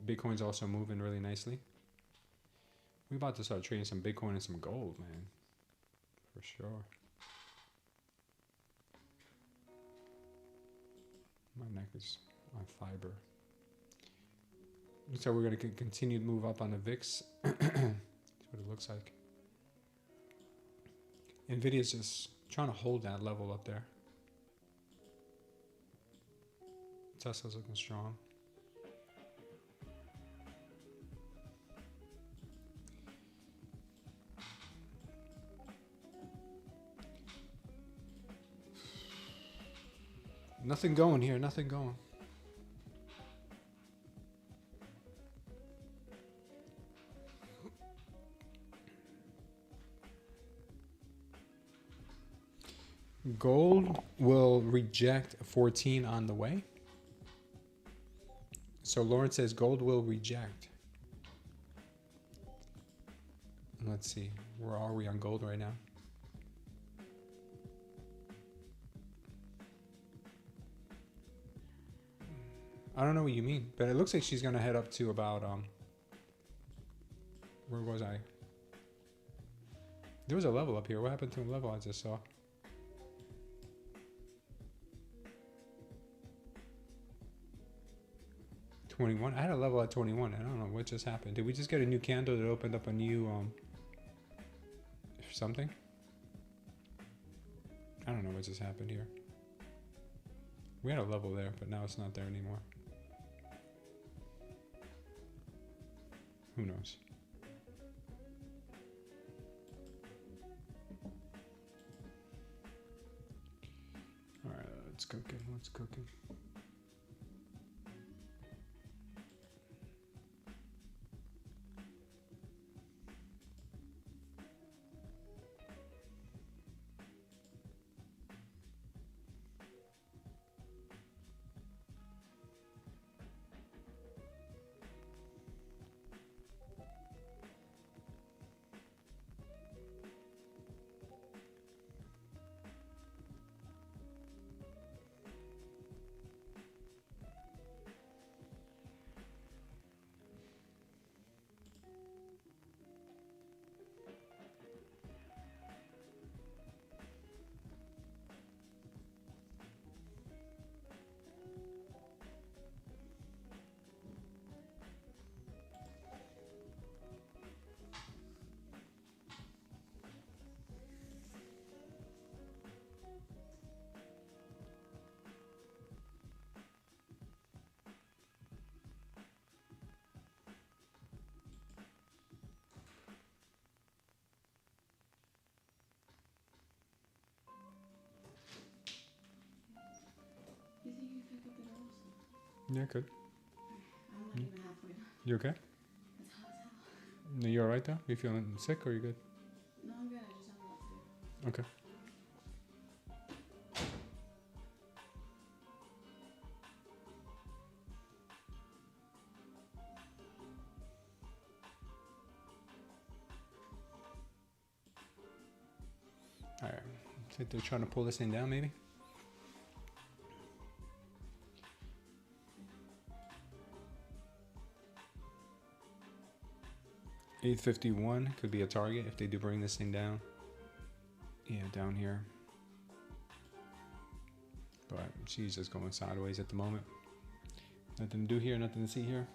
Bitcoin's also moving really nicely. We're about to start trading some Bitcoin and some gold, man. For sure. My neck is on fiber. So we're going to continue to move up on the VIX. That's what it looks like. Nvidia's just trying to hold that level up there. Tesla's looking strong. Nothing going here, nothing going. Gold will reject 14 on the way. So Lawrence says gold will reject. Let's see, where are we on gold right now? I don't know what you mean, but it looks like she's gonna head up to about where was I? There was a level up here. What happened to a level I just saw? $21. I had a level at 21. I don't know what just happened. Did we just get a new candle that opened up a new something? I don't know what just happened here. We had a level there, but now it's not there anymore. Who knows? What's cooking? What's cooking? You think you pick up it also? Yeah, good. I'm not even halfway done. You okay? It's hot as hell. No, you alright though? You feeling sick or you good? No, I'm good. I just have a lot to do. Okay. Alright. Think they're trying to pull this thing down maybe? $851 could be a target if they do bring this thing down. Yeah, down here. But she's just going sideways at the moment. Nothing to do here, nothing to see here.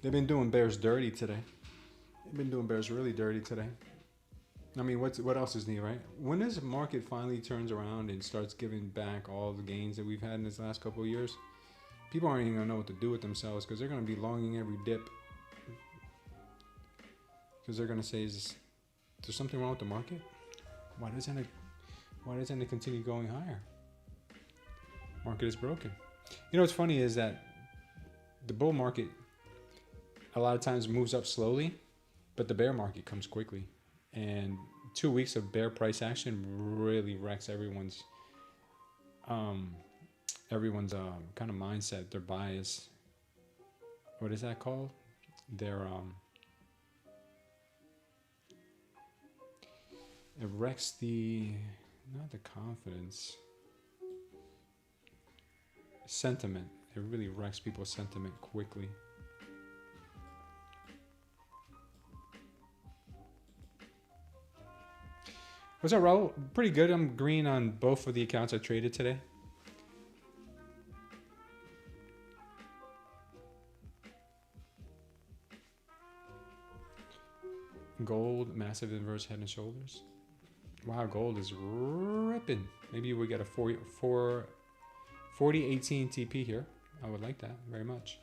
They've been doing bears dirty today. They've been doing bears really dirty today. I mean, what else is new, right? When this market finally turns around and starts giving back all the gains that we've had in this last couple of years, people aren't even gonna know what to do with themselves because they're gonna be longing every dip. Because they're gonna say, is there something wrong with the market? Why doesn't it continue going higher? Market is broken. You know what's funny is that the bull market a lot of times moves up slowly, but the bear market comes quickly. And 2 weeks of bear price action really wrecks everyone's kind of mindset, their bias. What is that called? Their it wrecks not the confidence, sentiment. It really wrecks people's sentiment quickly. What's up, Raul? Pretty good. I'm green on both of the accounts I traded today. Gold, massive inverse head and shoulders. Wow, gold is ripping. Maybe we get a 40-18 TP here. I would like that very much.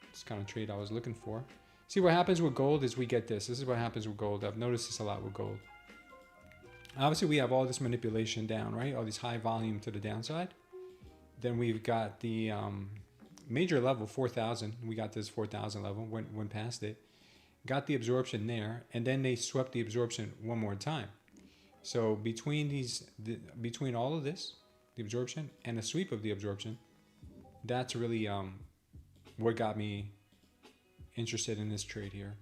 It's the kind of trade I was looking for. See, what happens with gold is we get this. This is what happens with gold. I've noticed this a lot with gold. Obviously, we have all this manipulation down, right? All these high volume to the downside. Then we've got the major level 4,000. We got this 4,000 level, went past it, got the absorption there, and then they swept the absorption one more time. So between between all of this, the absorption and the sweep of the absorption, that's really what got me interested in this trade here.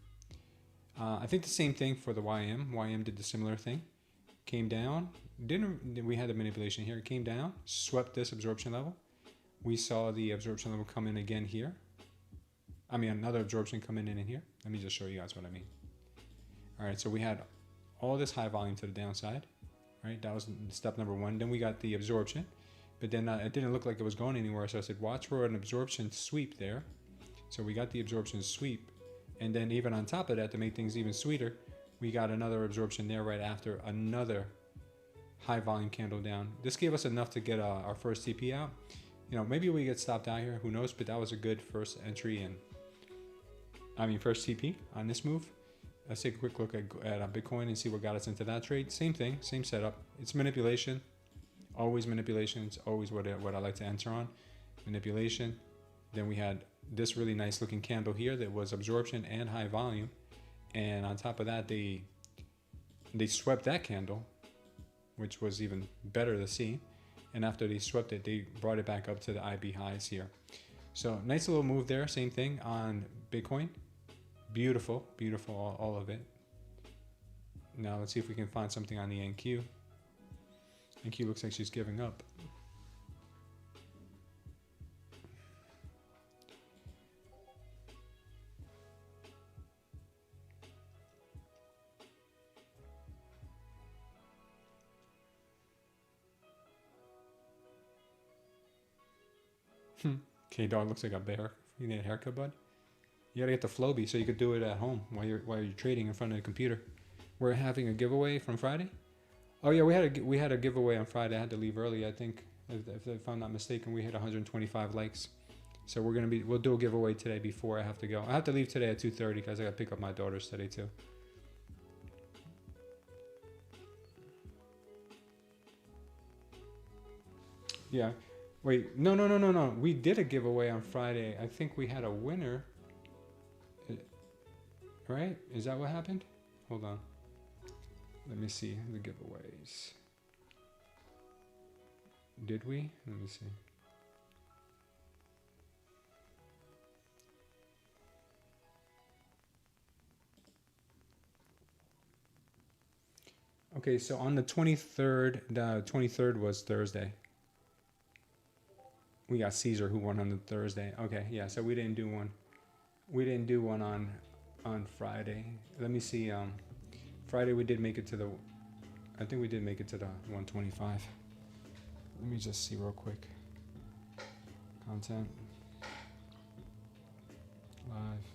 I think the same thing for the YM. YM did the similar thing. Came down. We had the manipulation here. It came down, swept this absorption level. We saw the absorption level come in again here. I mean, another absorption come in here. Let me just show you guys what I mean. All right, so we had all this high volume to the downside, right? That was step number one. Then we got the absorption, but then it didn't look like it was going anywhere. So I said, watch for an absorption sweep there. So we got the absorption sweep. And then even on top of that, to make things even sweeter, we got another absorption there right after another high volume candle down. This gave us enough to get our first TP out. You know, maybe we get stopped out here, who knows, but that was a good first entry and first TP on this move. Let's take a quick look at Bitcoin and see what got us into that trade. Same thing, same setup. It's manipulation, always manipulation. It's always what I like to enter on, manipulation. Then we had this really nice looking candle here that was absorption and high volume. And on top of that, they swept that candle, which was even better to see. And after they swept it, they brought it back up to the IB highs here. So nice little move there. Same thing on Bitcoin. Beautiful, beautiful, all of it. Now let's see if we can find something on the NQ. NQ looks like she's giving up. K-Dog looks like a bear. You need a haircut, bud? You gotta get the Floby so you could do it at home while you're trading in front of the computer. We're having a giveaway from Friday. Oh yeah, we had a giveaway on Friday. I had to leave early. I think, if I'm not mistaken, we hit 125 likes. So we'll do a giveaway today before I have to go. I have to leave today at 2:30 because I gotta pick up my daughters today too. Yeah. Wait, no. We did a giveaway on Friday. I think we had a winner. Right? Is that what happened? Hold on. Let me see the giveaways. Did we? Let me see. Okay, so on the 23rd, the 23rd was Thursday. We got Caesar who won on the Thursday. Okay, yeah, so we didn't do one. We didn't do one on Friday. Let me see. Friday we did make it to the, I think we did make it to the 125. Let me just see real quick. Content. Live.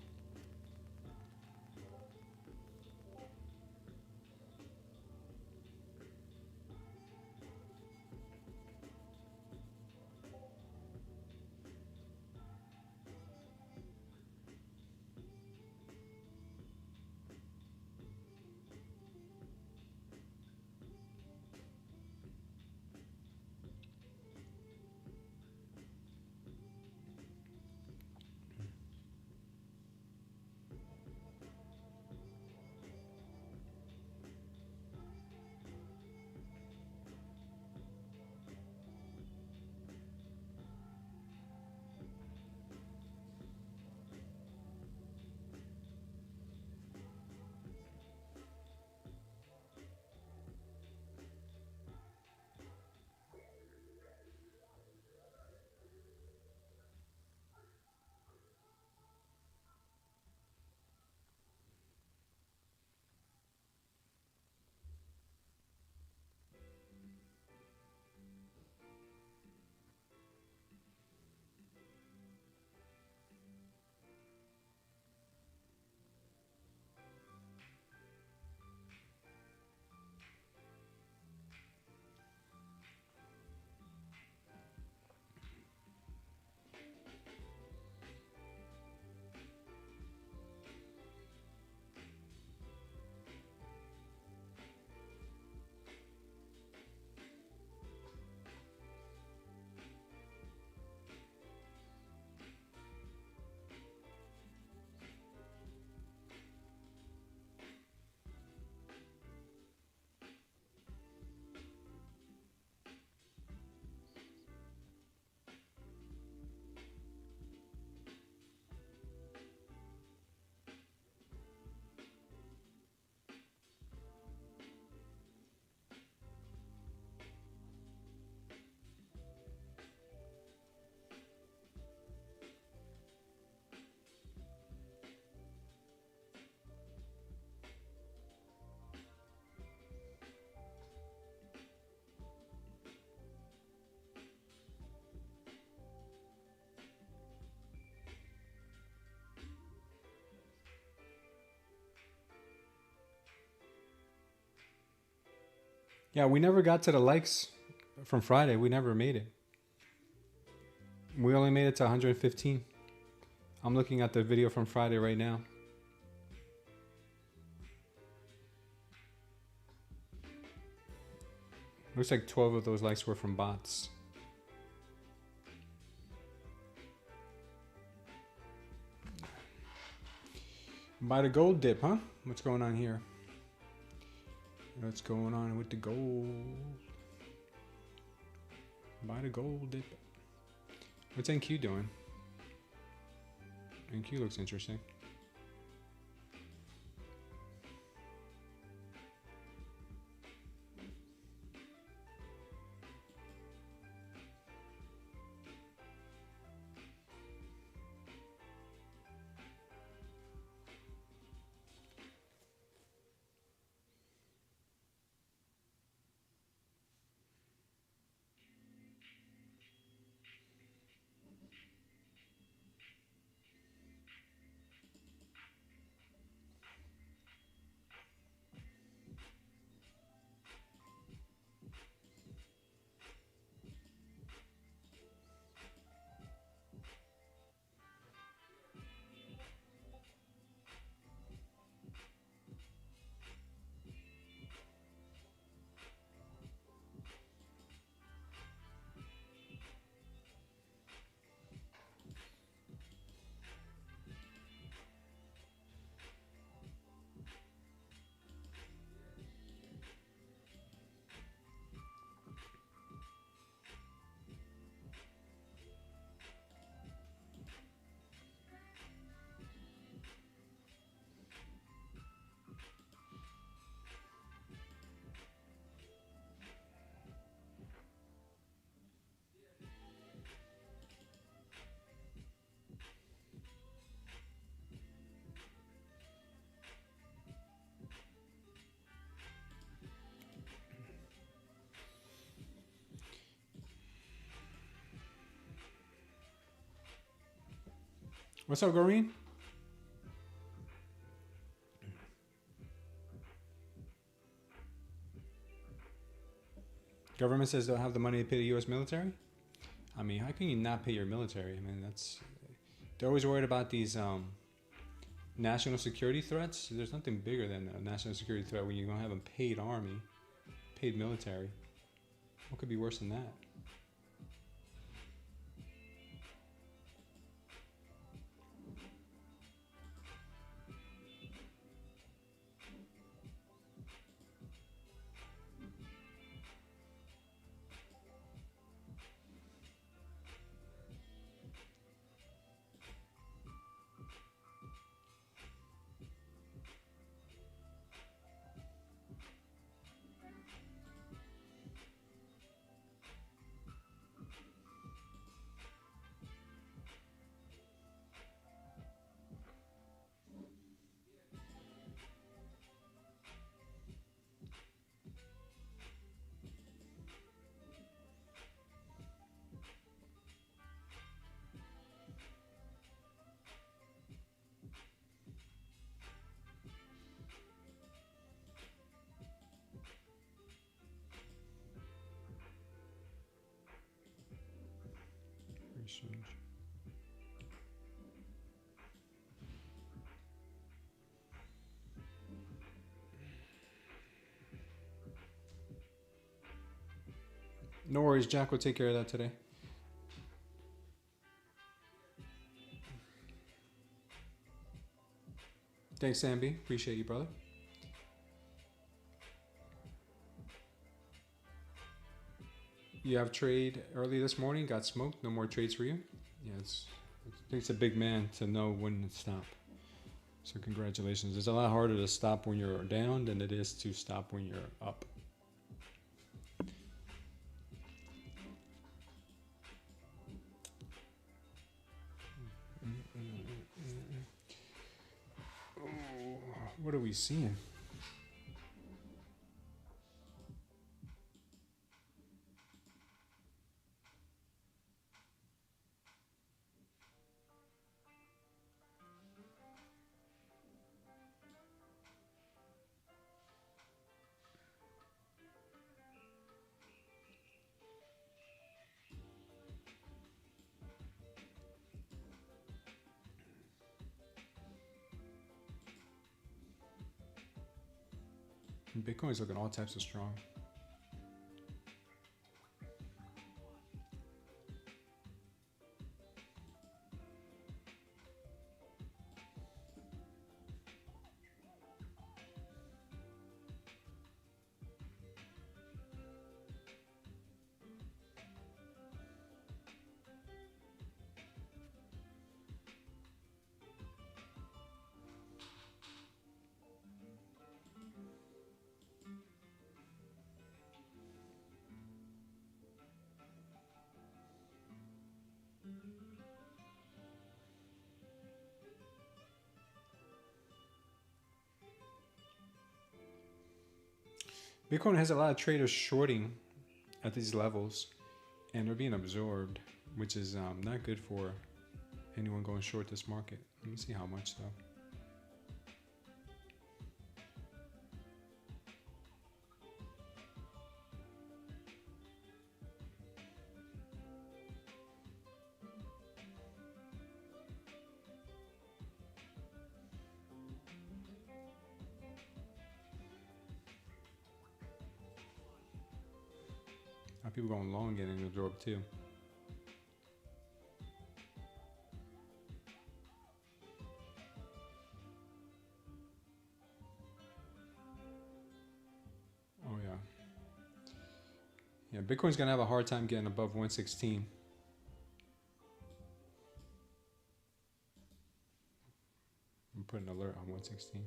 Yeah, we never got to the likes from Friday. We never made it. We only made it to 115. I'm looking at the video from Friday right now. Looks like 12 of those likes were from bots. Buy the gold dip, huh? What's going on here? What's going on with the gold? Buy the gold dip. What's NQ doing? NQ looks interesting. What's up, Goreen? Government says they'll have the money to pay the U.S. military. I mean, how can you not pay your military? I mean, they're always worried about these national security threats. There's nothing bigger than a national security threat when you're gonna have a paid army, paid military. What could be worse than that? No worries, Jack will take care of that today. Thanks, Samby. Appreciate you, brother. You have trade early this morning, got smoked, no more trades for you. Yeah, it takes a big man to know when to stop. So congratulations. It's a lot harder to stop when you're down than it is to stop when you're up. What are we seeing? Bitcoin's looking all types of strong. Bitcoin has a lot of traders shorting at these levels, and they're being absorbed, which is not good for anyone going short this market. Let me see how much though. People going long getting absorbed too. Oh yeah. Yeah, Bitcoin's gonna have a hard time getting above 116. I'm putting an alert on 116.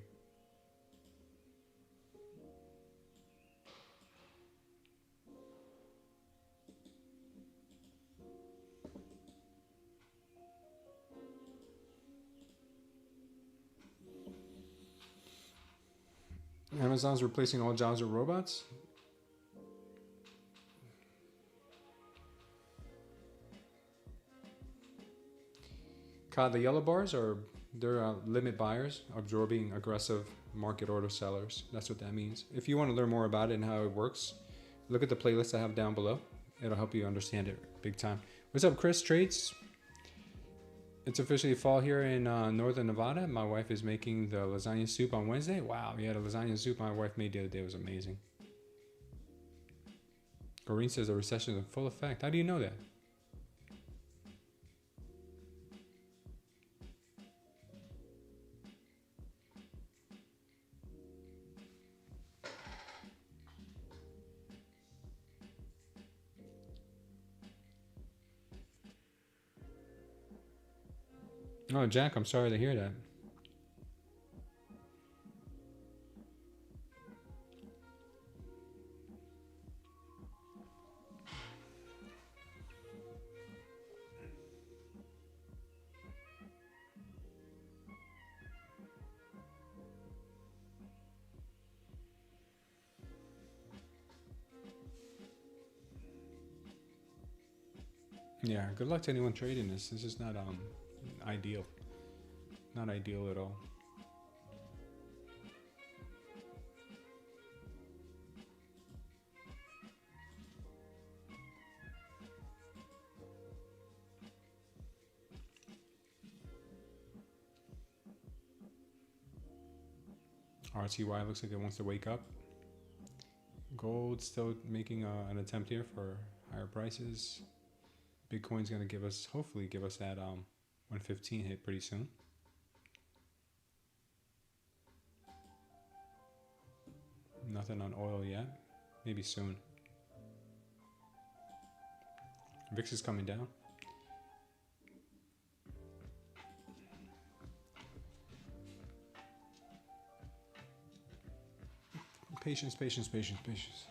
Amazon's replacing all jobs with robots? Caught the yellow bars are they're limit buyers absorbing aggressive market order sellers. That's what that means. If you want to learn more about it and how it works, look at the playlist I have down below. It'll help you understand it big time. What's up, Chris Trades? It's officially fall here in northern Nevada. My wife is making the lasagna soup on Wednesday. Wow, yeah, the lasagna soup my wife made the other day was amazing. Doreen says the recession is in full effect. How do you know that? Oh, Jack, I'm sorry to hear that. Yeah, good luck to anyone trading this. This is not ideal. Not ideal at all. RTY looks like it wants to wake up. Gold still making an attempt here for higher prices. Bitcoin's going to give us, hopefully give us that 115 hit pretty soon. Nothing on oil yet. Maybe soon. VIX is coming down. Patience, patience, patience, patience.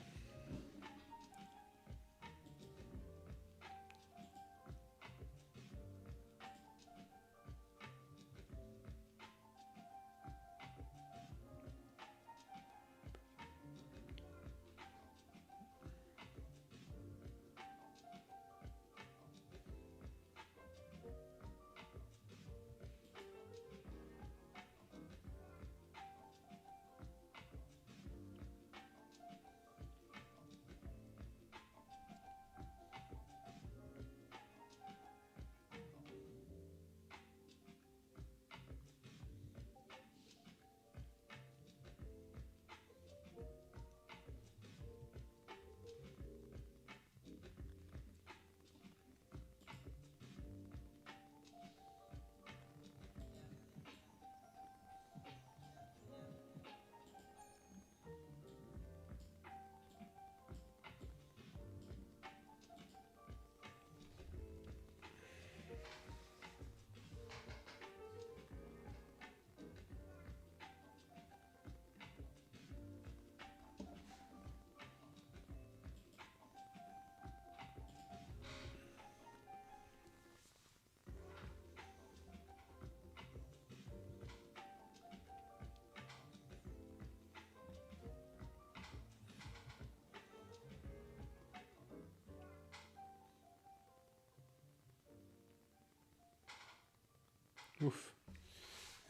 Oof.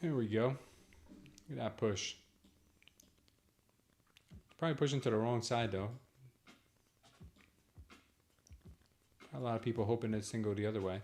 There we go. Look at that push. Probably pushing to the wrong side though. A lot of people hoping this thing go the other way.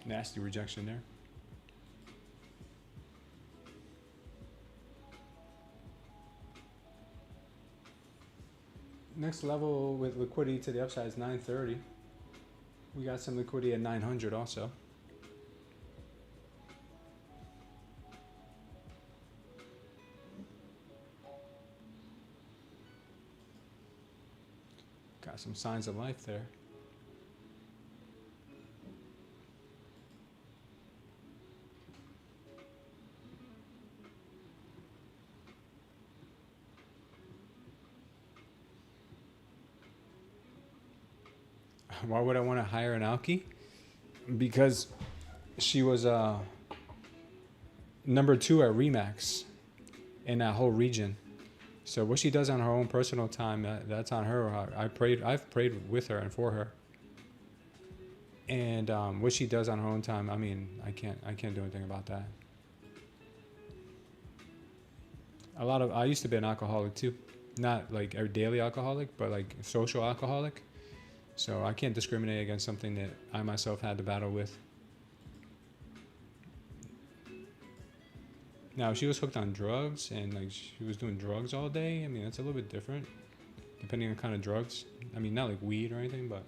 Nasty rejection there. Next level with liquidity to the upside is 930. We got some liquidity at 900 also. Got some signs of life there. Why would I want to hire an alky? Because she was number 2 at Remax in that whole region. So what she does on her own personal time, that's on her. I've prayed with her and for her. And what she does on her own time, I mean, I can't do anything about that. I used to be an alcoholic too, not like a daily alcoholic, but like a social alcoholic. So I can't discriminate against something that I myself had to battle with. Now, if she was hooked on drugs and like she was doing drugs all day, I mean, that's a little bit different, depending on the kind of drugs. I mean, not like weed or anything, but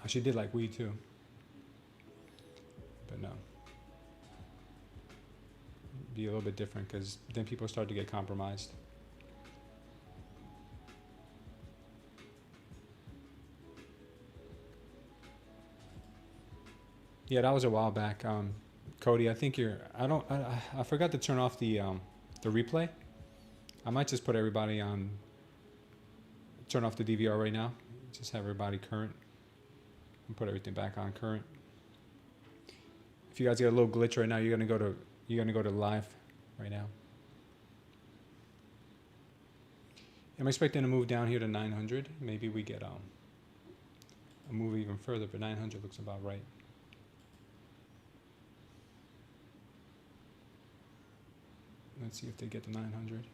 she did like weed too. But no. Be a little bit different because then people start to get compromised. Yeah, that was a while back. Cody, I think I forgot to turn off the replay. I might just put everybody on, turn off the DVR right now. Just have everybody current and put everything back on current. If you guys get a little glitch right now, you're gonna go to live right now. I'm expecting to move down here to 900. Maybe we get a move even further, but 900 looks about right. Let's see if they get to 900.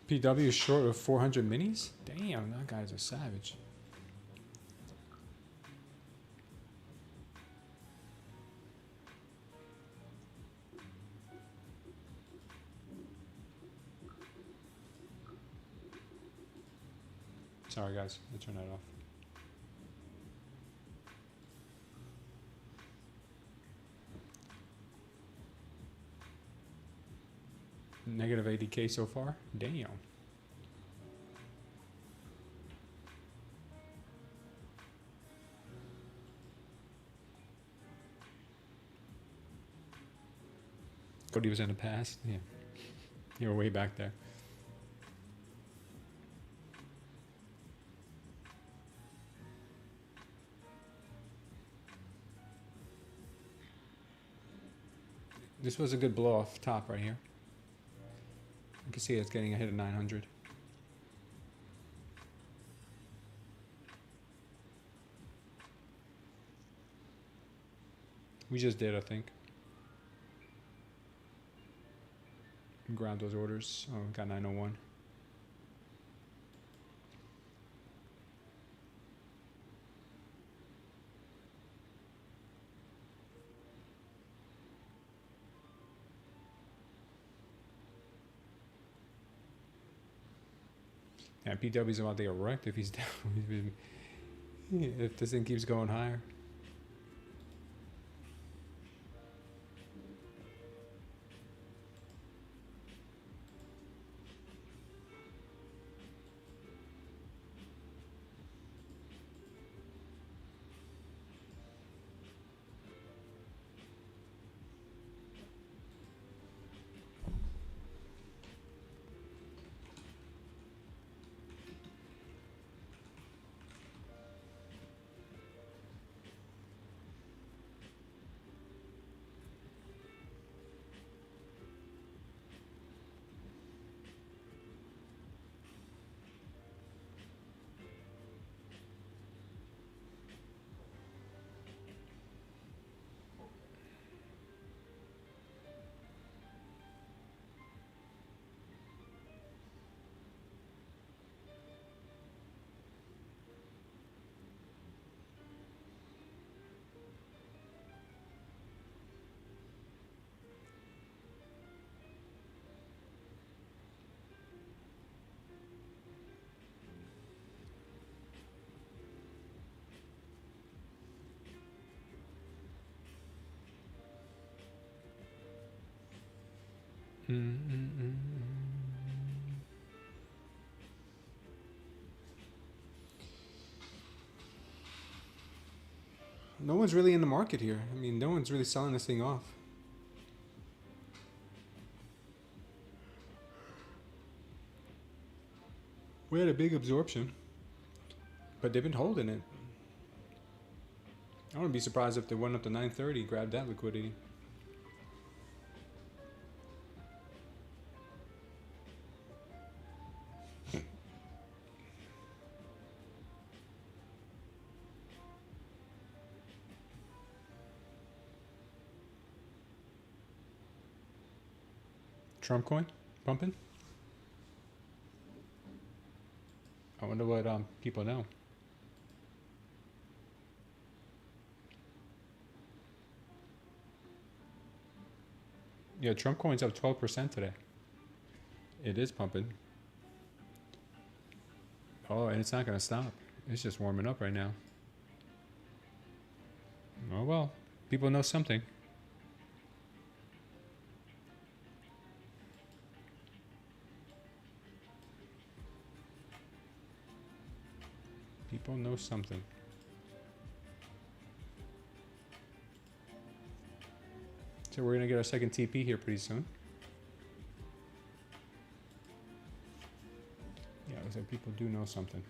PW is short of 400 minis? Damn, that guy's a savage. Sorry guys, I turned that off. Negative 80K so far? Damn. Cody was in the past? Yeah. You were way back there. This was a good blow off top right here. You can see it's getting a hit of 900. We just did, I think. Grab those orders. Oh, got 901. Yeah, PW's about to get wrecked if he's down. If this thing keeps going higher. No one's really in the market here. I mean, no one's really selling this thing off. We had a big absorption, but they've been holding it. I wouldn't be surprised if they went up to 930, grabbed that liquidity. Trump coin pumping. I wonder what people know. Yeah, Trump coin's up 12% today. It is pumping. Oh, and it's not going to stop. It's just warming up right now. Oh well, people know something. People know something. So we're going to get our second TP here pretty soon. Yeah, it looks like people do know something.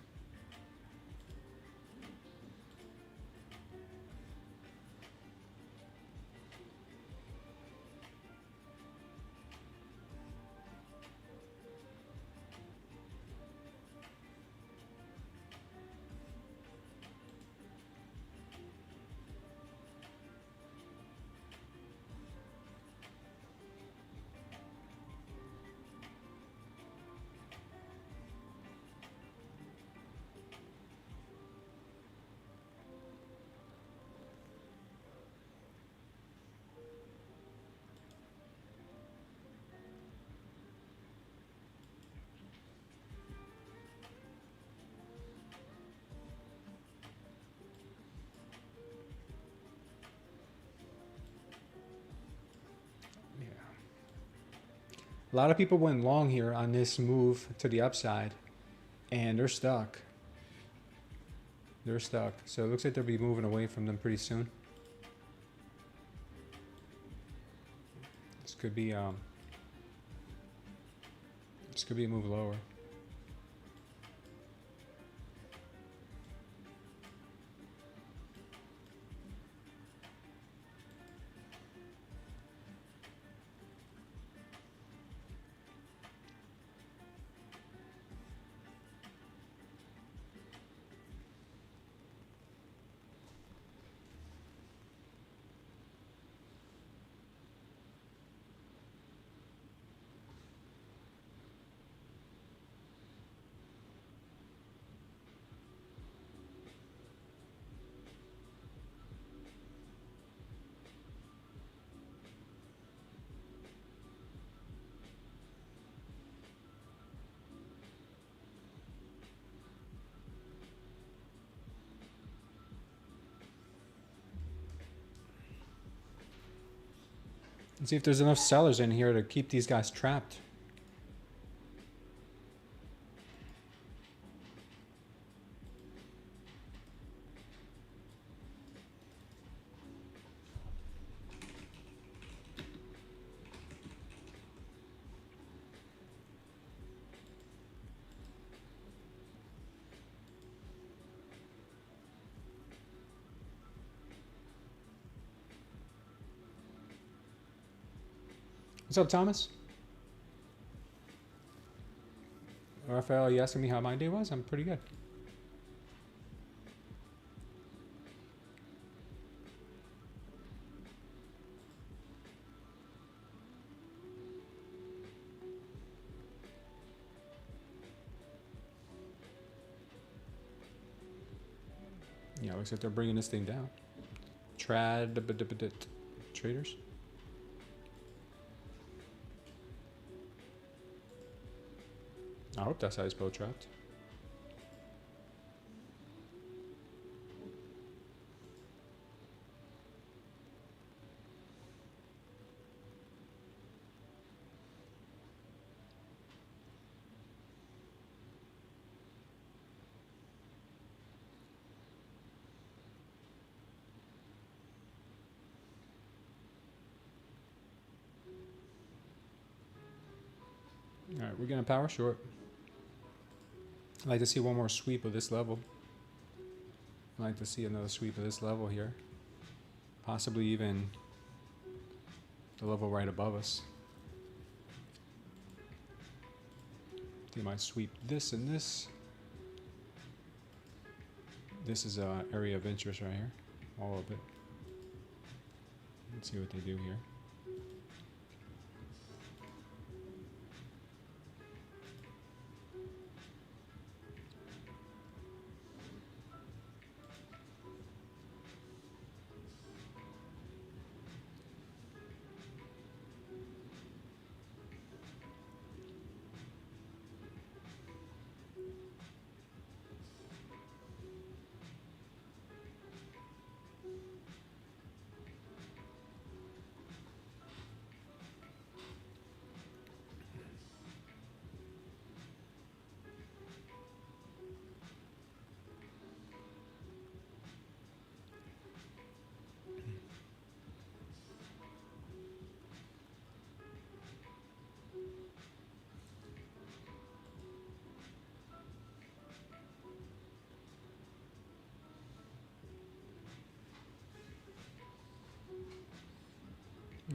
A lot of people went long here on this move to the upside, and they're stuck. They're stuck. So it looks like they'll be moving away from them pretty soon. This could be a move lower. Let's see if there's enough sellers in here to keep these guys trapped. What's up, Thomas? Raphael, you asking me how my day was? I'm pretty good. Yeah, looks like they're bringing this thing down. Traders. I hope that's how you spell trapped. All right, we're getting a power short. I'd like to see one more sweep of this level. I'd like to see another sweep of this level here. Possibly even the level right above us. They might sweep this and this. This is an area of interest right here. All of it. Let's see what they do here.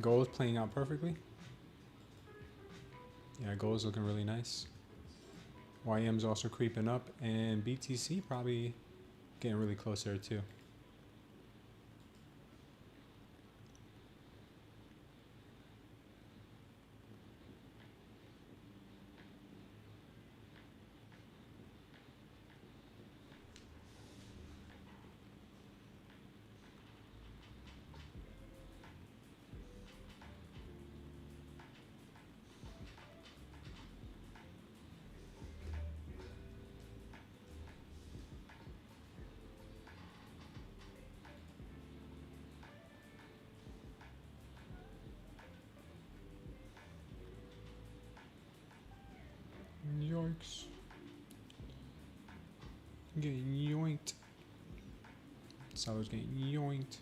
Gold is playing out perfectly. Yeah, gold is looking really nice. YM's also creeping up, and BTC probably getting really close there too. Yoinks. Getting yoinked. Sellers getting yoinked.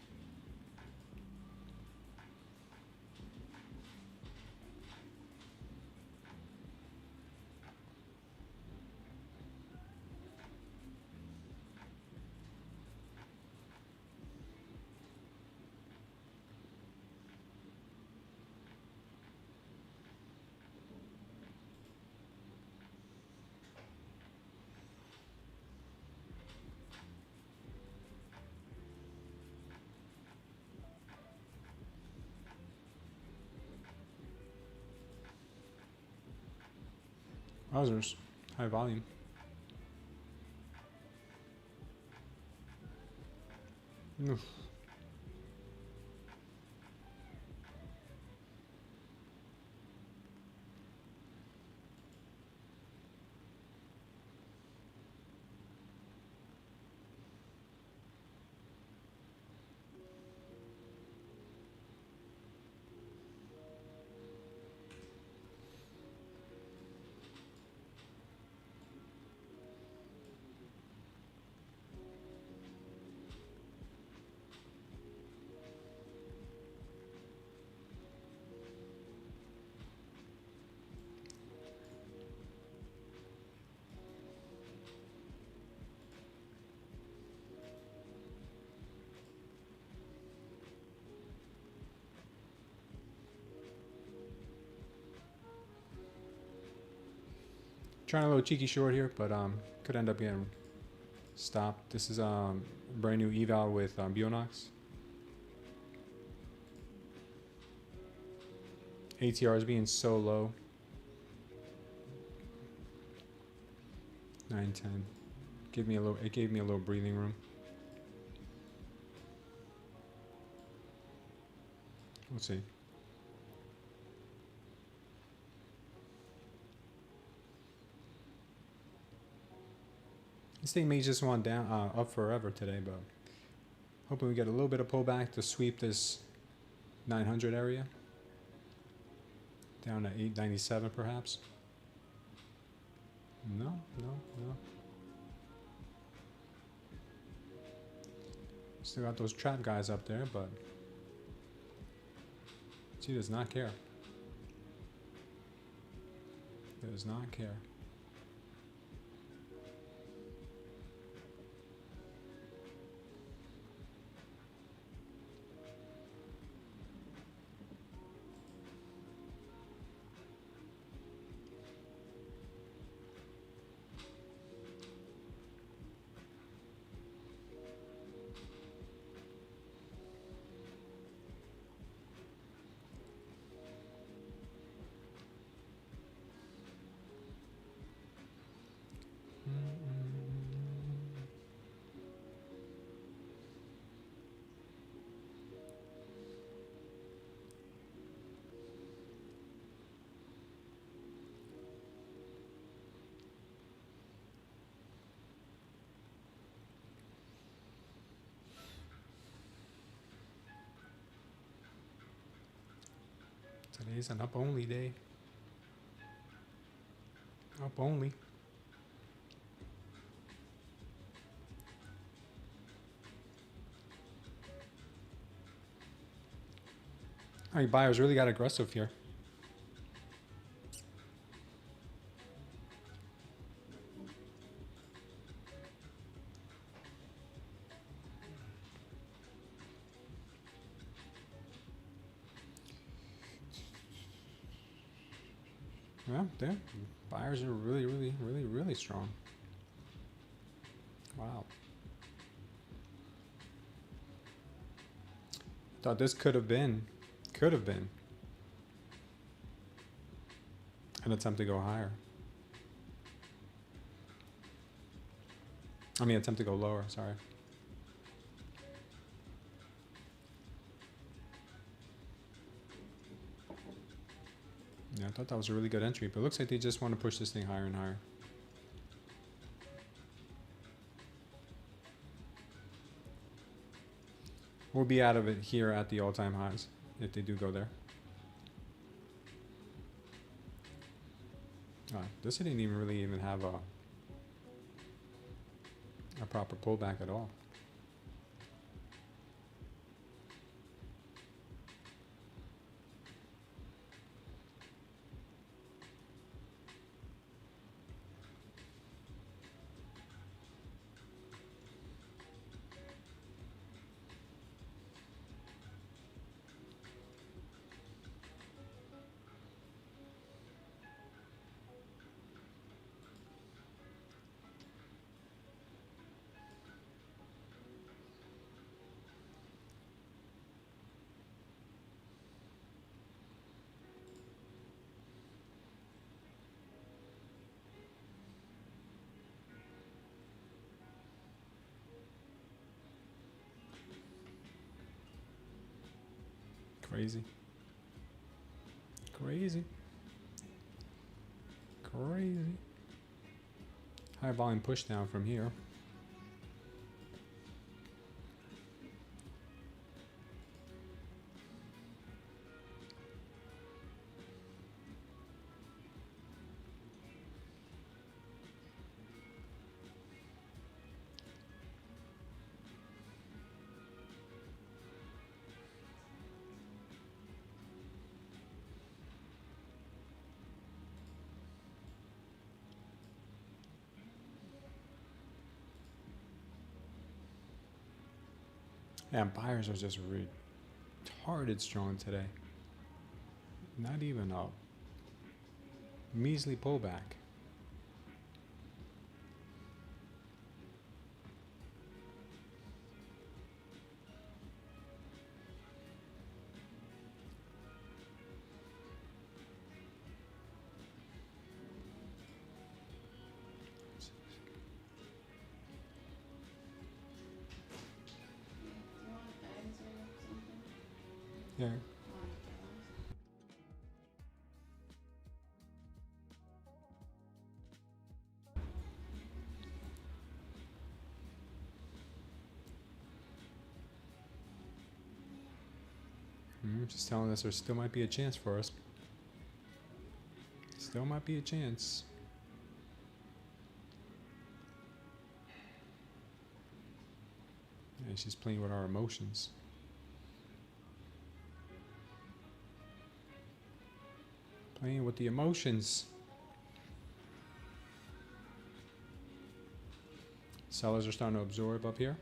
Wowzers. High volume. Oof. Trying a little cheeky short here, but could end up getting stopped. This is brand new eval with Bulenox. ATR is being so low. 9.10. It gave me a little breathing room. Let's see. This thing may just want down up forever today, but hoping we get a little bit of pullback to sweep this 900 area down to 897 perhaps. No. Still got those trap guys up there, but she does not care. Does not care. Today's an up only day. Up only. All right, buyers really got aggressive here. Well, yeah, buyers are really strong. Wow. Thought this could have been an attempt to go higher. I mean, attempt to go lower, sorry. Yeah, I thought that was a really good entry, but it looks like they just want to push this thing higher and higher. We'll be out of it here at the all-time highs if they do go there. This didn't even really have a proper pullback at all. Crazy. Crazy. Crazy. High volume push down from here. Yeah, buyers are just retarded strong today. Not even a measly pullback. Yeah. Just telling us there still might be a chance for us. Still might be a chance. Yeah, she's playing with our emotions. Playing with the emotions. Sellers are starting to absorb up here.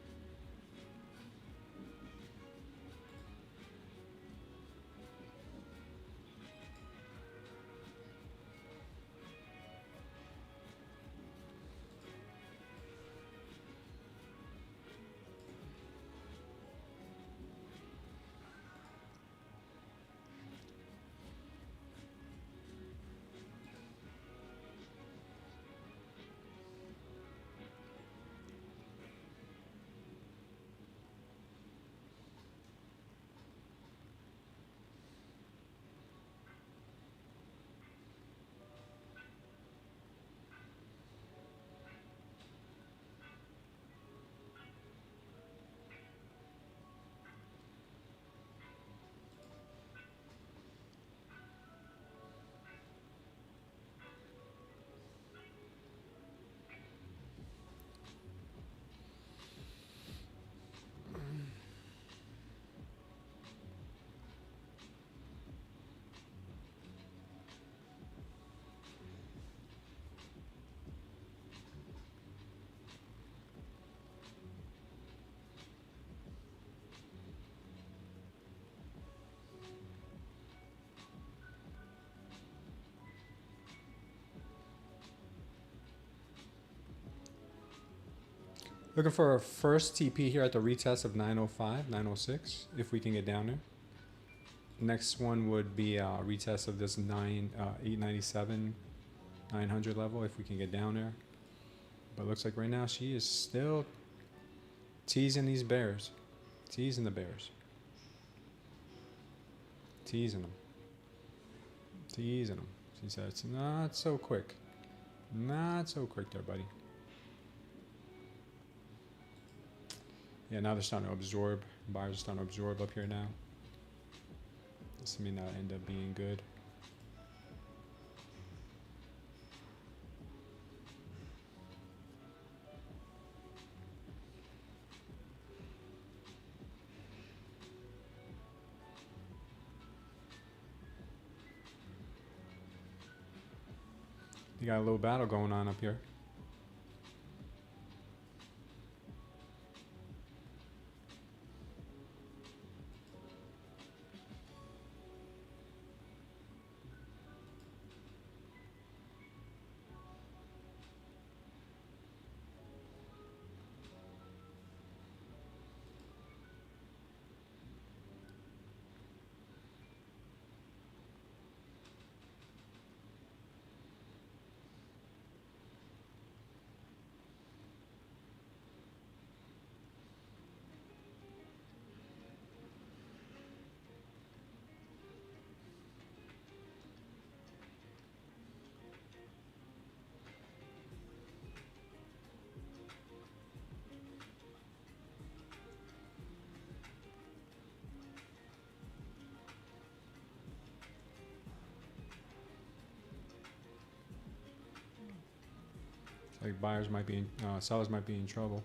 Looking for a first TP here at the retest of 905, 906, if we can get down there. Next one would be a retest of this 897, 900 level, if we can get down there. But looks like right now she is still teasing these bears. Teasing the bears. Teasing them. Teasing them. She said it's not so quick. Not so quick there, buddy. Yeah, now they're starting to absorb. Buyers are starting to absorb up here now. This may not end up being good. You got a little battle going on up here. Like buyers might be in, sellers might be in trouble.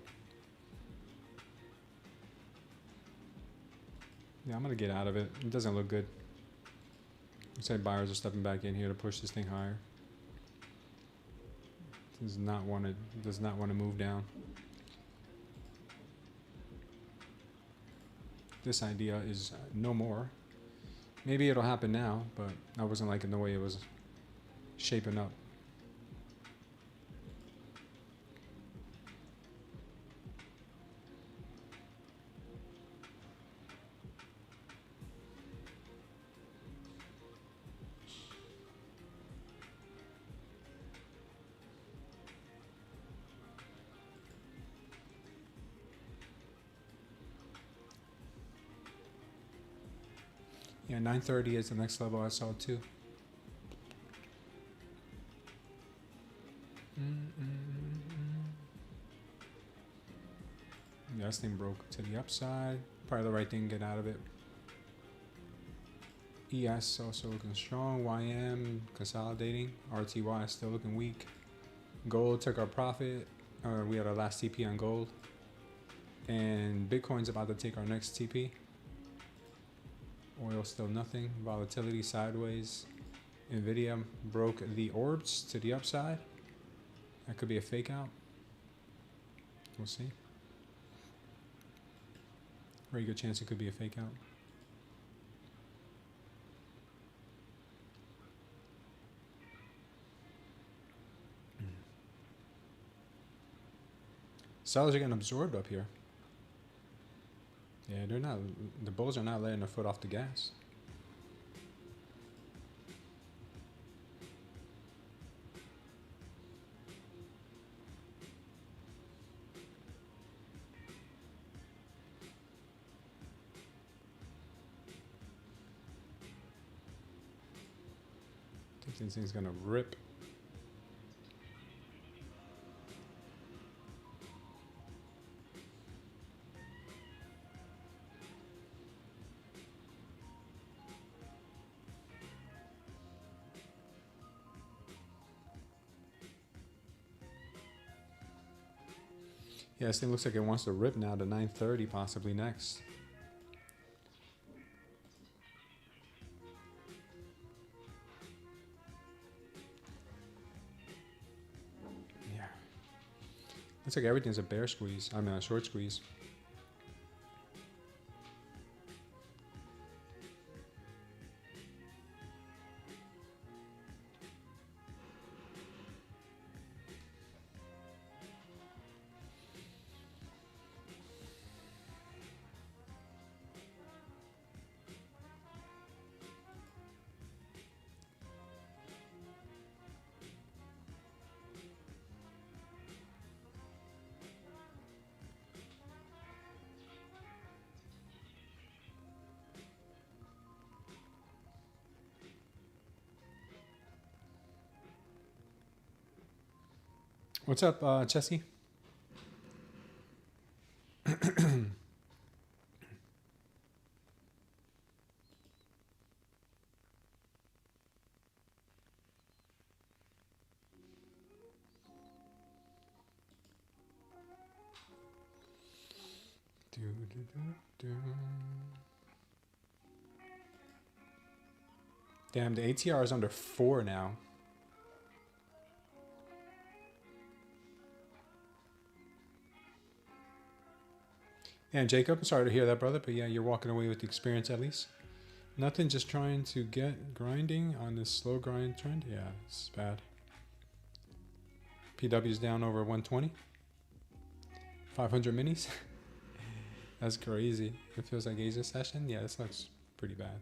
Yeah, I'm gonna get out of it. It doesn't look good. Looks like buyers are stepping back in here to push this thing higher. Does not want to move down. This idea is no more. Maybe it'll happen now, but I wasn't liking the way it was shaping up. Yeah, 930 is the next level I saw too. Yeah, this thing broke to the upside. Probably the right thing, get out of it. ES also looking strong. YM consolidating. RTY still looking weak. Gold took our profit. We had our last TP on gold. And Bitcoin's about to take our next TP. Oil still nothing. Volatility sideways. Nvidia broke the orbs to the upside. That could be a fake out. We'll see. Very good chance it could be a fake out. Sellers are getting absorbed up here. Yeah, they're not. The bulls are not letting their foot off the gas. I think this thing's gonna rip. Yeah, this thing looks like it wants to rip now to 930, possibly next. Yeah. Looks like everything's a bear squeeze. I mean, a short squeeze. What's up, Chessie? Damn, the ATR is under 4 now. And Jacob, I'm sorry to hear that, brother, but yeah, you're walking away with the experience at least. Nothing, just trying to get grinding on this slow grind trend. Yeah, it's bad. PW's down over 120. 500 minis. That's crazy. It feels like Asia session. Yeah, this looks pretty bad.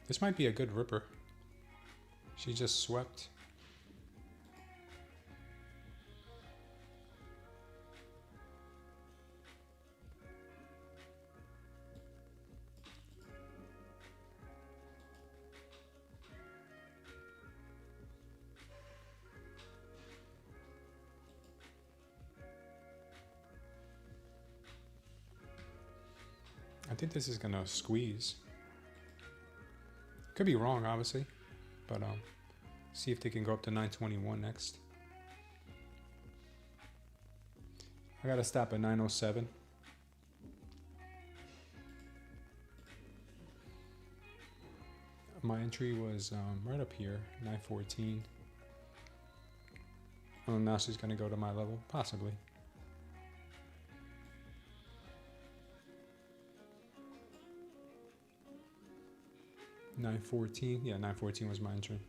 This might be a good ripper. She just swept. I think this is gonna squeeze. Could be wrong, obviously, but see if they can go up to 921 next. I gotta stop at 907. My entry was right up here, 914. Oh, now she's gonna go to my level, possibly. $914. Yeah, $914 was my entry.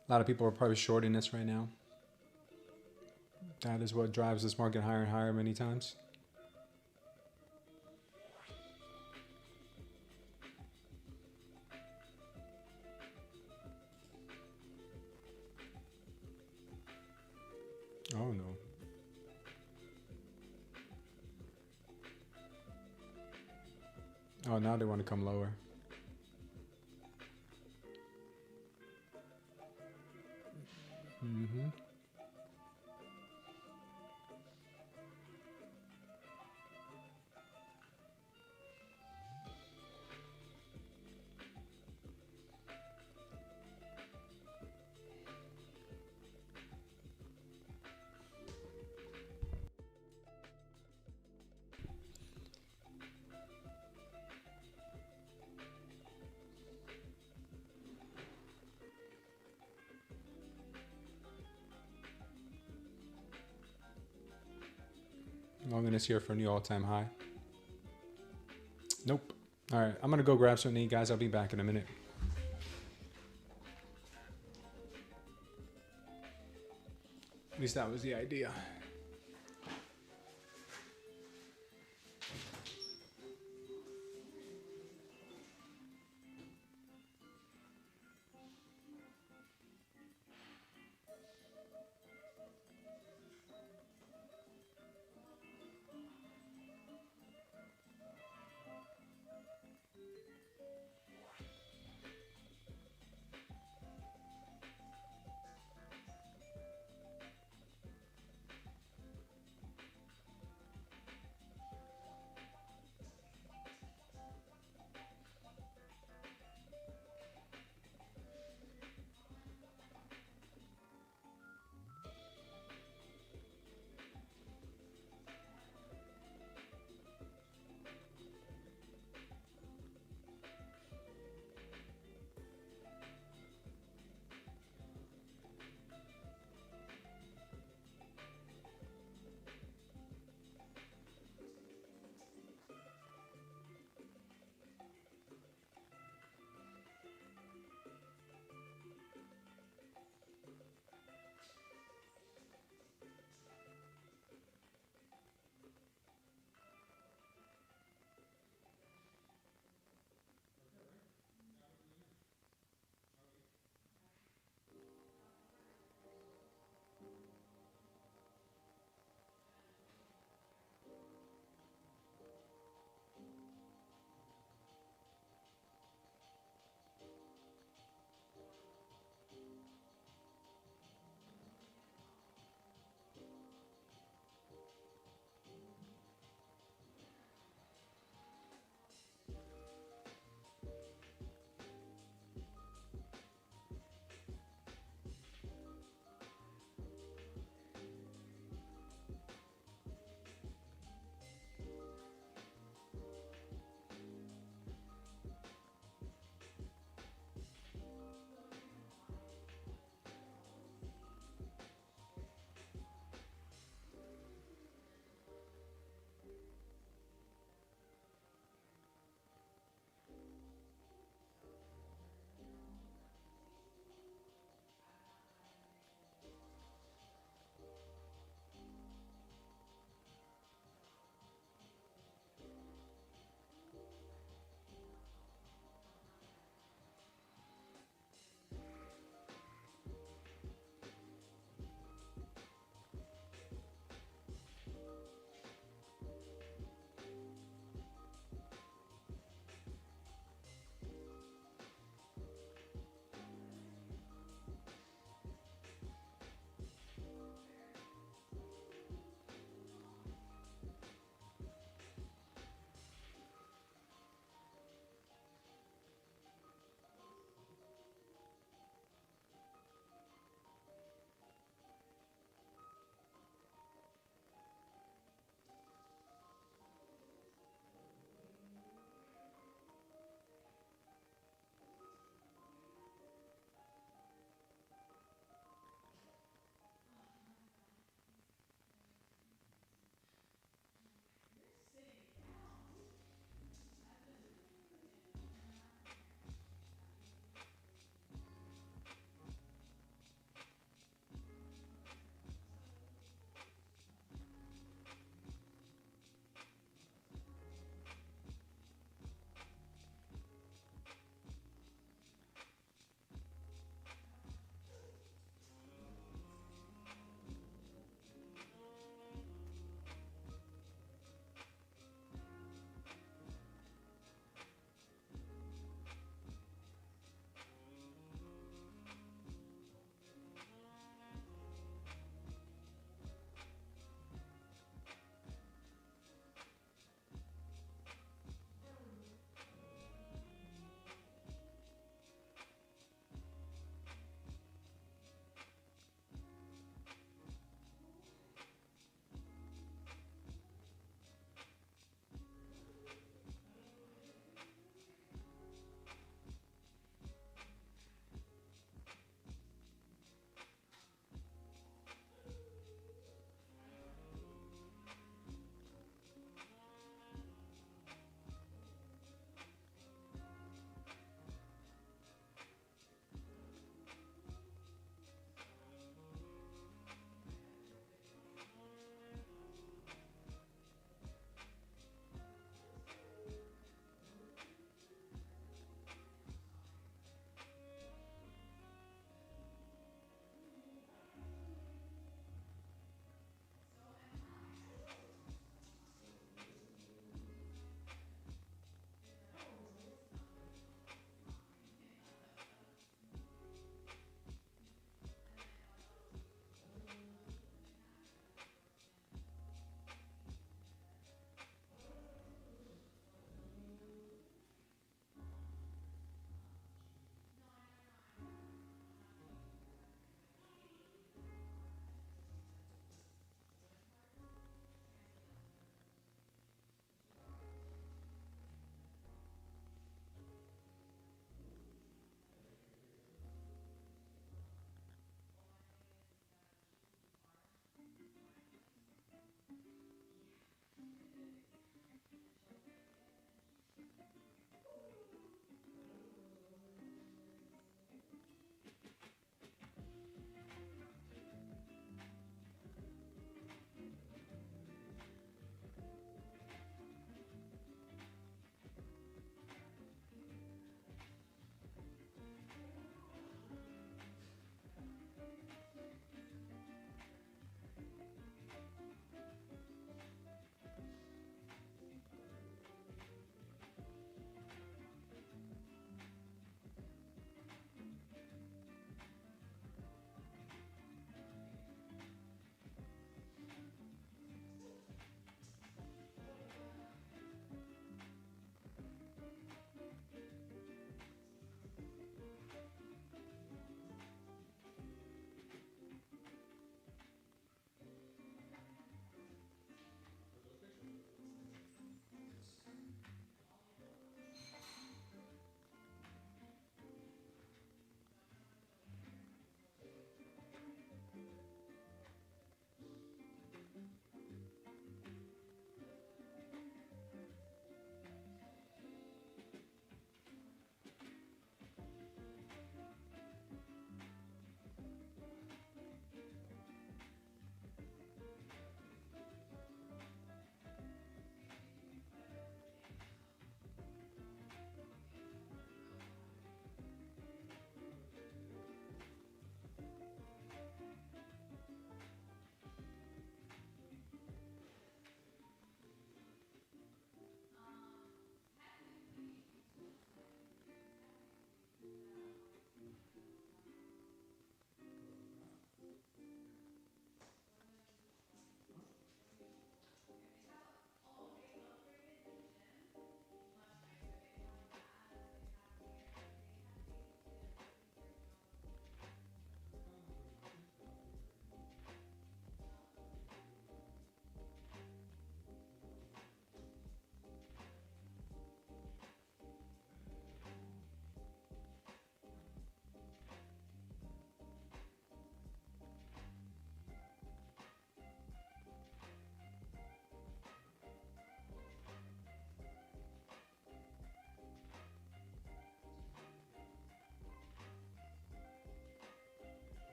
A lot of people are probably shorting this right now. That is what drives this market higher and higher many times. Oh no. Oh, now they want to come lower. Mm-hmm. Longiness here for a new all-time high. Nope. All right, I'm gonna go grab something to eat, guys. I'll be back in a minute. At least that was the idea.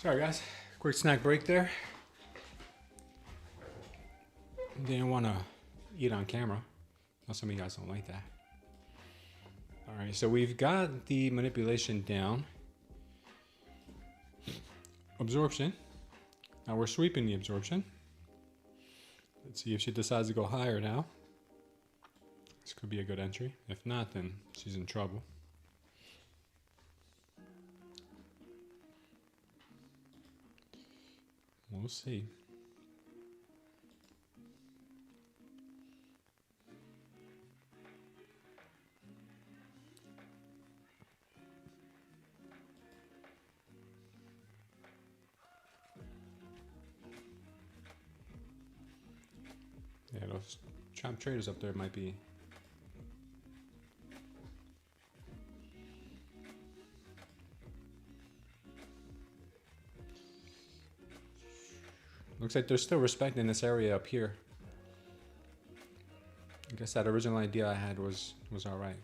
Sorry guys, quick snack break there. Didn't want to eat on camera. Well, some of you guys don't like that. All right, so we've got the manipulation down. Absorption. Now we're sweeping the absorption. Let's see if she decides to go higher now. This could be a good entry. If not, then she's in trouble. We'll see. Yeah, those trap traders up there might be. Looks like they're still respecting this area up here. I guess that original idea I had was all right.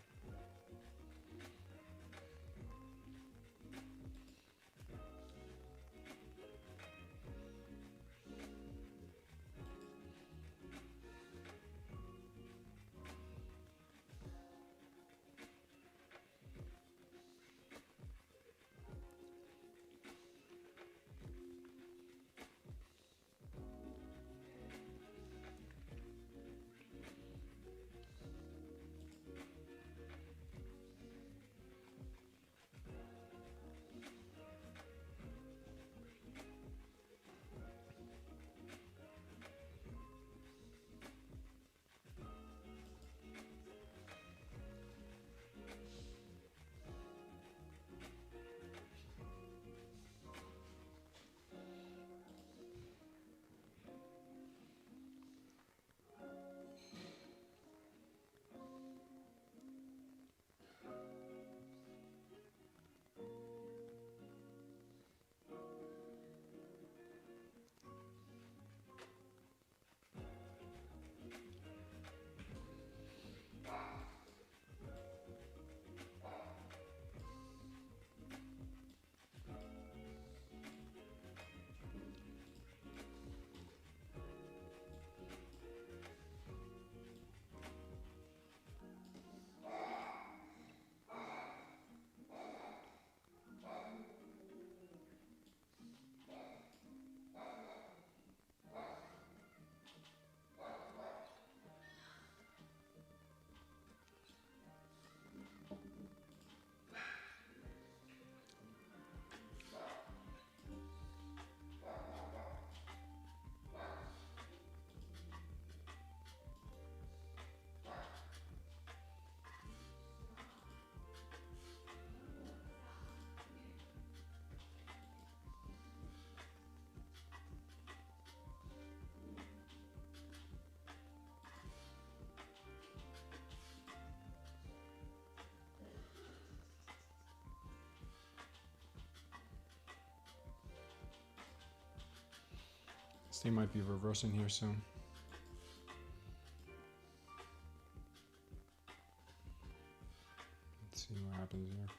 This thing might be reversing here soon. Let's see what happens here.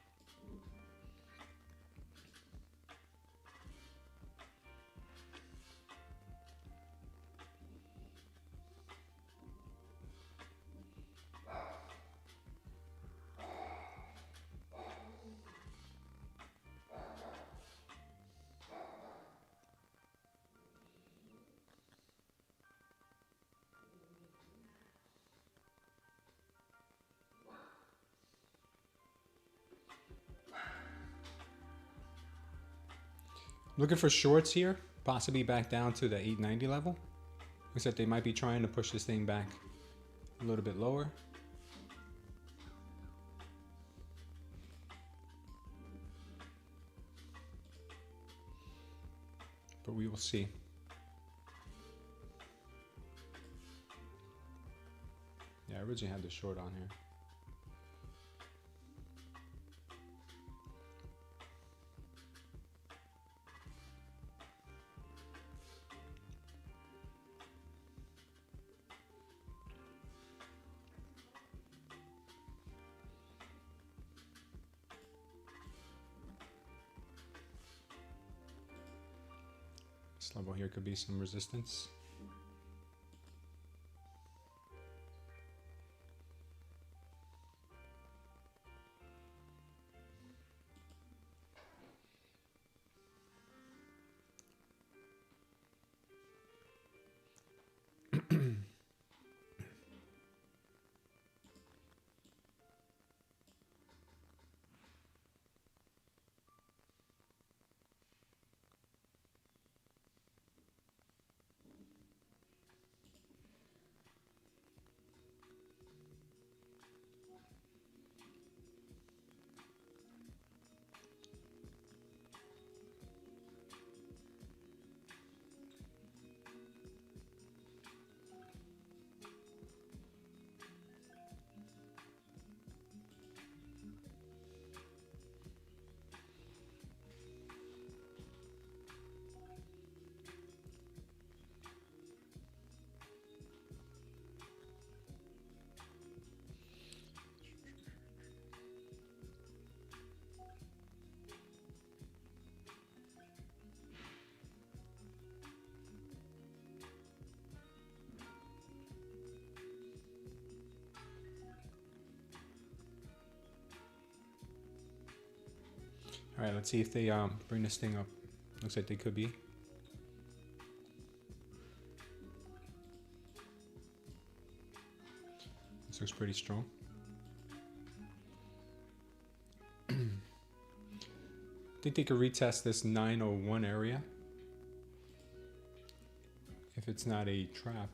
Looking for shorts here, possibly back down to the 890 level. Looks like they might be trying to push this thing back a little bit lower. But we will see. Yeah, I originally had the short on here. This level here could be some resistance. All right, let's see if they bring this thing up. Looks like they could be. This looks pretty strong. I think they could retest this 901 area if it's not a trap.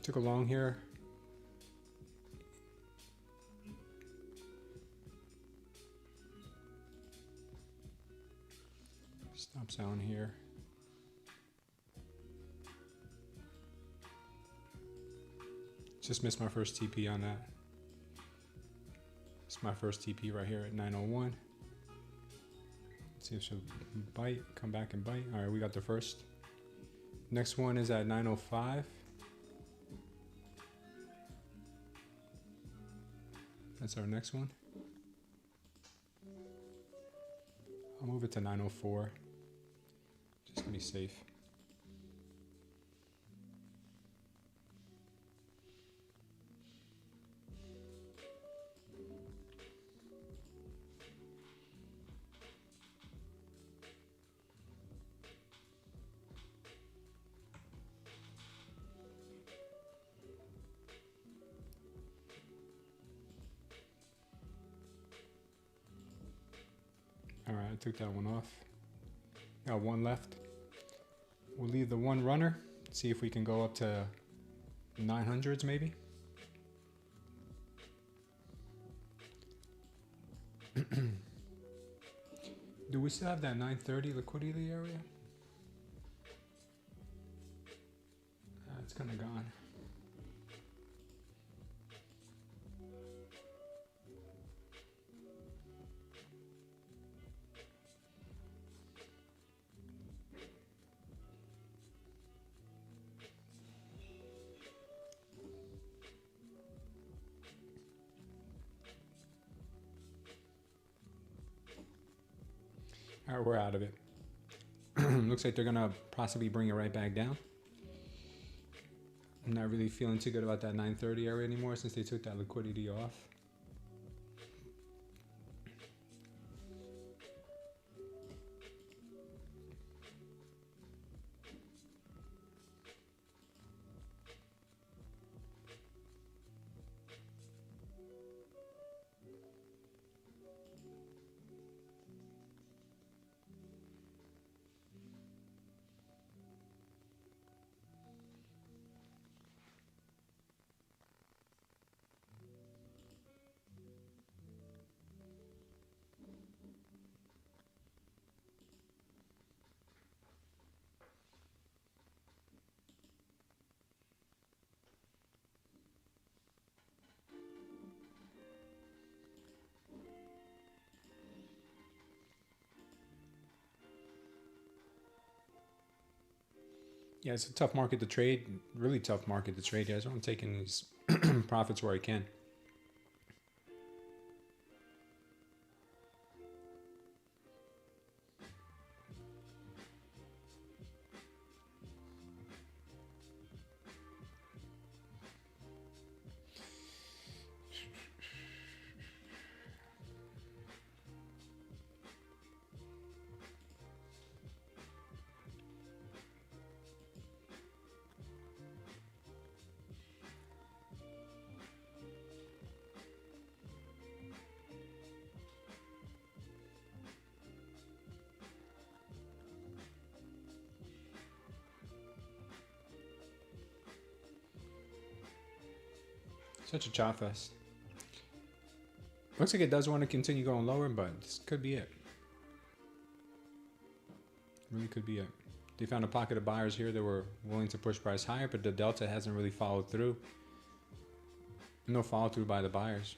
Took a long here. Stops down here. Just missed my first TP on that. It's my first TP right here at 901. Let's see if she'll bite, come back and bite. All right, we got the first. Next one is at 905. That's our next one. I'll move it to 904, just to be safe. All right, I took that one off. Got one left. We'll leave the one runner. See if we can go up to 900s maybe. Do we still have that 930 liquidity area? It's kind of gone. All right, we're out of it. Looks like they're gonna possibly bring it right back down. I'm not really feeling too good about that 930 area anymore since they took that liquidity off. Yeah, it's a tough market to trade. Really tough market to trade, guys. I'm taking these profits where I can. Such a chop fest. Looks like it does want to continue going lower, but this could be it. Really could be it. They found a pocket of buyers here that were willing to push price higher, but the delta hasn't really followed through. No follow through by the buyers.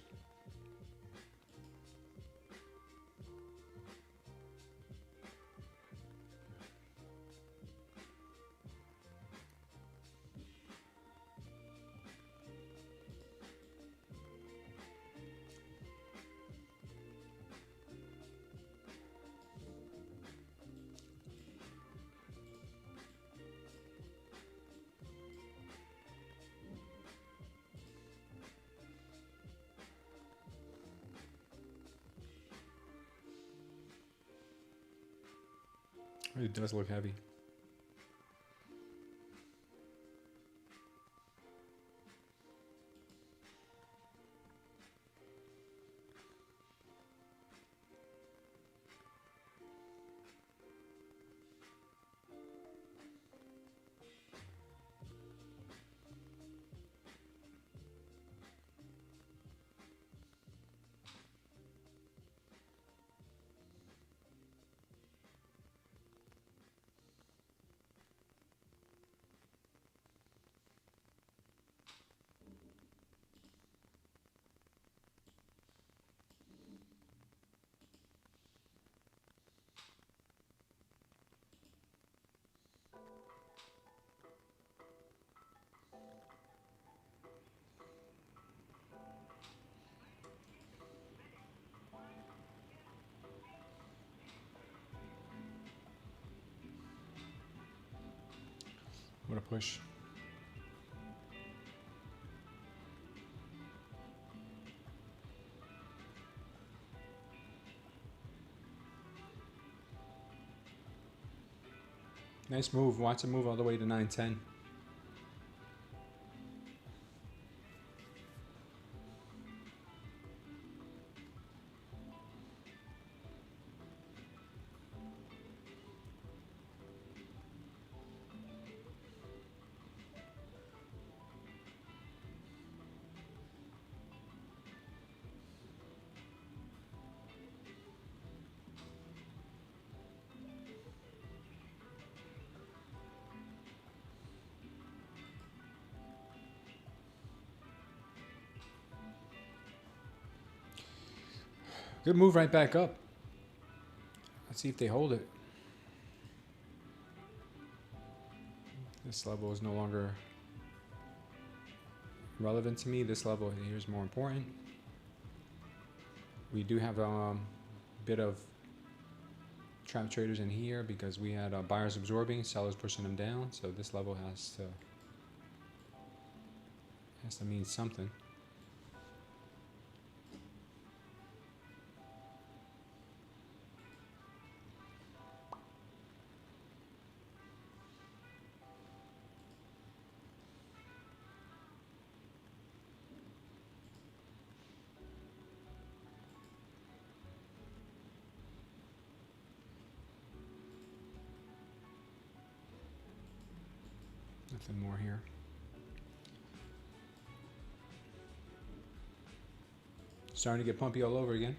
It does look heavy. What a push. Nice move. Watch it move all the way to 910. Good move right back up. Let's see if they hold it. This level is no longer relevant to me. This level here is more important. We do have a bit of trap traders in here because we had buyers absorbing, sellers pushing them down. So this level has to mean something. Nothing more here. Starting to get pumpy all over again.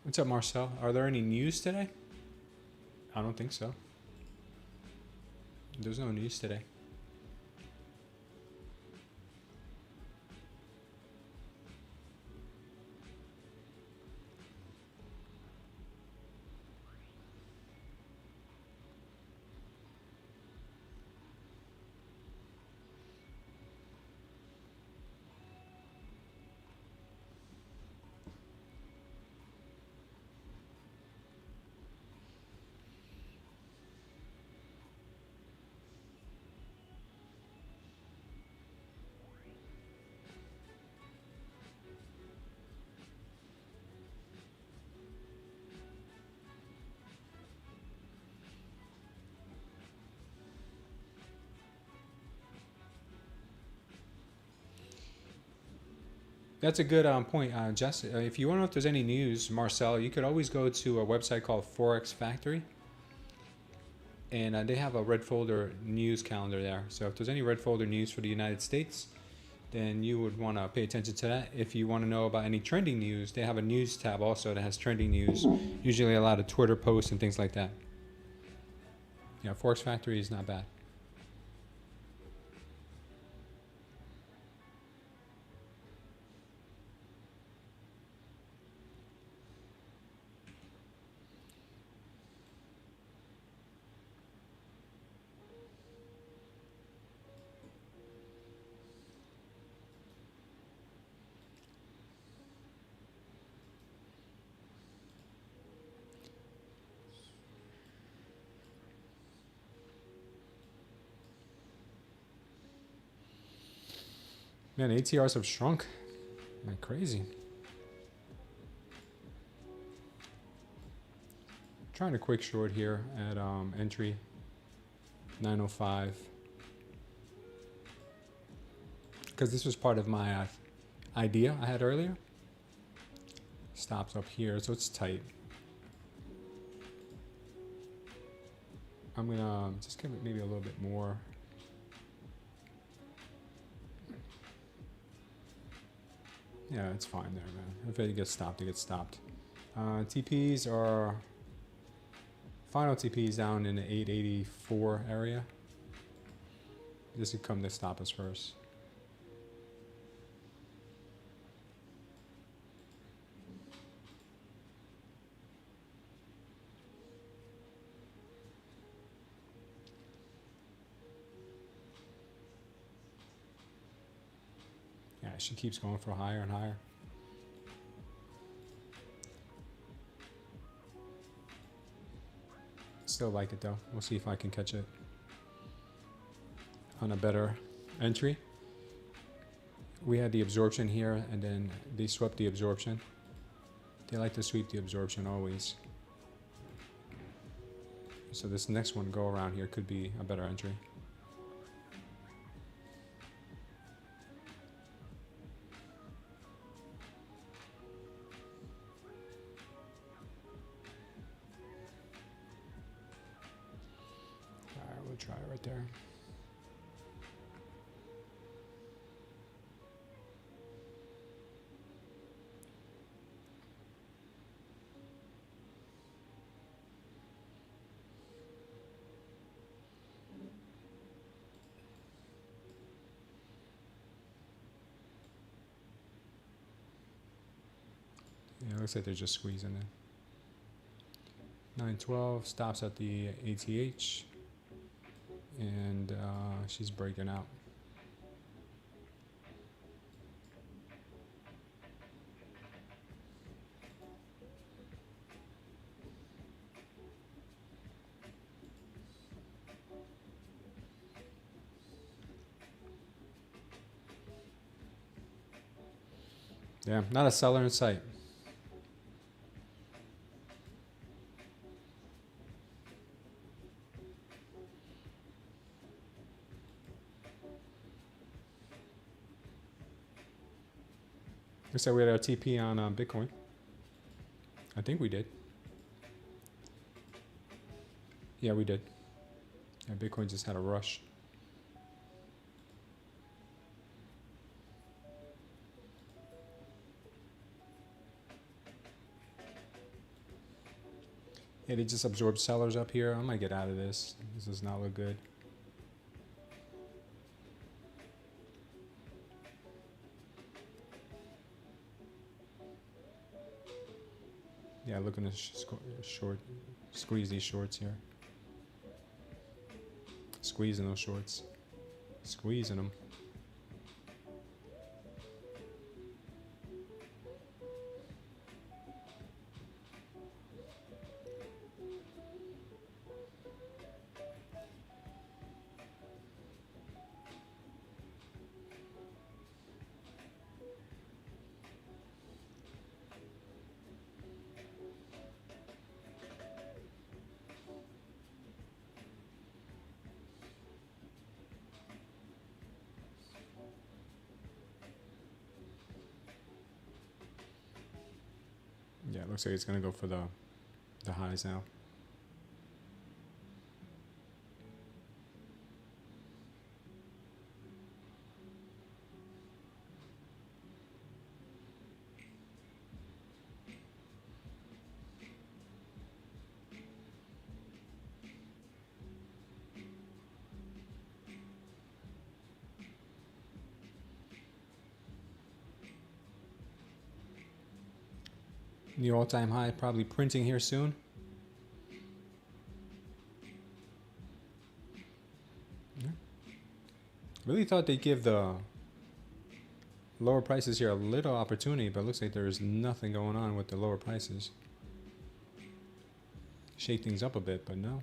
What's up, Marcel? Are there any news today? I don't think so. There's no news today. That's a good point, Jess. If you want to know if there's any news, Marcel, you could always go to a website called Forex Factory, and they have a red folder news calendar there. So if there's any red folder news for the United States, then you would want to pay attention to that. If you want to know about any trending news, they have a news tab also that has trending news, usually a lot of Twitter posts and things like that. Yeah, Forex Factory is not bad. Man, ATRs have shrunk like crazy. Trying a quick short here at entry 905, because this was part of my idea I had earlier. Stops up here, so it's tight. I'm gonna just give it maybe a little bit more. Yeah, it's fine there, man. If it gets stopped, it gets stopped. TPs are final TPs down in the 884 area. This could come to stop us first. Yeah, she keeps going for higher and higher. Still like it though. We'll see if I can catch it on a better entry. We had the absorption here, and then they swept the absorption. They like to sweep the absorption always. So this next one go around here could be a better entry. We'll try it right there. Yeah, it looks like they're just squeezing in. 912 stops at the ATH. And she's breaking out. Yeah, not a seller in sight. Looks like we had our TP on Bitcoin. I think we did. Yeah, we did. Yeah, Bitcoin just had a rush. Yeah, they just absorbed sellers up here. I might get out of this. This does not look good. Yeah, looking to short, squeeze these shorts here. Squeezing those shorts. Squeezing them. Yeah, it looks like it's gonna go for the highs now. The all-time high probably printing here soon. Yeah. Really thought they'd give the lower prices here a little opportunity, but it looks like there's nothing going on with the lower prices. Shake things up a bit, but no.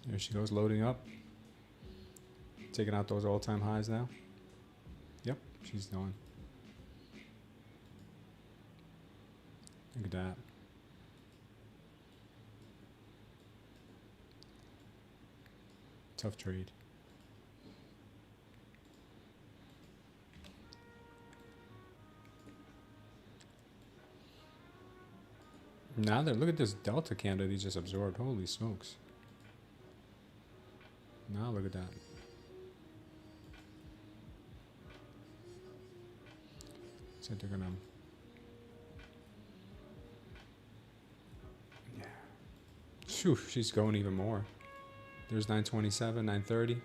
There she goes, loading up. Taking out those all-time highs now. Yep, she's done. Look at that. Tough trade. Now look at this delta candle he just absorbed. Holy smokes. Now look at that. Said they're gonna. Yeah. Phew, she's going even more. There's 927, 930.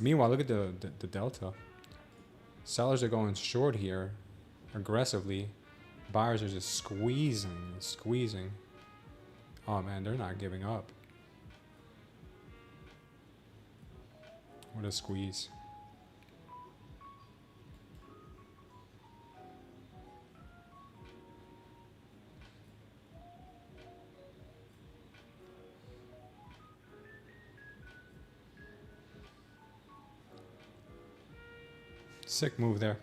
Meanwhile, look at the delta. Sellers are going short here aggressively. Buyers are just squeezing and squeezing. Oh man, they're not giving up. What a squeeze. Sick move there.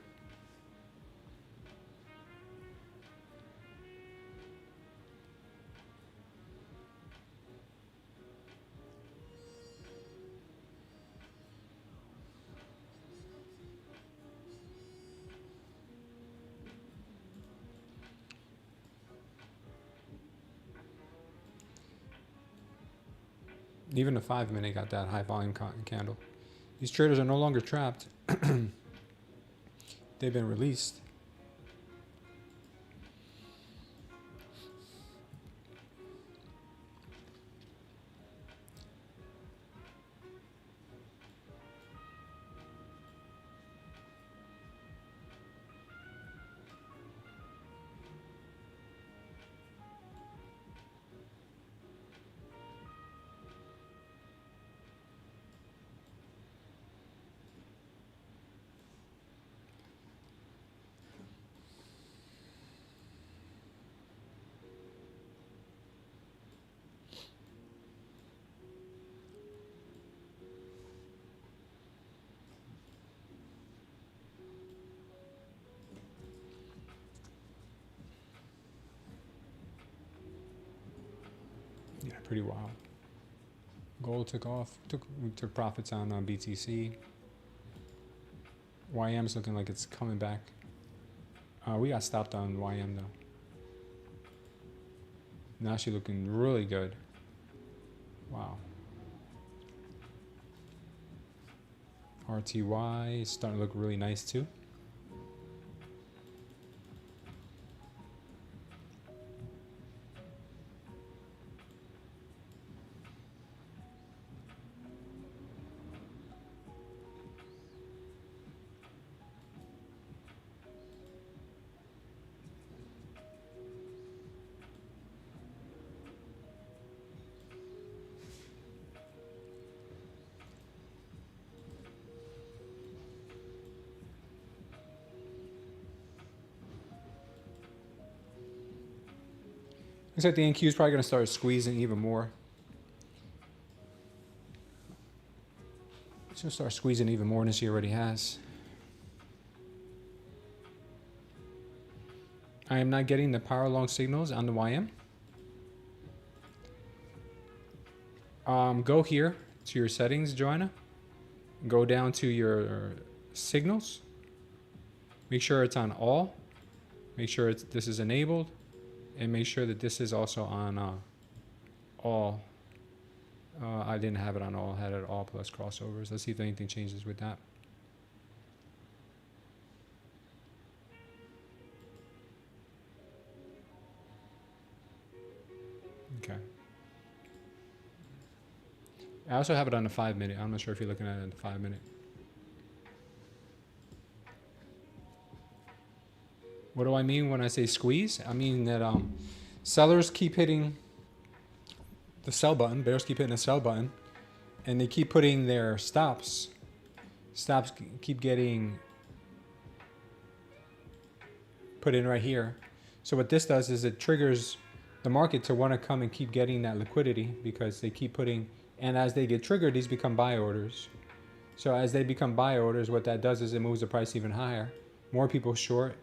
Even the 5-minute got that high volume candle. These traders are no longer trapped. They've been released. pretty wild. Gold took off. We took profits on BTC. YM's looking like it's coming back. We got stopped on YM though. Now she's looking really good. Wow. RTY is starting to look really nice too. Looks like the NQ is probably going to start squeezing even more. It's going to start squeezing even more than she already has. I am not getting the power long signals on the YM. Go here to your settings, Joanna. Go down to your signals. Make sure it's on all. Make sure this is enabled. And make sure that this is also on all. I didn't have it on all. I had it all plus crossovers. Let's see if anything changes with that. Okay. I also have it on the 5 minute. I'm not sure if you're looking at it in the 5 minute. What do I mean when I say squeeze? I mean that sellers keep hitting the sell button, bears keep hitting the sell button, and they keep putting their stops. Stops keep getting put in right here. So what this does is it triggers the market to want to come and keep getting that liquidity because they keep putting, and as they get triggered, these become buy orders. So as they become buy orders, what that does is it moves the price even higher. More people short.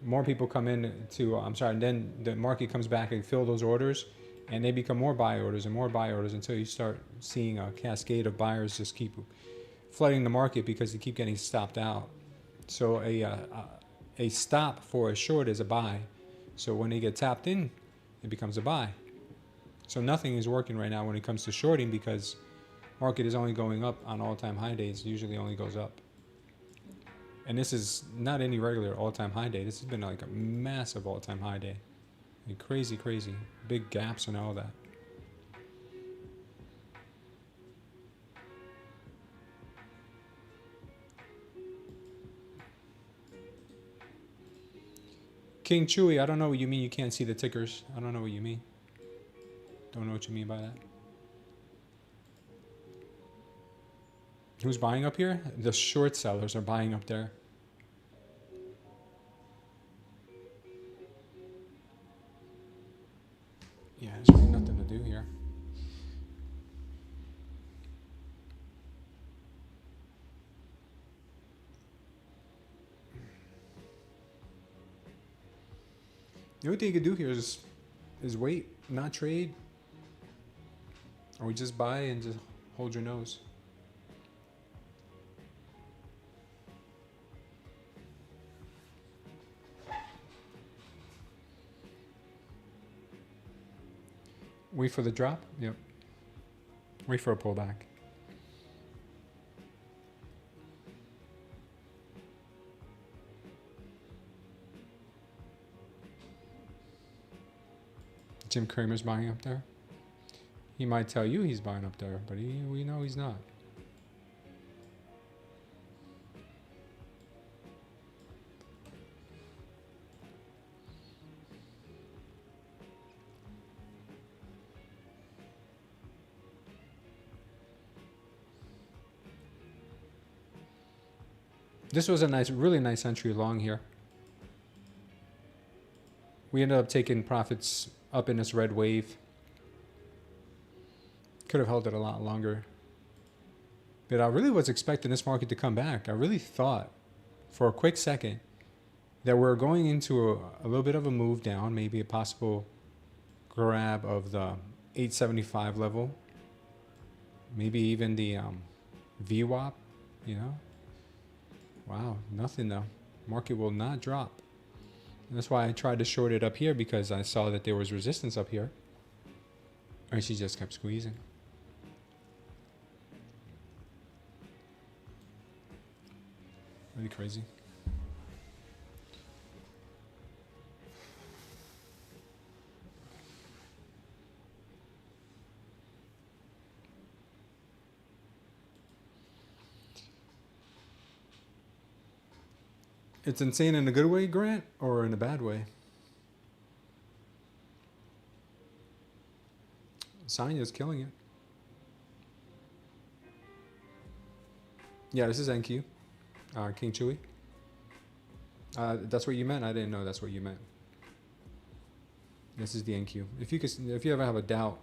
More people come in to, and then the market comes back and fill those orders and they become more buy orders and more buy orders until you start seeing a cascade of buyers just keep flooding the market because they keep getting stopped out. So a stop for a short is a buy. So when they get tapped in, it becomes a buy. So nothing is working right now when it comes to shorting because market is only going up on all-time high days. It usually only goes up. And this is not any regular all-time high day. This has been like a massive all-time high day. Like crazy, crazy. Big gaps and all that. King Chewy, I don't know what you mean you can't see the tickers. I don't know what you mean. Don't know what you mean by that. Who's buying up here? The short sellers are buying up there. Yeah, there's really nothing to do here. The only thing you could do here is wait, not trade. Or we just buy and just hold your nose. Wait for the drop? Yep. Wait for a pullback. Jim Cramer's buying up there. He might tell you he's buying up there, but we know he's not. This was a nice, really nice entry long here. We ended up taking profits up in this red wave. Could have held it a lot longer. But I really was expecting this market to come back. I really thought for a quick second that we're going into a little bit of a move down, maybe a possible grab of the 875 level. Maybe even the VWAP, you know. Wow, nothing though. Market will not drop. And that's why I tried to short it up here, because I saw that there was resistance up here. And she just kept squeezing. Really crazy. It's insane in a good way, Grant, or in a bad way? Sanya's killing it. Yeah, this is NQ. King Chewy. That's what you meant? I didn't know that's what you meant. This is the NQ. If you ever have a doubt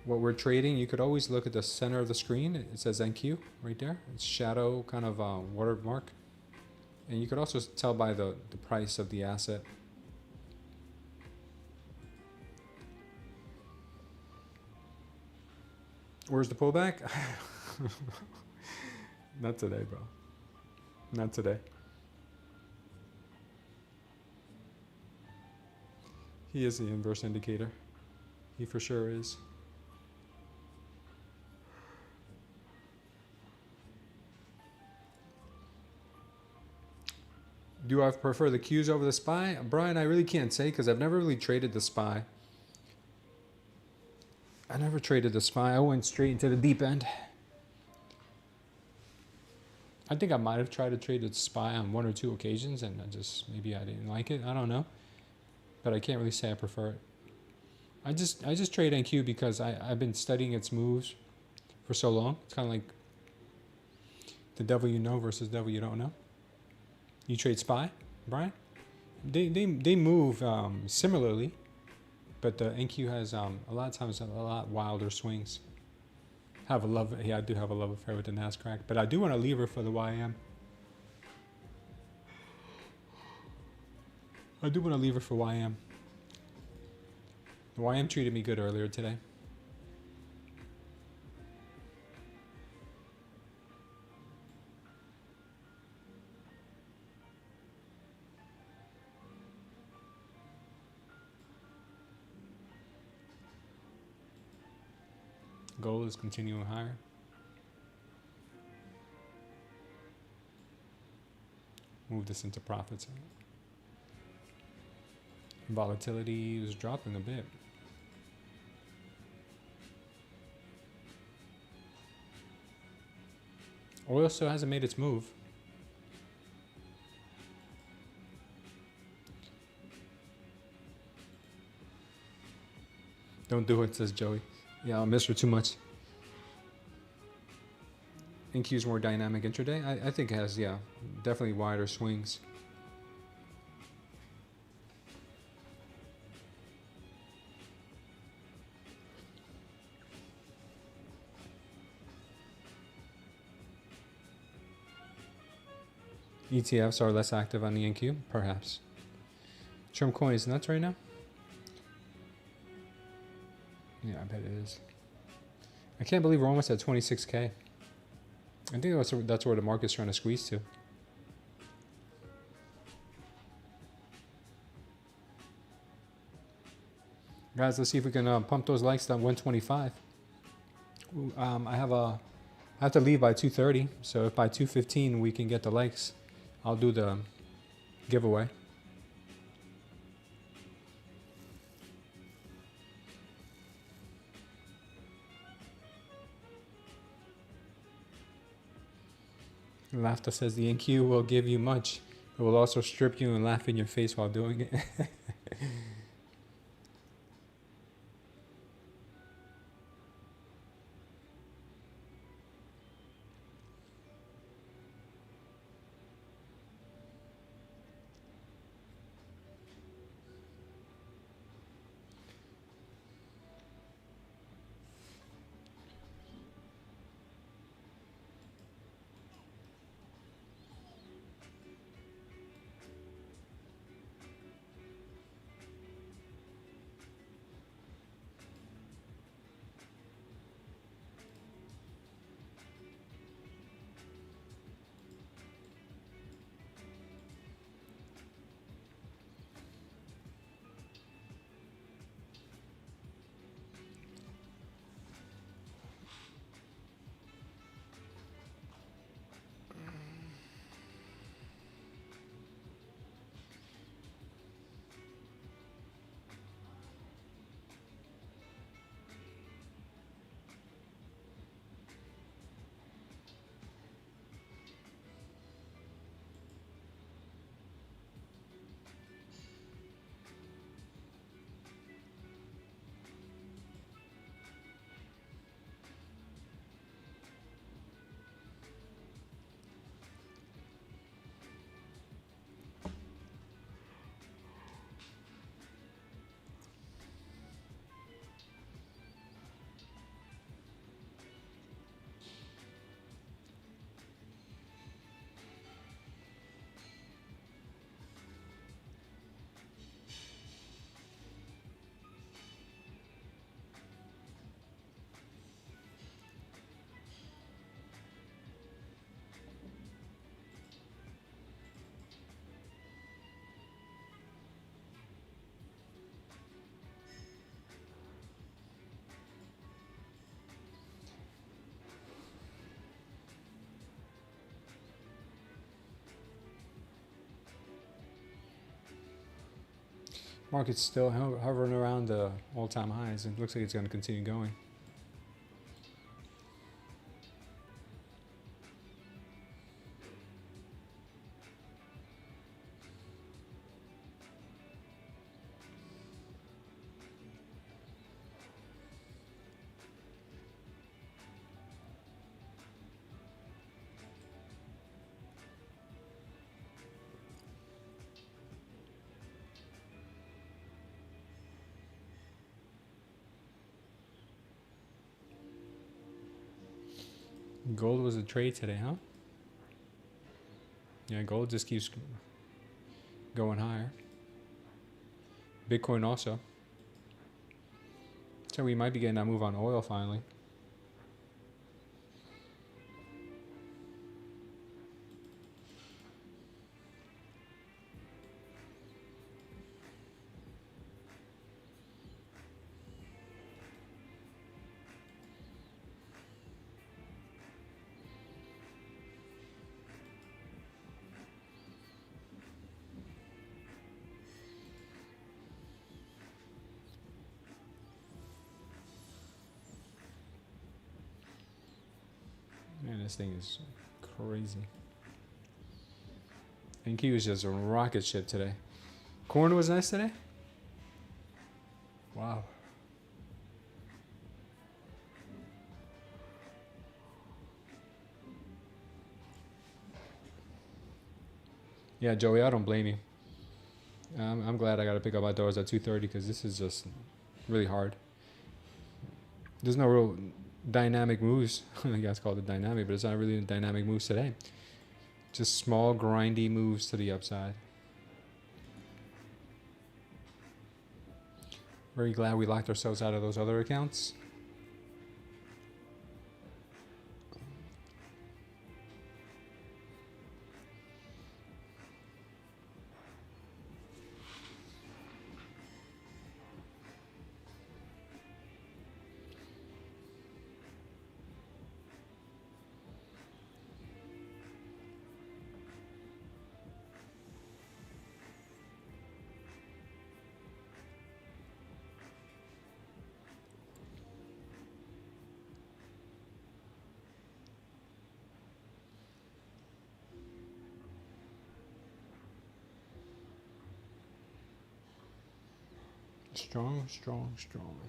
what we're trading, you could always look at the center of the screen. It says NQ right there. It's shadow kind of watermark. And you could also tell by the price of the asset. Where's the pullback? Not today, bro. Not today. He is the inverse indicator. He for sure is. Do I prefer the Qs over the SPY? Brian, I really can't say because I've never really traded the SPY. I never traded the SPY. I went straight into the deep end. I think I might have tried to trade the SPY on 1 or 2 occasions, and maybe I didn't like it. I don't know. But I can't really say I prefer it. I just trade NQ because I've been studying its moves for so long. It's kind of like the devil you know versus devil you don't know. You trade SPY, Brian? They move similarly, but the NQ has a lot of times a lot wilder swings. I do have a love affair with the Nasdaq, but I do want to leave her for the YM. I do want to leave her for YM. The YM treated me good earlier today. Gold is continuing higher. Move this into profits. Volatility is dropping a bit. Oil still hasn't made its move. Don't do it, says Joey. Yeah, I'll miss her too much. NQ's more dynamic intraday. I think it has, yeah, definitely wider swings. ETFs are less active on the NQ, perhaps. Trump coin is nuts right now. Yeah, I bet it is. I can't believe we're almost at 26K. I think that's where the market's trying to squeeze to. Guys, let's see if we can pump those likes to 125. I have to leave by 2:30, so if by 2:15 we can get the likes, I'll do the giveaway. Laughter says the NQ will give you much. It will also strip you and laugh in your face while doing it. Market's still hovering around the all-time highs. It looks like it's going to continue going. Gold was a trade today, huh? Yeah, gold just keeps going higher. Bitcoin also. So we might be getting that move on oil finally. Man, this thing is crazy. NQ is just a rocket ship today. Corn was nice today? Wow. Yeah, Joey, I don't blame you. I'm glad I got to pick up my doors at 2:30 because this is just really hard. There's no real dynamic moves. I guys call it dynamic, but it's not really dynamic moves today. Just small, grindy moves to the upside. Very glad we locked ourselves out of those other accounts. Strong, strong, strong.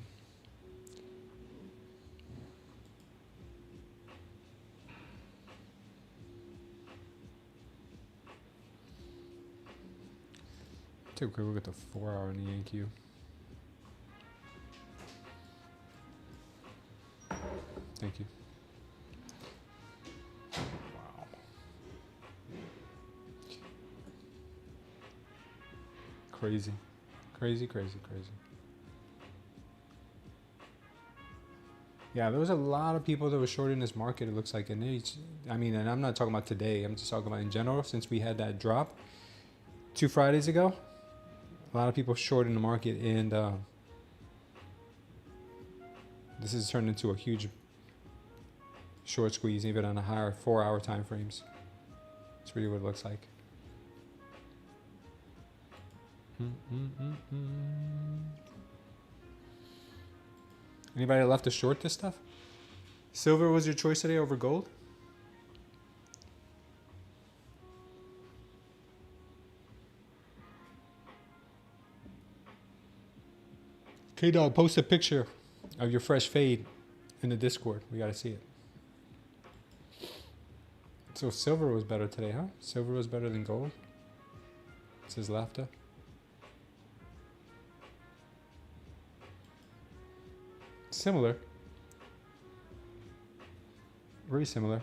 Take a quick look at the 4-hour in the NQ. Thank you. Wow. Crazy. Crazy, crazy, crazy. Yeah, there was a lot of people that were short in this market, it looks like. And I mean, and I'm not talking about today. I'm just talking about in general, since we had that drop 2 Fridays ago. A lot of people short in the market, and this has turned into a huge short squeeze, even on the higher 4-hour time frames. That's really what it looks like. Anybody left to short this stuff? Silver was your choice today over gold? K-Dog, post a picture of your fresh fade in the Discord. We gotta see it. So silver was better today, huh? Silver was better than gold? Says laughter. Similar. Very similar.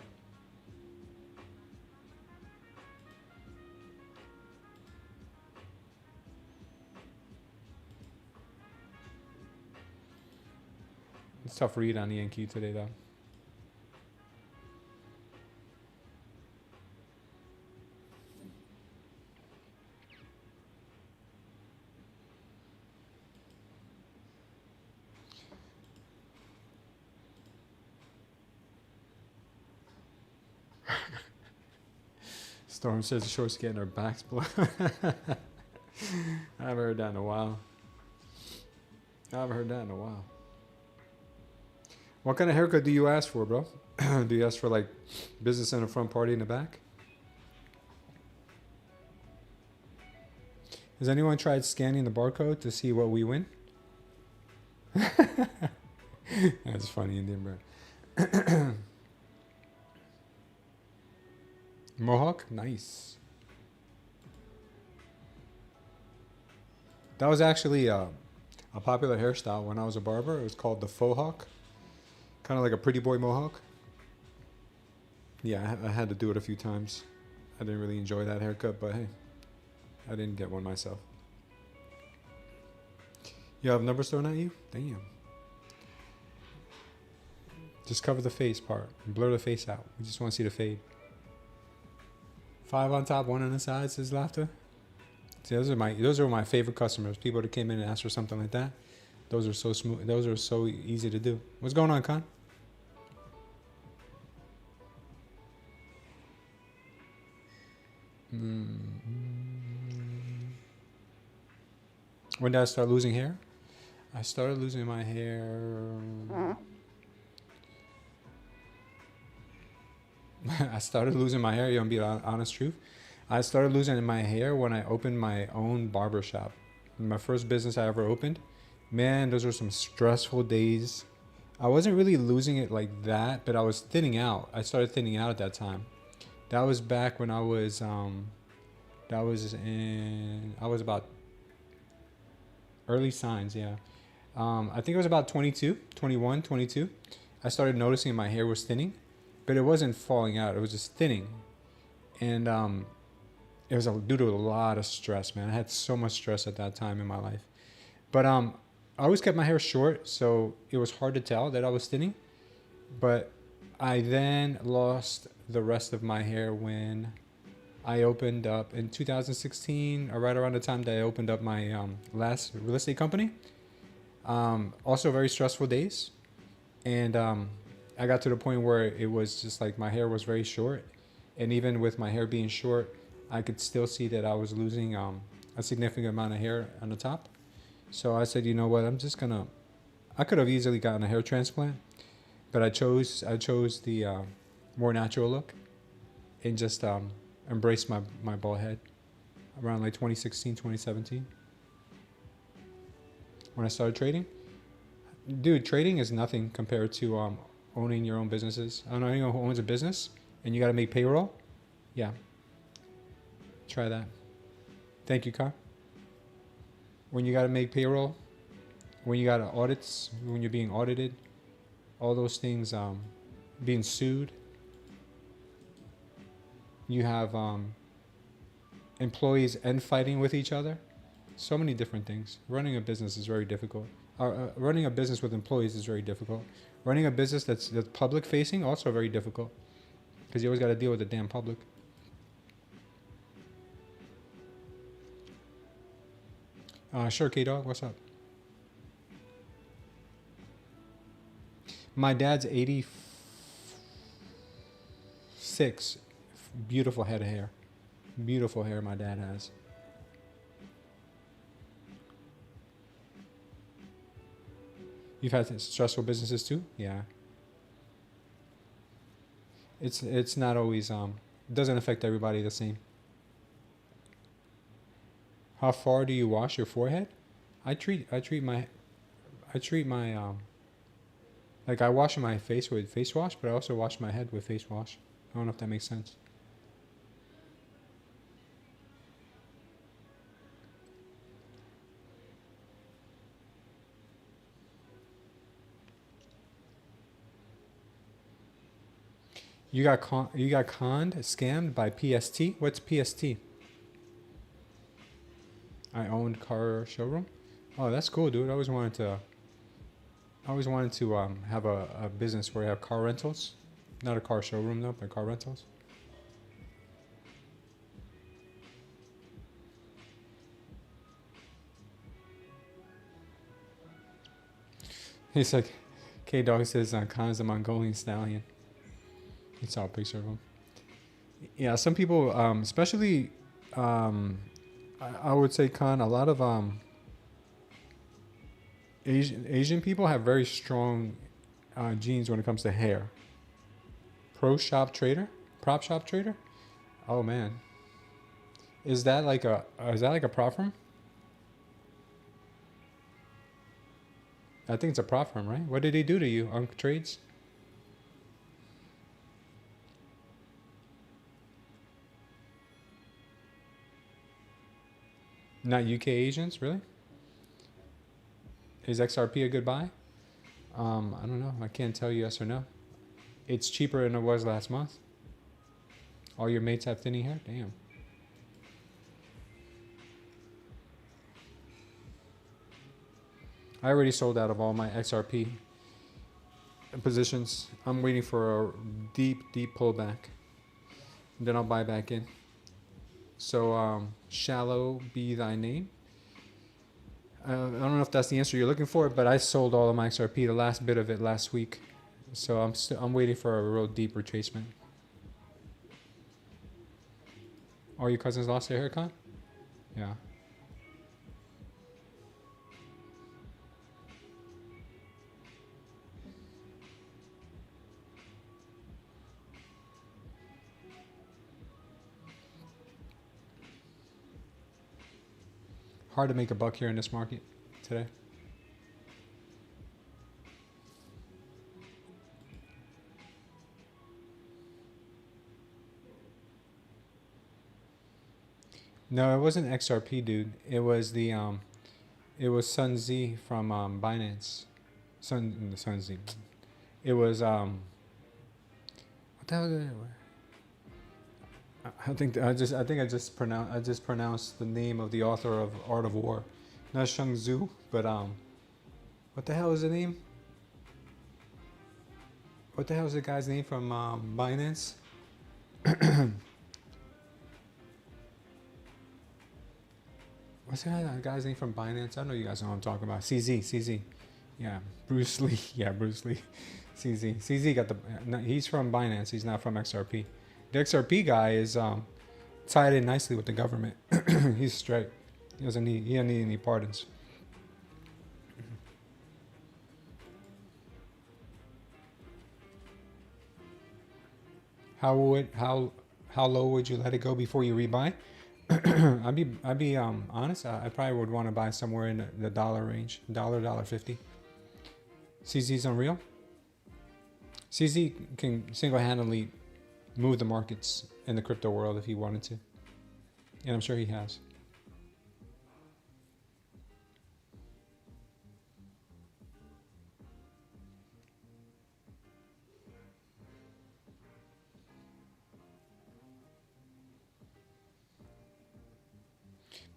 It's a tough read on the NQ today, though. Storm says the shorts getting her backs blown. I haven't heard that in a while. I haven't heard that in a while. What kind of haircut do you ask for, bro? Do you ask for like business in the front, party in the back? Has anyone tried scanning the barcode to see what we win? That's funny, Indian bro. Mohawk? Nice. That was actually a popular hairstyle when I was a barber. It was called the faux hawk. Kind of like a pretty boy mohawk. Yeah, I had to do it a few times. I didn't really enjoy that haircut, but hey, I didn't get one myself. You have numbers thrown at you? Damn. Just cover the face part. Blur the face out. We just want to see the fade. 5 on top, 1 on the side, says Laughter. See, those are my favorite customers. People that came in and asked for something like that. Those are so smooth. Those are so easy to do. What's going on, Con? When did I start losing hair? I started losing my hair. I started losing my hair. You want to be honest truth? I started losing my hair when I opened my own barber shop. My first business I ever opened. Man, those were some stressful days. I wasn't really losing it like that, but I was thinning out. I started thinning out at that time. That was back when I was, I was about early signs, yeah. I think it was about 21, 22. I started noticing my hair was thinning, but it wasn't falling out. It was just thinning. And it was due to a lot of stress, man. I had so much stress at that time in my life. But I always kept my hair short, so it was hard to tell that I was thinning. But I then lost the rest of my hair when I opened up in 2016, or right around the time that I opened up my last real estate company. Also very stressful days. And I got to the point where it was just like my hair was very short. And even with my hair being short, I could still see that I was losing a significant amount of hair on the top. So I said, you know what, I could have easily gotten a hair transplant, but I chose the more natural look and just embrace my bald head around like 2016, 2017. When I started trading. Dude, trading is nothing compared to owning your own businesses. I don't know anyone who owns a business and you got to make payroll. Yeah. Try that. Thank you, Kyle. When you got to make payroll, when you got audits, when you're being audited, all those things, being sued. You have employees end fighting with each other. So many different things. Running a business is very difficult. Running a business with employees is very difficult. Running a business that's public facing, also very difficult. Because you always got to deal with the damn public. Sure, K-Dog, what's up? My dad's 86. Beautiful head of hair. Beautiful hair my dad has. You've had stressful businesses too? Yeah. It's not always, it doesn't affect everybody the same. How far do you wash your forehead? I treat my like I wash my face with face wash, but I also wash my head with face wash. I don't know if that makes sense. You got conned, scammed by PST? What's PST? I owned car showroom. Oh, that's cool, dude. I always wanted to have a business where I have car rentals. Not a car showroom though, but car rentals. He's like, K-Dog says Khan's a Mongolian stallion. He saw a picture of him. Yeah, some people, especially, I would say, Khan, a lot of Asian people have very strong genes when it comes to hair. Prop shop trader? Oh man. Is that like a prop firm? I think it's a prop firm, right? What did he do to you, Unc Trades? Not UK Asians, really? Is XRP a good buy? I don't know. I can't tell you yes or no. It's cheaper than it was last month. All your mates have thinning hair? Damn. I already sold out of all my XRP positions. I'm waiting for a deep pullback. And then I'll buy back in. So, shallow be thy name. I don't know if that's the answer you're looking for, but I sold all of my XRP, the last bit of it last week. So I'm waiting for a real deep retracement. All your cousins lost their haircut? Yeah. Hard to make a buck here in this market today. No, it wasn't XRP, dude. It was the it was Sun Z from Binance. Sun Z. It was what the hell is it? I think I just pronounced the name of the author of Art of War. Not Shang Tzu, but what the hell is the name? What the hell is the guy's name from Binance? What's that guy's name from Binance? I know you guys know what I'm talking about. CZ. Yeah, Bruce Lee. Yeah, Bruce Lee. CZ got the. No, he's from Binance. He's not from XRP. The XRP guy is tied in nicely with the government. He's straight. He doesn't need any pardons. How low would you let it go before you rebuy? I'd be honest. I probably would want to buy somewhere in the dollar range, $1.50. CZ's unreal. CZ can single-handedly move the markets in the crypto world if he wanted to, and I'm sure he has.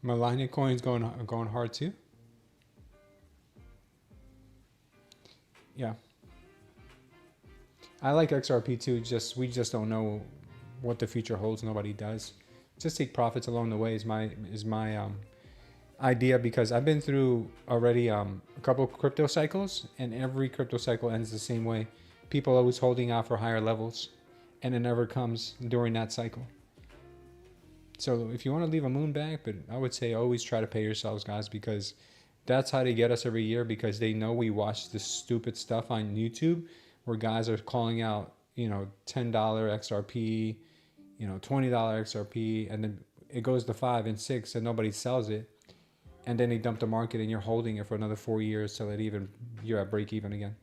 Melania coin's going hard too. Yeah. I like XRP too. We just don't know what the future holds. Nobody does. Just take profits along the way is my idea, because I've been through already a couple crypto cycles, and every crypto cycle ends the same way. People always holding out for higher levels, and it never comes during that cycle. So if you want to leave a moon back, but I would say always try to pay yourselves, guys, because that's how they get us every year, because they know we watch this stupid stuff on YouTube where guys are calling out, $10 XRP, $20 XRP, and then it goes to 5 and 6 and nobody sells it. And then they dump the market and you're holding it for another 4 years till you're at break even again.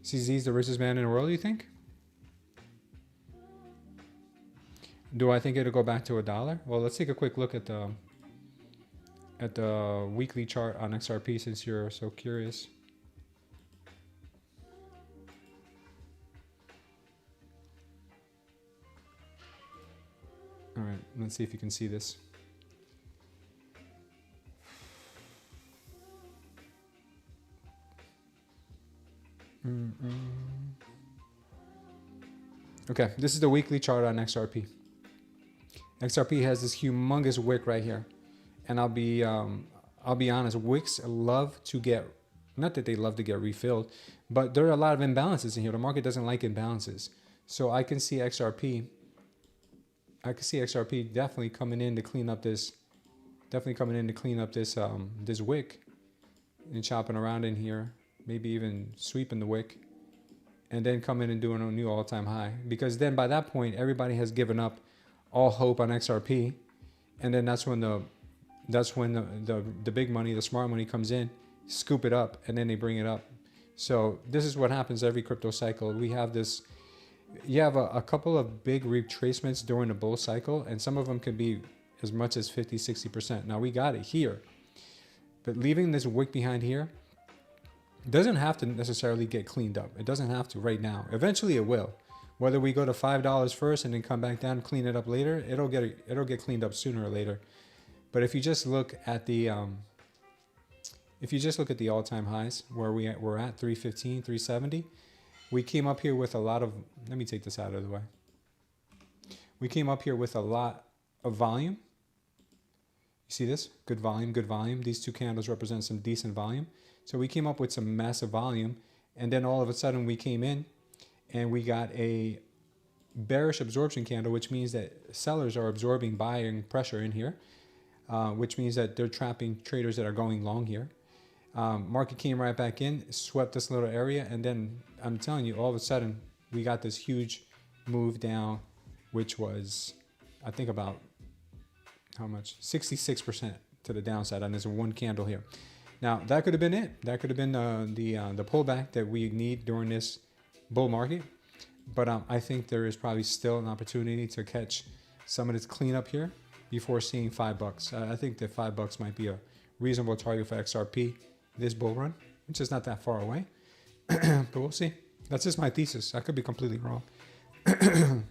CZ's the richest man in the world, you think? Do I think it'll go back to $1? Well, let's take a quick look at the weekly chart on XRP, since you're so curious. All right, let's see if you can see this. Okay, this is the weekly chart on XRP. XRP has this humongous wick right here, and I'll be honest. Wicks love to get, not that they love to get refilled, but there are a lot of imbalances in here. The market doesn't like imbalances, so I can see XRP I can see XRP definitely coming in to clean up this, this wick and chopping around in here, maybe even sweeping the wick, and then come in and doing a new all-time high. Because then by that point, everybody has given up all hope on XRP, and then that's when the big money, the smart money comes in, scoop it up, and then they bring it up. So this is what happens every crypto cycle. We have this, you have a couple of big retracements during the bull cycle, and some of them could be as much as 50, 60%. Now we got it here, but leaving this wick behind here doesn't have to necessarily get cleaned up. It doesn't have to right now. Eventually it will. Whether we go to $5 first and then come back down, clean it up later, it'll get cleaned up sooner or later. But if you just look at the all-time highs where we're at 315, 370, we came up here with a lot of, let me take this out of the way. We came up here with a lot of volume. You see this? Good volume, good volume. These two candles represent some decent volume. So we came up with some massive volume, and then all of a sudden we came in and we got a bearish absorption candle, which means that sellers are absorbing buying pressure in here, which means that they're trapping traders that are going long here. Market came right back in, swept this little area, and then I'm telling you, all of a sudden we got this huge move down, which was, I think, about how much? 66% to the downside on this one candle here. Now that could have been it. That could have been the pullback that we need during this bull market. But I think there is probably still an opportunity to catch some of this cleanup here before seeing $5. I think that $5 might be a reasonable target for XRP this bull run, which is not that far away. But we'll see. That's just my thesis. I could be completely wrong. And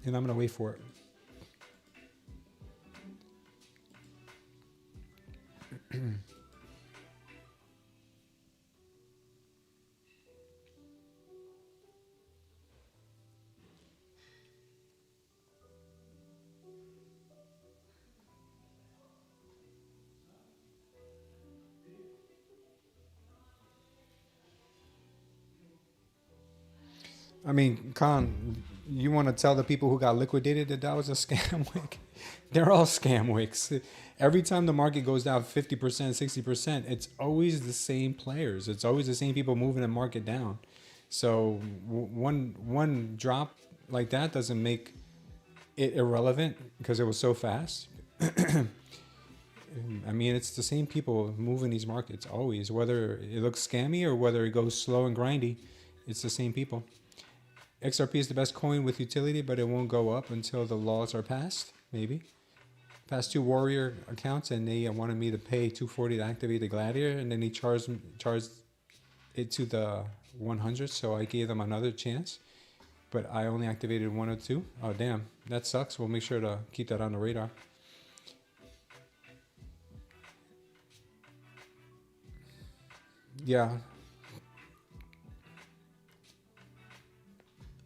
I'm going to wait for it. I mean, Khan, you want to tell the people who got liquidated that that was a scam wick? They're all scam wicks. Every time the market goes down 50%, 60%, it's always the same players. It's always the same people moving the market down. So one drop like that doesn't make it irrelevant because it was so fast. I mean, it's the same people moving these markets always, whether it looks scammy or whether it goes slow and grindy, it's the same people. XRP is the best coin with utility, but it won't go up until the laws are passed, maybe. Past two warrior accounts, and they wanted me to pay $240 to activate the gladiator, and then he charged it to the 100, so I gave them another chance. But I only activated 102. Oh, damn. That sucks. We'll make sure to keep that on the radar. Yeah.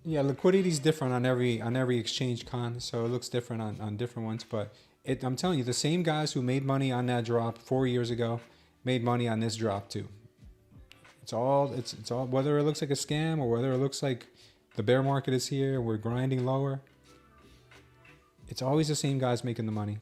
Yeah, liquidity is different on every exchange, Con, so it looks different on different ones. But I'm telling you, the same guys who made money on that drop 4 years ago made money on this drop too. It's all whether it looks like a scam or whether it looks like the bear market is here, we're grinding lower. It's always the same guys making the money.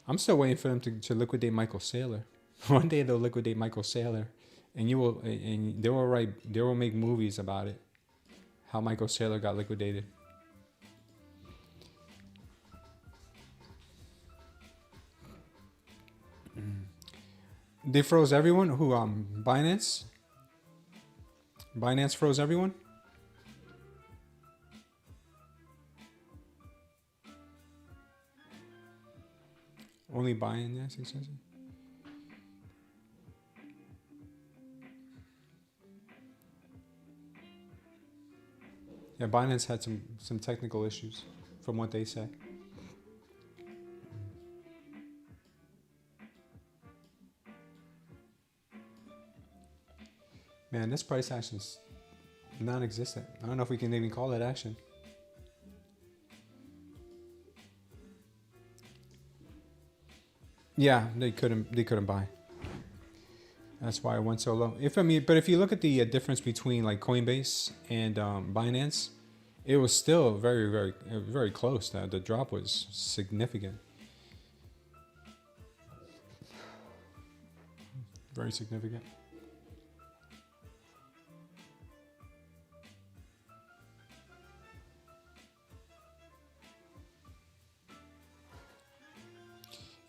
I'm still waiting for them to liquidate Michael Saylor. One day they'll liquidate Michael Saylor, and they will make movies about it. How Michael Saylor got liquidated. They froze everyone. Who? Binance. Binance froze everyone. Only buying this expensive. Yeah, Binance had some technical issues, from what they say. Man, this price action's non-existent. I don't know if we can even call it action. Yeah, they couldn't buy. That's why it went so low. But if you look at the difference between like Coinbase and Binance, it was still very close. The drop was significant, very significant.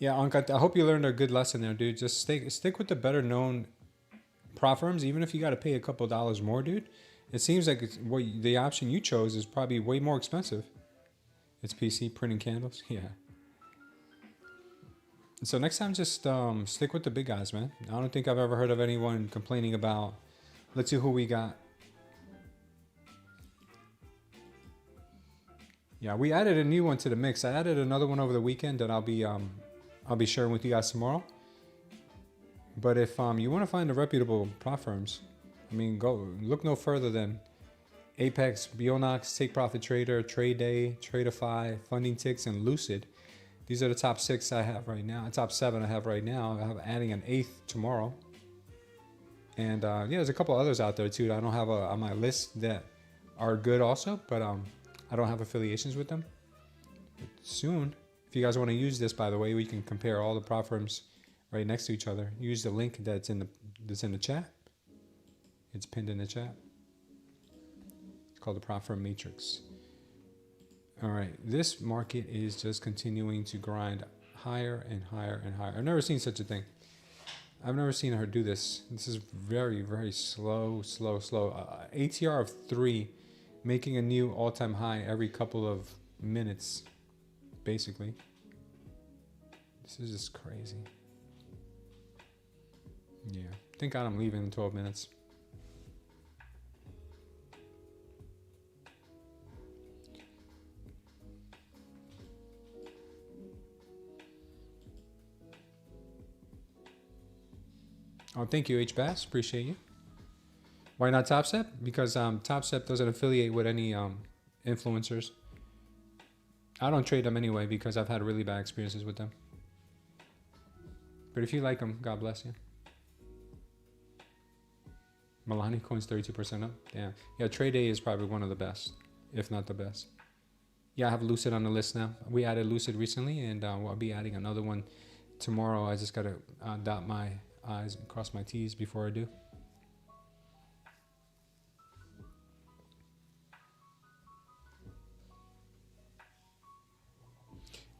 Yeah, Anka, I hope you learned a good lesson there, dude. Just stick with the better known prop firms, even if you got to pay a couple dollars more, dude. It seems like the option you chose is probably way more expensive. It's PC printing candles, yeah. So next time, just stick with the big guys, man. I don't think I've ever heard of anyone complaining about. Let's see who we got. Yeah, we added a new one to the mix. I added another one over the weekend that I'll be sharing with you guys tomorrow. But if you want to find the reputable prop firms, I mean, go look no further than Apex, Bulenox, Take Profit Trader, Tradeday, Tradeify, Funding Ticks, and Lucid. These are the top 6 I have right now. Top 7 I have right now. I'm adding an 8th tomorrow. And yeah, there's a couple others out there too that I don't have on my list that are good also, but I don't have affiliations with them. But soon, if you guys want to use this, by the way, we can compare all the prop firms right next to each other. Use the link that's in the chat. It's pinned in the chat. It's called the prop firm matrix. All right, this market is just continuing to grind higher and higher and higher. I've never seen such a thing. I've never seen her do this. This is very slow. ATR of 3, making a new all-time high every couple of minutes, basically. This is just crazy. Yeah, thank God I'm leaving in 12 minutes. Oh, thank you, H-Bass. Appreciate you. Why not TopStep? Because TopStep doesn't affiliate with any influencers. I don't trade them anyway because I've had really bad experiences with them. But if you like them, God bless you. Milani coins 32% up. Damn. Yeah, Tradeday is probably one of the best, if not the best. Yeah, I have Lucid on the list now. We added Lucid recently, and we'll be adding another one tomorrow. I just got to dot my I's and cross my T's before I do.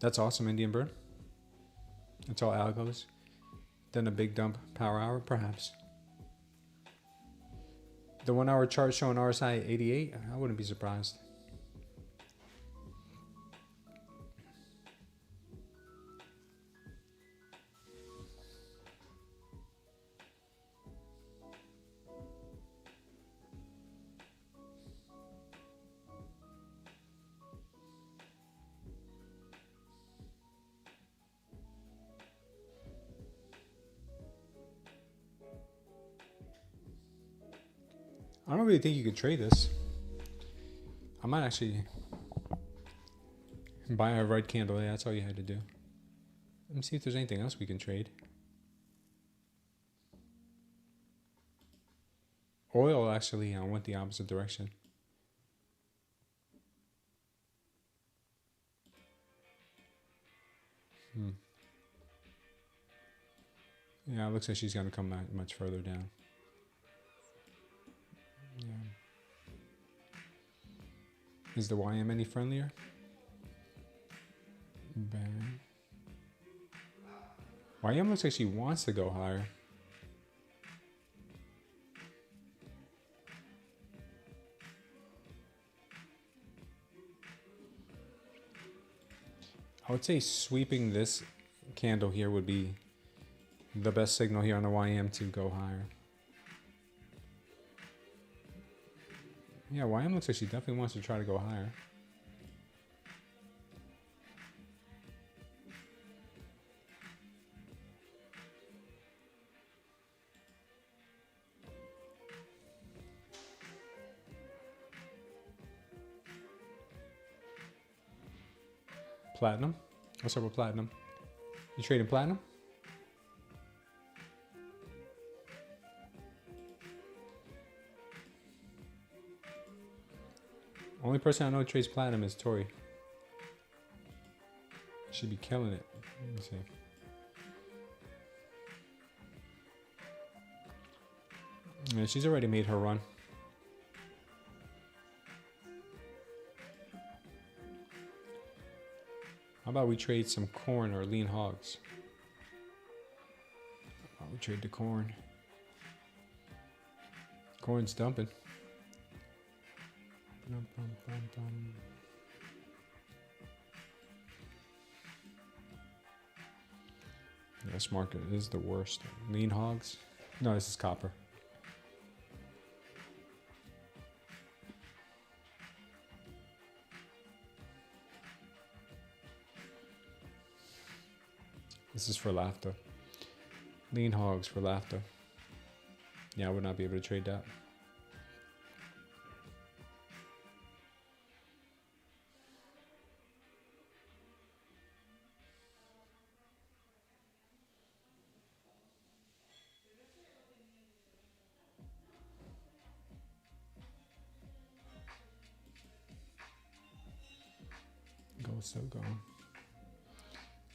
That's awesome, Indian Bird. That's all algos. Then a big dump power hour, perhaps. The 1 hour chart showing RSI 88, I wouldn't be surprised. I don't really think you could trade this. I might actually buy a red candle. Yeah, that's all you had to do. Let me see if there's anything else we can trade. Oil actually went the opposite direction. Yeah, it looks like she's going to come much further down. Yeah. Is the YM any friendlier? Bang. YM looks like she wants to go higher. I would say sweeping this candle here would be the best signal here on the YM to go higher. Yeah, YM looks like she definitely wants to try to go higher. Platinum. What's up with platinum? You trading platinum? Only person I know who trades platinum is Tori. Should be killing it. Let me see. Yeah, she's already made her run. How about we trade some corn or lean hogs? How about we trade the corn? Corn's dumping. Bum, bum, bum, bum. This market is the worst. Lean hogs? No, this is copper. This is for laughter. Lean hogs for laughter. Yeah, I would not be able to trade that. Gold's still going.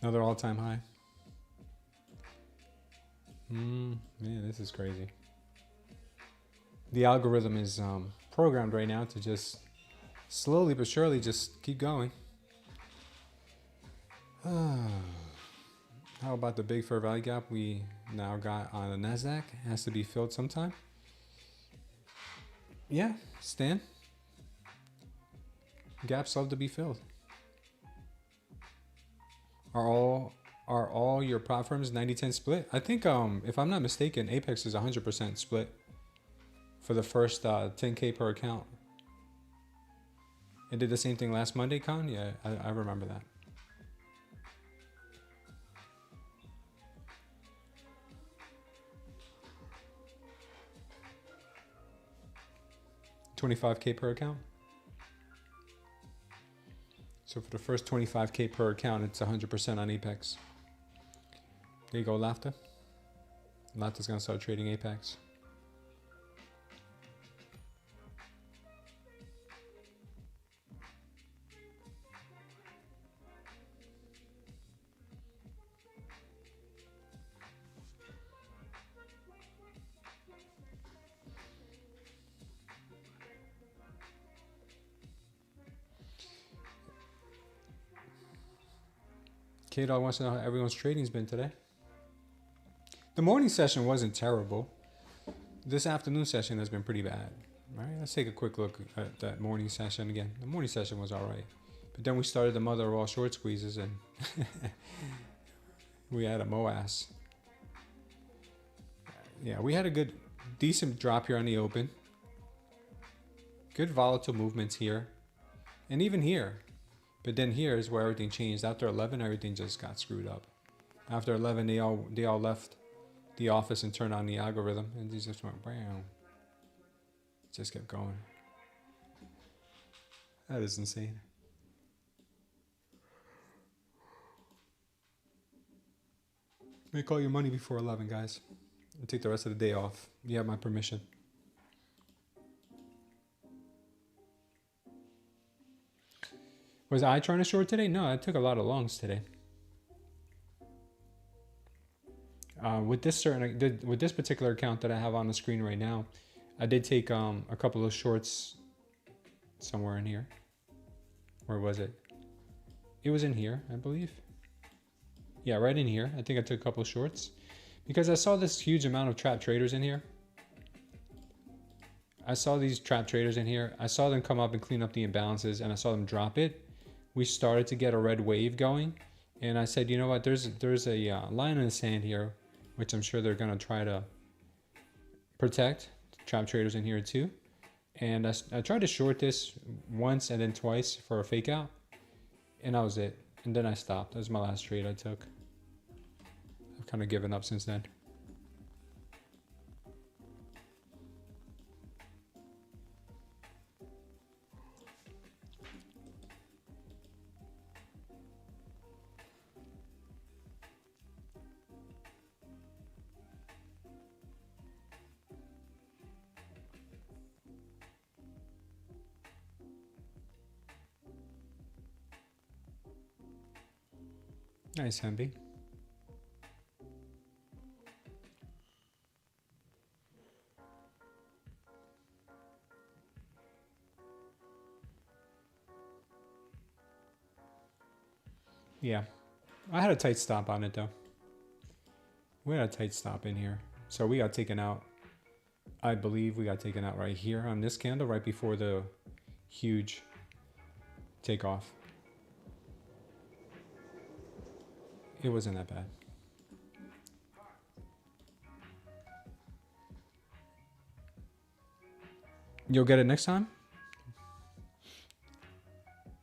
Another all-time high. Man, this is crazy. The algorithm is programmed right now to just slowly but surely just keep going. How about the big fair value gap we now got on the Nasdaq? It has to be filled sometime. Yeah, Stan. Gaps love to be filled. Are all your platforms 90-10 split? I think if I'm not mistaken, Apex is 100% split for the first 10K per account. It did the same thing last Monday, Con? Yeah, I remember that. $25K per account. So for the first 25K per account, it's 100% on Apex. There you go, Laughter. Laughter's gonna start trading Apex. K-Dog wants to know how everyone's trading's been today. The morning session wasn't terrible. This afternoon session has been pretty bad. All right, let's take a quick look at that morning session again. The morning session was all right. But then we started the mother of all short squeezes and we had a MOAS. Yeah, we had a good, decent drop here on the open. Good volatile movements here. And even here. But then here is where everything changed. After 11, everything just got screwed up. After 11, they all left the office and turned on the algorithm, and these just went bam. Just kept going. That is insane. Make all your money before 11, guys. And take the rest of the day off. You have my permission. Was I trying to short today? No, I took a lot of longs today. With this particular account that I have on the screen right now, I did take a couple of shorts somewhere in here. Where was it? It was in here, I believe. Yeah, right in here. I think I took a couple of shorts because I saw this huge amount of trap traders in here. I saw these trap traders in here. I saw them come up and clean up the imbalances, and I saw them drop it. We started to get a red wave going, and I said, you know what? There's a line in the sand here, which I'm sure they're gonna try to protect. Trap traders in here too. And I tried to short this once and then twice for a fake out, and that was it. And then I stopped. That was my last trade I took. I've kind of given up since then. Nice, Hemby. Yeah, I had a tight stop on it though. We had a tight stop in here. So we got taken out. I believe we got taken out right here on this candle right before the huge takeoff. It wasn't that bad. You'll get it next time?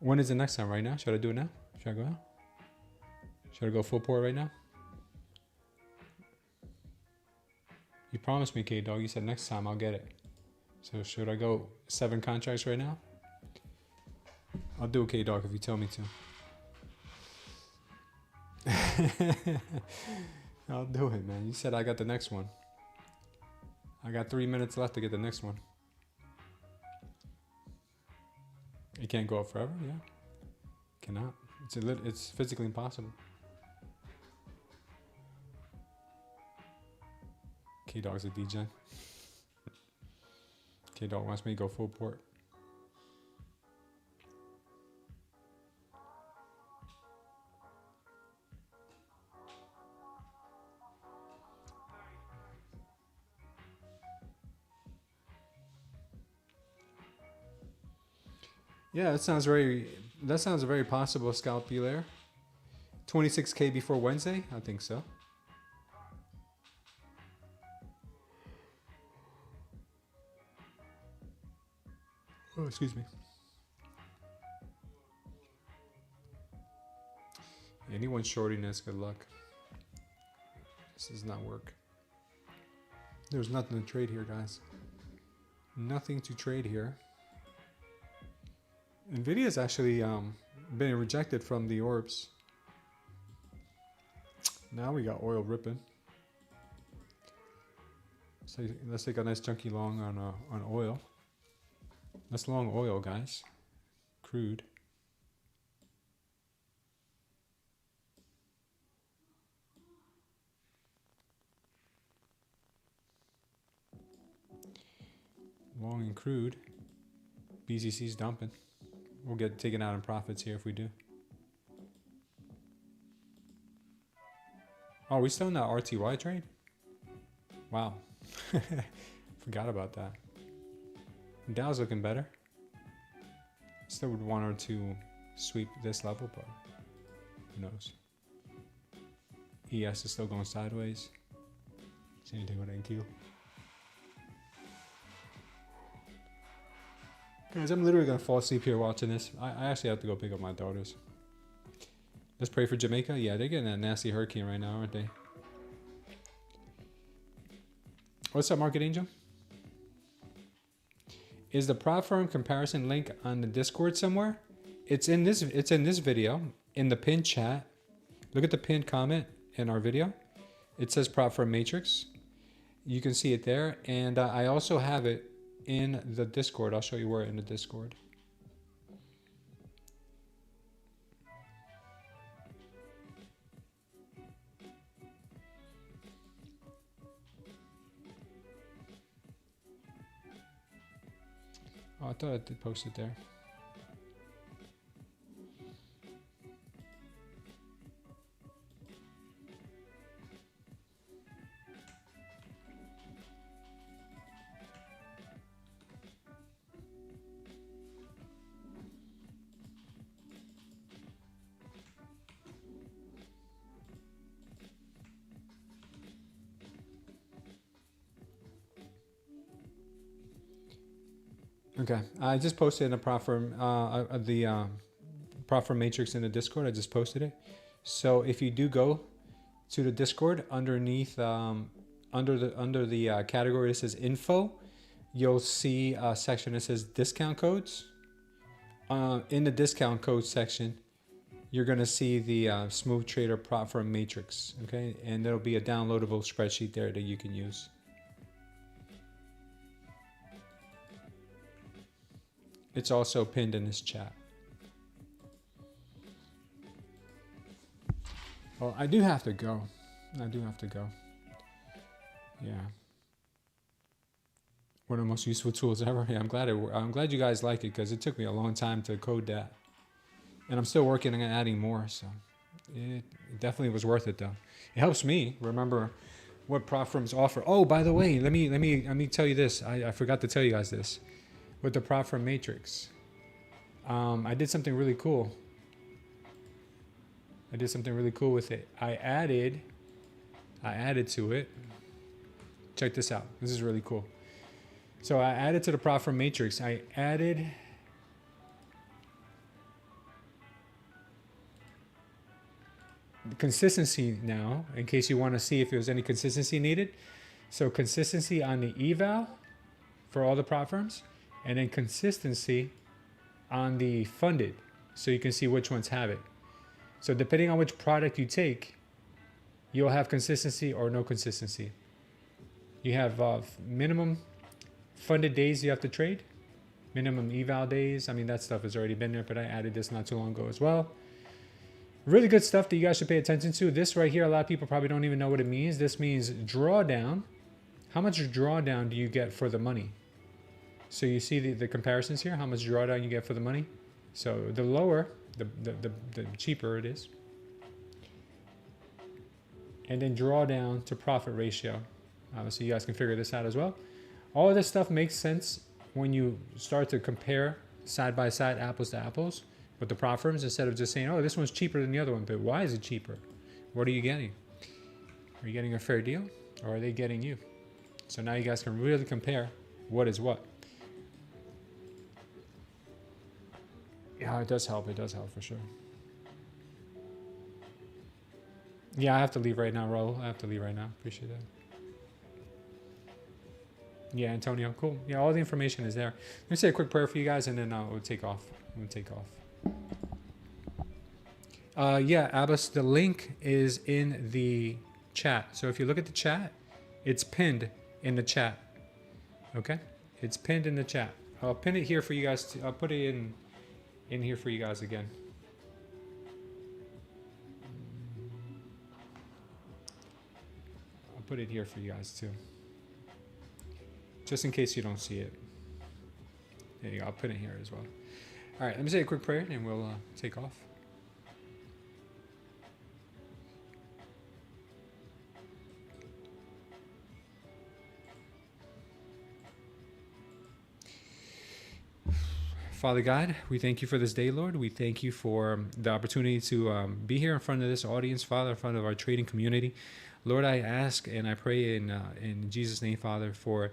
When is the next time? Right now? Should I do it now? Should I go out? Should I go full port right now? You promised me, K-Dog. You said next time I'll get it. So should I go 7 contracts right now? I'll do it, K-Dog, if you tell me to. I'll do it, man. You said I got the next one. I got 3 minutes left to get the next one. It can't go up forever, yeah. Cannot. It's physically impossible. K-Dog's a DJ. K-Dog wants me to go full port. Yeah, that sounds a very possible scalp there. 26K before Wednesday? I think so. Oh, excuse me. Anyone shorting this, good luck. This does not work. There's nothing to trade here, guys. Nothing to trade here. Nvidia's actually been rejected from the orbs. Now we got oil ripping. So let's take a nice chunky long on oil. Let's long oil, guys. Crude. Long and crude. BTCC's dumping. We'll get taken out in profits here if we do. Oh, we still in that RTY trade? Wow. Forgot about that. Dow's looking better. Still would want her to sweep this level, but who knows? ES is still going sideways. Same thing with NQ. Guys, I'm literally going to fall asleep here watching this. I actually have to go pick up my daughters. Let's pray for Jamaica. Yeah, they're getting a nasty hurricane right now, aren't they? What's up, Market Angel? Is the prop firm comparison link on the Discord somewhere? It's in this video, in the pinned chat. Look at the pinned comment in our video. It says prop firm matrix. You can see it there. And I also have it in the Discord. I'll show you where in the Discord. Oh, I thought I did post it there. Okay, I just posted in the prop firm, prop firm matrix in the Discord. I just posted it. So if you do go to the Discord, underneath, under the category that says info, you'll see a section that says discount codes. In the discount code section, you're gonna see the Smooth Trader prop firm matrix. Okay, and there'll be a downloadable spreadsheet there that you can use. It's also pinned in this chat. Well, I do have to go. I do have to go. Yeah. One of the most useful tools ever. Yeah, I'm glad you guys like it because it took me a long time to code that, and I'm still working on adding more. So it definitely was worth it though. It helps me remember what prop firms offer. Oh, by the way, let me tell you this. I forgot to tell you guys this. With the prop firm matrix, I did something really cool. With it. I added to it. Check this out. This is really cool. So I added to the prop firm matrix. I added consistency now, in case you want to see if there's any consistency needed. So consistency on the eval for all the prop firms, and then consistency on the funded, so you can see which ones have it. So depending on which product you take, you'll have consistency or no consistency. You have minimum funded days you have to trade, minimum eval days. I mean, that stuff has already been there, but I added this not too long ago as well. Really good stuff that you guys should pay attention to. This right here, a lot of people probably don't even know what it means. This means drawdown. How much drawdown do you get for the money? So you see the comparisons here, how much drawdown you get for the money. So the lower, the cheaper it is. And then drawdown to profit ratio. So you guys can figure this out as well. All of this stuff makes sense when you start to compare side by side, apples to apples with the prop firms, instead of just saying, oh, this one's cheaper than the other one. But why is it cheaper? What are you getting? Are you getting a fair deal, or are they getting you? So now you guys can really compare what is what. Yeah, it does help. It does help for sure. Yeah, I have to leave right now, Raul. I have to leave right now. Appreciate that. Yeah, Antonio, cool. Yeah, all the information is there. Let me say a quick prayer for you guys, and then we'll take off. Yeah, Abbas, the link is in the chat. So if you look at the chat, it's pinned in the chat. Okay? It's pinned in the chat. I'll pin it here for you guys. I'll put it in here for you guys again. I'll put it here for you guys too. Just in case you don't see it. There you go. I'll put it here as well. All right, let me say a quick prayer and we'll take off. Father God, we thank you for this day, Lord. We thank you for the opportunity to be here in front of this audience, Father, in front of our trading community. Lord, I ask and I pray in Jesus' name, Father, for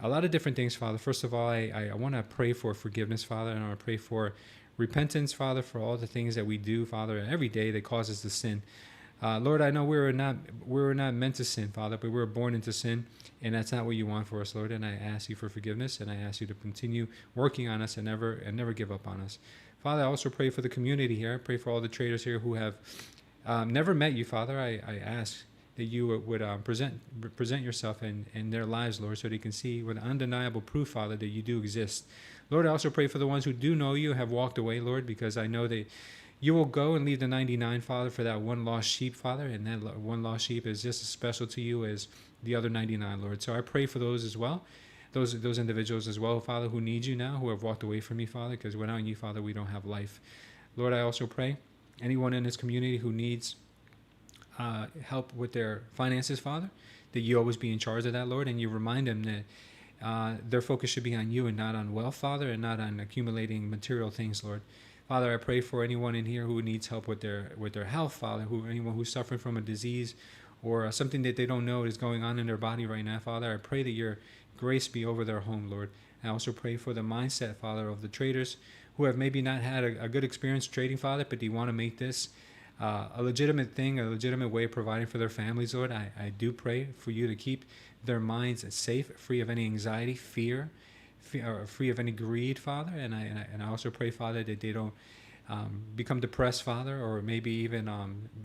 a lot of different things, Father. First of all, I want to pray for forgiveness, Father, and I want to pray for repentance, Father, for all the things that we do, Father, every day that causes us to sin. Lord, I know we were not meant to sin, Father, but we were born into sin, and that's not what you want for us, Lord. And I ask you for forgiveness, and I ask you to continue working on us and never give up on us. Father, I also pray for the community here. I pray for all the traders here who have never met you, Father. I ask that you would present yourself in their lives, Lord, so they can see with undeniable proof, Father, that you do exist. Lord, I also pray for the ones who do know you, have walked away, Lord, because I know that you will go and leave the 99, Father, for that one lost sheep, Father, and that one lost sheep is just as special to you as the other 99, Lord. So I pray for those as well, those individuals as well, Father, who need you now, who have walked away from you, Father, because without you, Father, we don't have life. Lord, I also pray anyone in this community who needs help with their finances, Father, that you always be in charge of that, Lord, and you remind them that their focus should be on you and not on wealth, Father, and not on accumulating material things, Lord. Father, I pray for anyone in here who needs help with their health, Father, anyone who's suffering from a disease or something that they don't know is going on in their body right now, Father. I pray that your grace be over their home, Lord. I also pray for the mindset, Father, of the traders who have maybe not had a good experience trading, Father, but they want to make this a legitimate thing, a legitimate way of providing for their families, Lord. I do pray for you to keep their minds safe, free of any anxiety, fear, free of any greed, Father. And I also pray, Father, that they don't become depressed, Father, or maybe even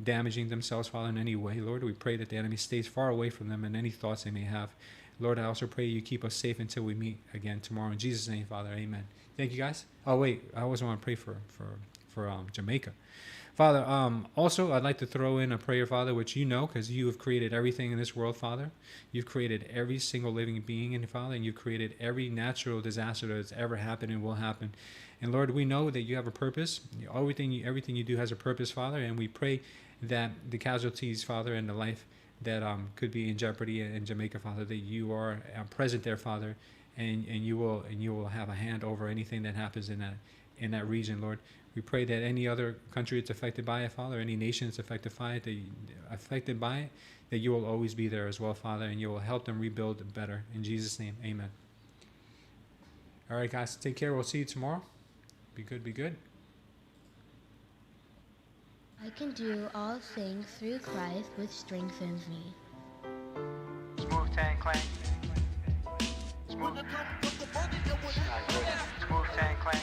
damaging themselves, Father, in any way, Lord. We pray that the enemy stays far away from them and any thoughts they may have. Lord, I also pray you keep us safe until we meet again tomorrow. In Jesus' name, Father, amen. Thank you, guys. Oh, wait, I always want to pray for Jamaica. Father, also, I'd like to throw in a prayer, Father, which you know, because you have created everything in this world, Father. You've created every single living being in, Father, and you've created every natural disaster that's ever happened and will happen. And Lord, we know that you have a purpose. Everything you do has a purpose, Father, and we pray that the casualties, Father, and the life that could be in jeopardy in Jamaica, Father, that you are present there, Father, and you will have a hand over anything that happens in that region, Lord. We pray that any other country that's affected by it, Father, any nation that's affected by it, that you will always be there as well, Father, and you will help them rebuild better. In Jesus' name, amen. All right, guys, take care. We'll see you tomorrow. Be good, be good. I can do all things through Christ, which strengthens me. Smooth Tan Clank. Smooth Tan Clank.